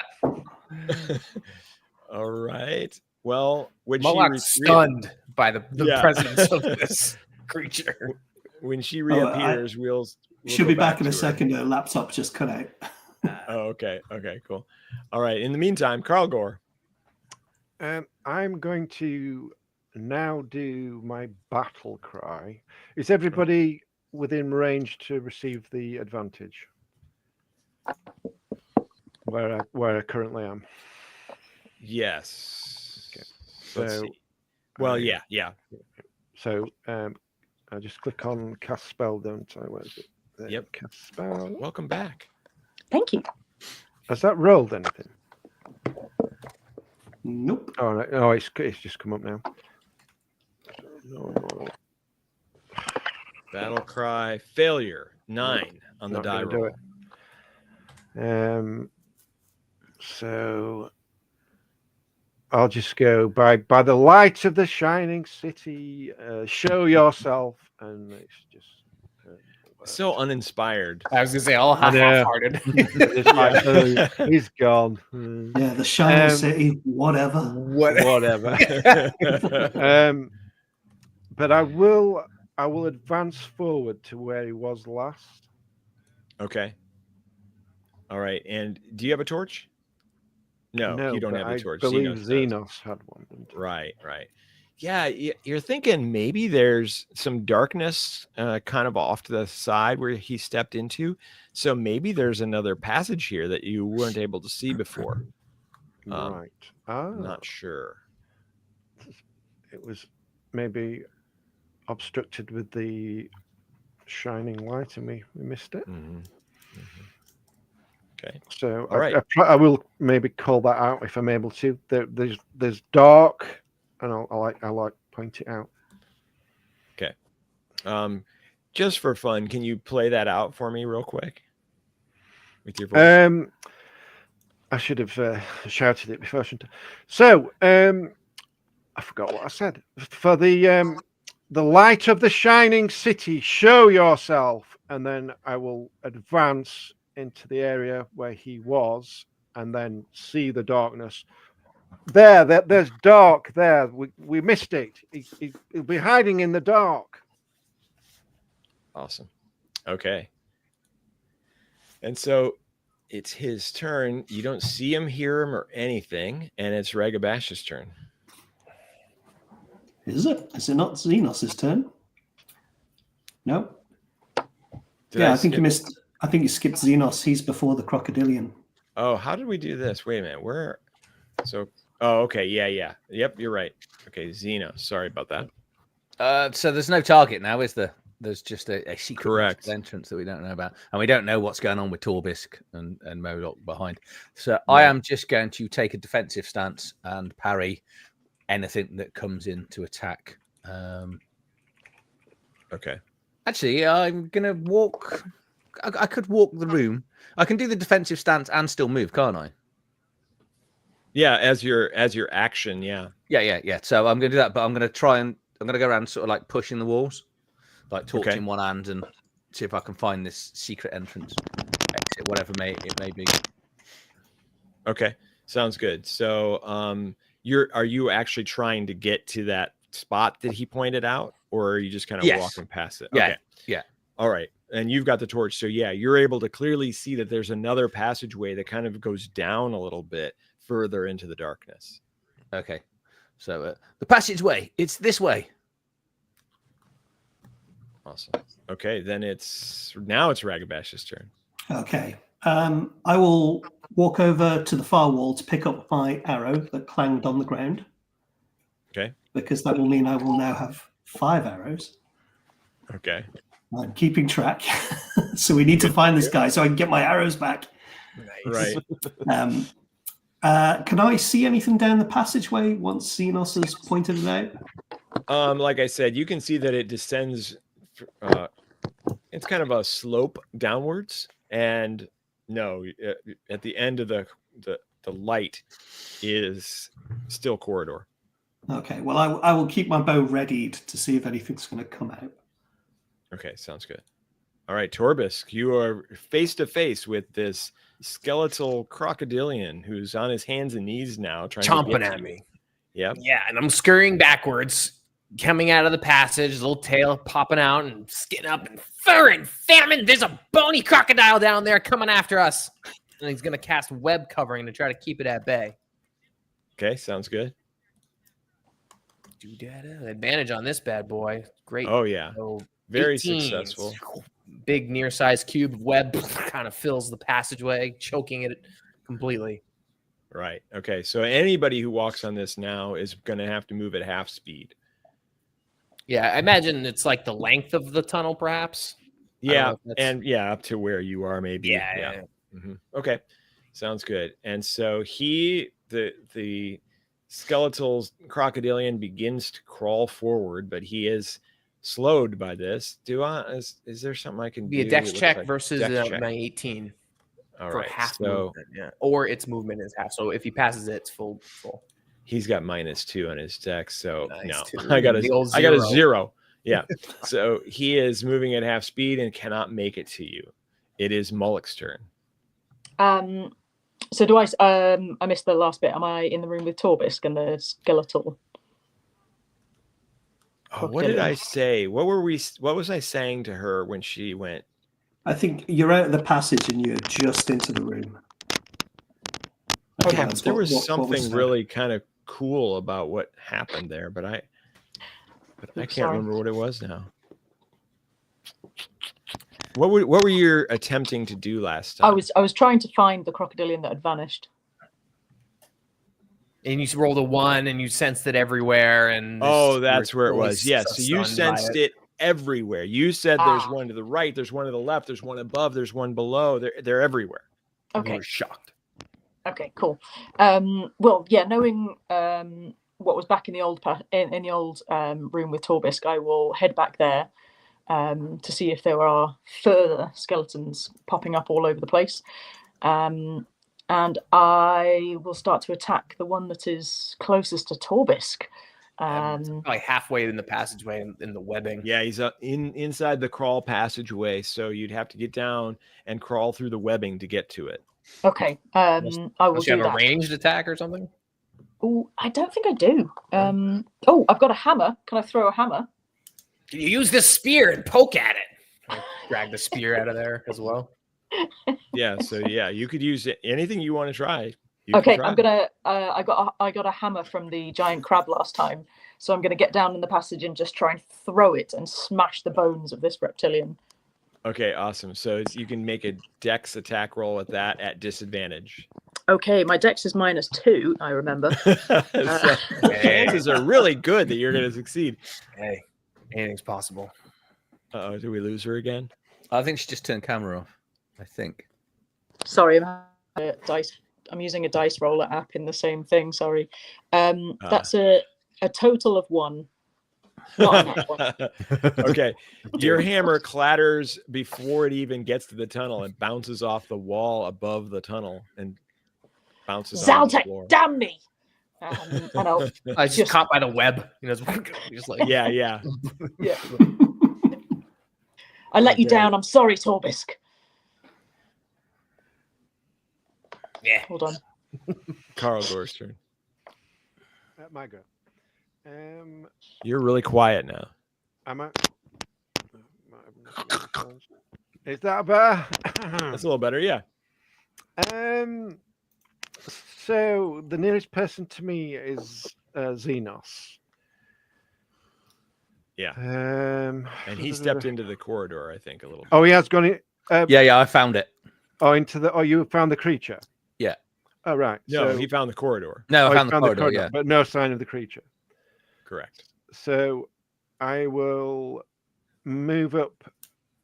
All right. Well, when Moloch's stunned by the Yeah. presence of this creature. when she reappears, we'll She'll go be back in a to her. second. Her laptop just cut out. Oh, okay. Okay, cool. All right. In the meantime, Carl Gore. I'm going to now do my battle cry. Is everybody within range to receive the advantage? Where I currently am. Yes. Okay. Let's So, see. Well, yeah. So I just click on cast spell, don't I? Where is it? There, Yep. Cast spell. Welcome back. Thank you. Has that rolled anything? Nope. Oh, no, oh, it's just come up now. Battle cry failure 9 on the Not die gonna do roll. it. So I'll just go by the light of the shining city. Show yourself, and it's just So uninspired. I was going to say, all I know. half-hearted. it's like, oh, he's gone. Yeah, the shining Um, city, whatever. Whatever. But I will advance forward to where he was last. Okay. All right. And do you have a torch? No, you don't but have a I torch. believe does. Xenos had one. didn't he? Right. Yeah, you're thinking maybe there's some darkness kind of off to the side where he stepped into. So maybe there's another passage here that you weren't able to see before. Right. I'm not sure. It was maybe obstructed with the shining light, and we missed it. Mm-hmm. Okay. So All right. I will maybe call that out if I'm able to. There's dark, and I like point it out. Okay. Just for fun, can you play that out for me real quick with your voice? I should have shouted it before, shouldn't I? So I forgot what I said. For the light of the shining city, show yourself, and then I will advance into the area where he was, and then see the darkness. There's dark there. We missed it. He'll be hiding in the dark. Awesome. Okay. And so it's his turn. You don't see him, hear him, or anything, and it's Ragabash's turn. Is it? Is it not Xenos' turn? No. Did I think you missed. I think you skipped Xenos. He's before the crocodilian. Oh, how did we do this? Wait a minute. Where? So, oh, okay. Yeah. Yep, you're right. Okay, Xenos. Sorry about that. So there's no target now, is there? There's just a secret Correct. entrance that we don't know about, and we don't know what's going on with Torbisk and Modok behind. So Right. I am just going to take a defensive stance and parry anything that comes in to attack. Okay. Actually, I'm gonna walk. I could walk the room. I can do the defensive stance and still move, can't I? Yeah, as your action, yeah. Yeah. So I'm gonna do that, but I'm gonna go around sort of like pushing the walls, like torch in one hand, and see if I can find this secret entrance, exit, whatever it may be. Okay, sounds good. So, are you actually trying to get to that spot that he pointed out, or are you just kind of walking past it? Yeah. Okay. Yeah. All right. And you've got the torch. So yeah, you're able to clearly see that there's another passageway that kind of goes down a little bit further into the darkness. Okay. So the passageway, it's this way. Awesome. Okay. Then it's Ragabash's turn. Okay. I will walk over to the far wall to pick up my arrow that clanged on the ground. Okay. Because that will mean I will now have 5 arrows. Okay. I'm keeping track. So we need to find this guy so I can get my arrows back. Right. Can I see anything down the passageway once Xenos has pointed it out? Like I said, you can see that it descends. It's kind of a slope downwards, and no, at the end of the light is still corridor. Okay. Well, I will keep my bow readied to see if anything's going to come out. Okay, sounds good. All right, Torbisk, you are face to face with this skeletal crocodilian who's on his hands and knees now, trying Chomping to get at to me. Yep. Yeah, and I'm scurrying backwards, coming out of the passage, little tail popping out and skin up, and fur and famine. There's a bony crocodile down there coming after us. And he's going to cast web covering to try to keep it at bay. Okay, sounds good. Advantage on this bad boy. Great. Oh, yeah. So Very 18. successful. Big near-sized cube of web kind of fills the passageway, choking it completely. Right. Okay, so anybody who walks on this now is going to have to move at half speed. Yeah, I imagine it's like the length of the tunnel, perhaps. Yeah, and yeah, up to where you are, maybe. Yeah. Mm-hmm. Okay, sounds good. And so the skeletal crocodilian begins to crawl forward, but he is slowed by this. Is there something I can be do? a dex check versus my 18 All for right, half so movement, yeah. Or its movement is half. So if he passes it, it's full. he's got -2 on his dex, so Nice, no, too. I got a zero. 0. Yeah, so he is moving at half speed and cannot make it to you. It is Mullick's turn. So do I missed the last bit. Am I in the room with Torbisk and the skeletal? Oh, what did I say? What was I saying to her when she went? I think you're out of the passage and you're just into the room. Okay, there was something really kind of cool about what happened there, but I can't remember what it was now. What were you attempting to do last time? I was trying to find the crocodilian that had vanished. And you rolled a 1 and you sensed it everywhere. And Oh, that's where it was. really Yes. So you stunned by sensed it everywhere. You said there's Ah. one to the right, there's one to the left, there's one above, there's one below. They're everywhere. You Okay. were shocked. Okay, cool. Well, yeah, knowing what was back in the old in the old room with Torbisk, I will head back there to see if there are further skeletons popping up all over the place. And I will start to attack the one that is closest to Torbisk. Probably halfway in the passageway in the webbing. Yeah, he's inside the crawl passageway, so you'd have to get down and crawl through the webbing to get to it. Okay, I will Unless you do have a that. ranged attack or something. Oh, I don't think I do. Oh, I've got a hammer. Can I throw a hammer? Can you use this spear and poke at it? I'll drag the spear out of there as well. Yeah, so yeah, you could use anything you want to try. Okay, I'm gonna. I got a hammer from the giant crab last time, so I'm gonna get down in the passage and just try and throw it and smash the bones of this reptilian. Okay, awesome. So you can make a dex attack roll at that at disadvantage. Okay, my dex is -2. I remember. So chances are really good that you're going to succeed. Hey, anything's possible. Uh-oh, did we lose her again? I think she just turned camera off. I think. Sorry, I'm using a dice roller app in the same thing. Sorry. That's a total of 1. Not a nat 1. Okay, your hammer clatters before it even gets to the tunnel and bounces off the wall above the tunnel and bounces on the floor. Zaltek, damn me! And I'll I just caught by the web. You know, just like Yeah. yeah. I let you down. I'm sorry, Torbisk. Yeah. Hold on. Carl Gore's turn. My go. You're really quiet now. Am I? Is that better? That's a little better, yeah. So the nearest person to me is Xenos. Yeah. And he stepped into the corridor, I think, a little bit. Oh, he has gone in. Yeah, I found it. Oh, into the. Oh, you found the creature. Yeah. Oh, right. No, so, he found the corridor. No, I he found the corridor. Yeah. but no sign of the creature. Correct. So I will move up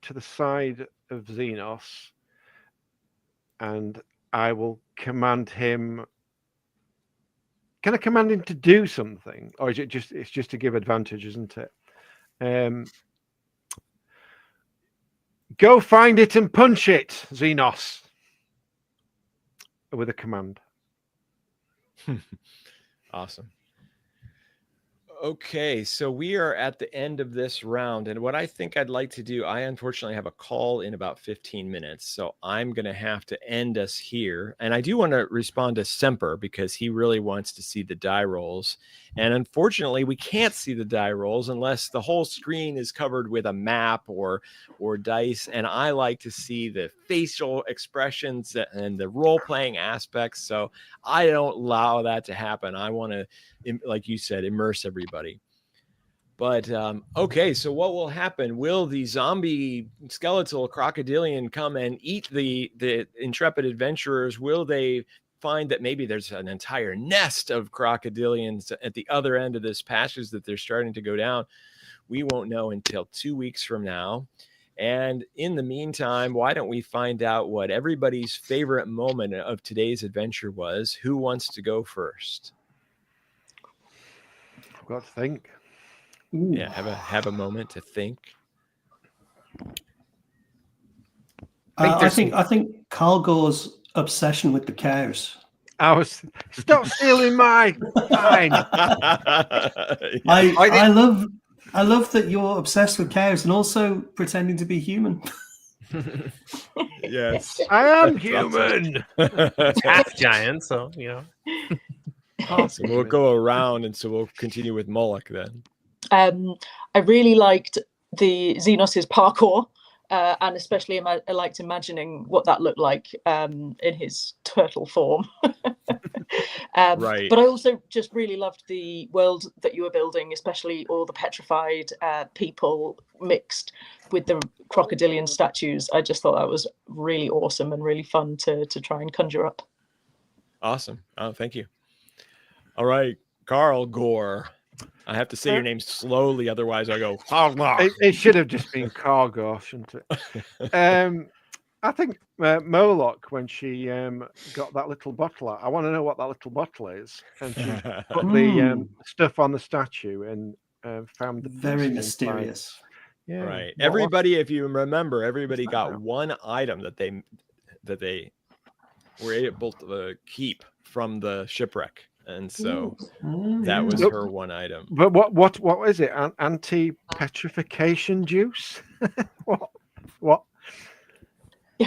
to the side of Xenos, and I will command him. Can I command him to do something, or is it just? It's just to give advantage, isn't it? Go find it and punch it, Xenos. With a command. Awesome. Okay, so we are at the end of this round, and what I think I'd like to do, I unfortunately have a call in about 15 minutes, so I'm going to have to end us here. And I do want to respond to Semper because he really wants to see the die rolls. And unfortunately, we can't see the die rolls unless the whole screen is covered with a map or dice. And I like to see the facial expressions and the role-playing aspects, so I don't allow that to happen. I want to, like you said, immerse everybody. But okay, so what will happen? Will the zombie skeletal crocodilian come and eat the intrepid adventurers? Will they find that maybe there's an entire nest of crocodilians at the other end of this passage that they're starting to go down? We won't know until 2 weeks from now. And in the meantime, why don't we find out what everybody's favorite moment of today's adventure was? Who wants to go first? I've got to think. Ooh. Yeah, have a moment to think. I think Carl Gore's obsession with the cows. Stop stealing my time. I love that you're obsessed with cows and also pretending to be human. Yes, I am human. It's half giant, so you know. Awesome. We'll go around, and so we'll continue with Moloch then. I really liked the Xenos's parkour, and especially I liked imagining what that looked like in his turtle form. Right. But I also just really loved the world that you were building, especially all the petrified people mixed with the crocodilian statues. I just thought that was really awesome and really fun to try and conjure up. Awesome. Oh, thank you. All right, Carl Gore. I have to say your name slowly, otherwise I go. It should have just been Cargo, shouldn't it? I think Moloch, when she got that little bottle out, I want to know what that little bottle is. And she put the stuff on the statue and found the Very piece mysterious. inside. Yeah. Right. Everybody, if you remember, everybody got one item that they were able to keep from the shipwreck. And so that was her one item. But what is it? Anti-petrification juice? What?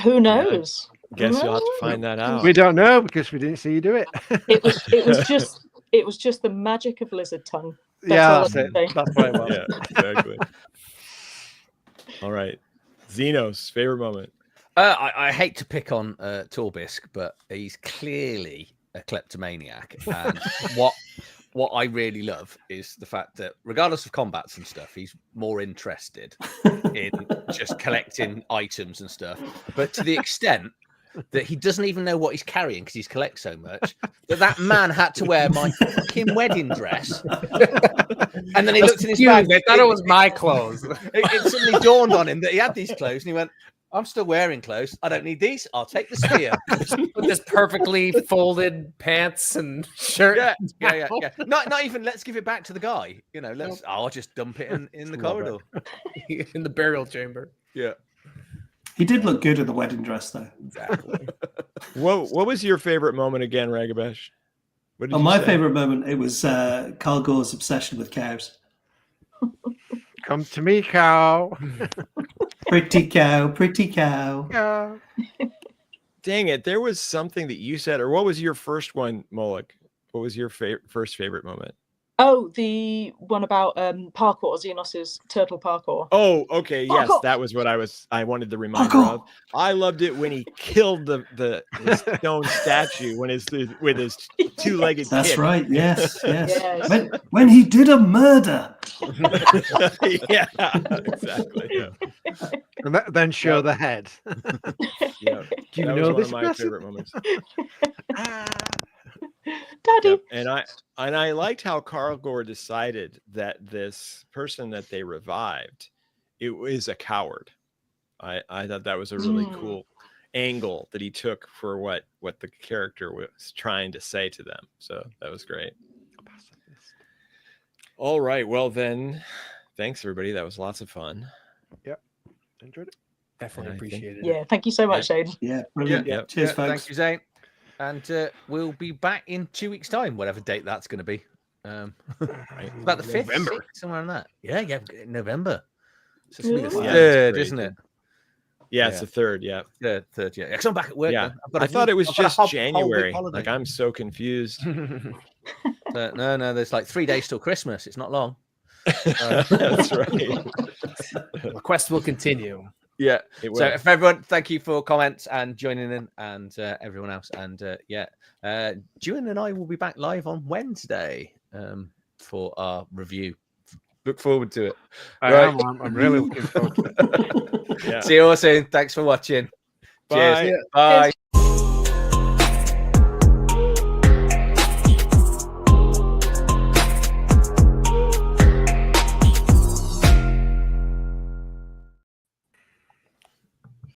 Who knows? Guess you'll have to find that out. We don't know because we didn't see you do it. It was just the magic of lizard tongue. That's it. That's what it was. Yeah, exactly. All right. Xenos, favorite moment. I hate to pick on Torbisk, but he's clearly a kleptomaniac. And what I really love is the fact that regardless of combats and stuff, he's more interested in just collecting items and stuff. But to the extent that he doesn't even know what he's carrying because he's collects so much, that man had to wear my fucking wedding dress. And then he looked in his bag. I thought it was my clothes. It suddenly dawned on him that he had these clothes, and he went, I'm still wearing clothes. I don't need these. I'll take the spear. With this perfectly folded pants and shirt. Yeah. Not even let's give it back to the guy. You know, I'll just dump it in the corridor. In the burial chamber. Yeah. He did look good in the wedding dress, though. Exactly. What was your favorite moment again, Ragabash? What did you My say? favorite moment, it was Carl Gore's obsession with cows. Come to me, cow. Pretty cow, pretty cow. Cow. Dang it. There was something that you said, or what was your first one, Moloch? What was your first favorite moment? Oh, the one about parkour, Xenos's turtle parkour. Oh, okay. Yes, Parkour. that was what I wanted the reminder Parkour. of. I loved it when he killed the stone statue with his two-legged That's kick. right. Yes. Yes. When he did a murder. Yeah, exactly. Yeah. And then show the head. Yeah. Do you That know was this one of my person? favorite moments. Daddy. Yep. And I liked how Carl Gore decided that this person that they revived, it was a coward. I thought that was a really cool angle that he took for what the character was trying to say to them. So that was great. All right. Well then, thanks everybody. That was lots of fun. Yep. Enjoyed it. Definitely appreciate it. Yeah, thank you so much, Shane. Yeah, brilliant. Yeah. Cheers, folks. Thank you, Zane. And we'll be back in 2 weeks' time, whatever date that's going to be. About the 5th, November. 6th, somewhere on that. Yeah, November. So it's gonna be the Yeah. third, Yeah, isn't it? Yeah, it's the third. Yeah. Third, yeah. Because I'm back at work. Yeah. then. I've got I thought it was I've got a just whole week January. holiday. Like I'm so confused. No, there's like 3 days till Christmas. It's not long. That's right. The quest will continue. Yeah. It So, will. if everyone, thank you for comments and joining in, and everyone else. And Julian and I will be back live on Wednesday for our review. Look forward to it. I'm really looking forward to it. Yeah. See you all soon. Thanks for watching. Bye. Cheers. Bye.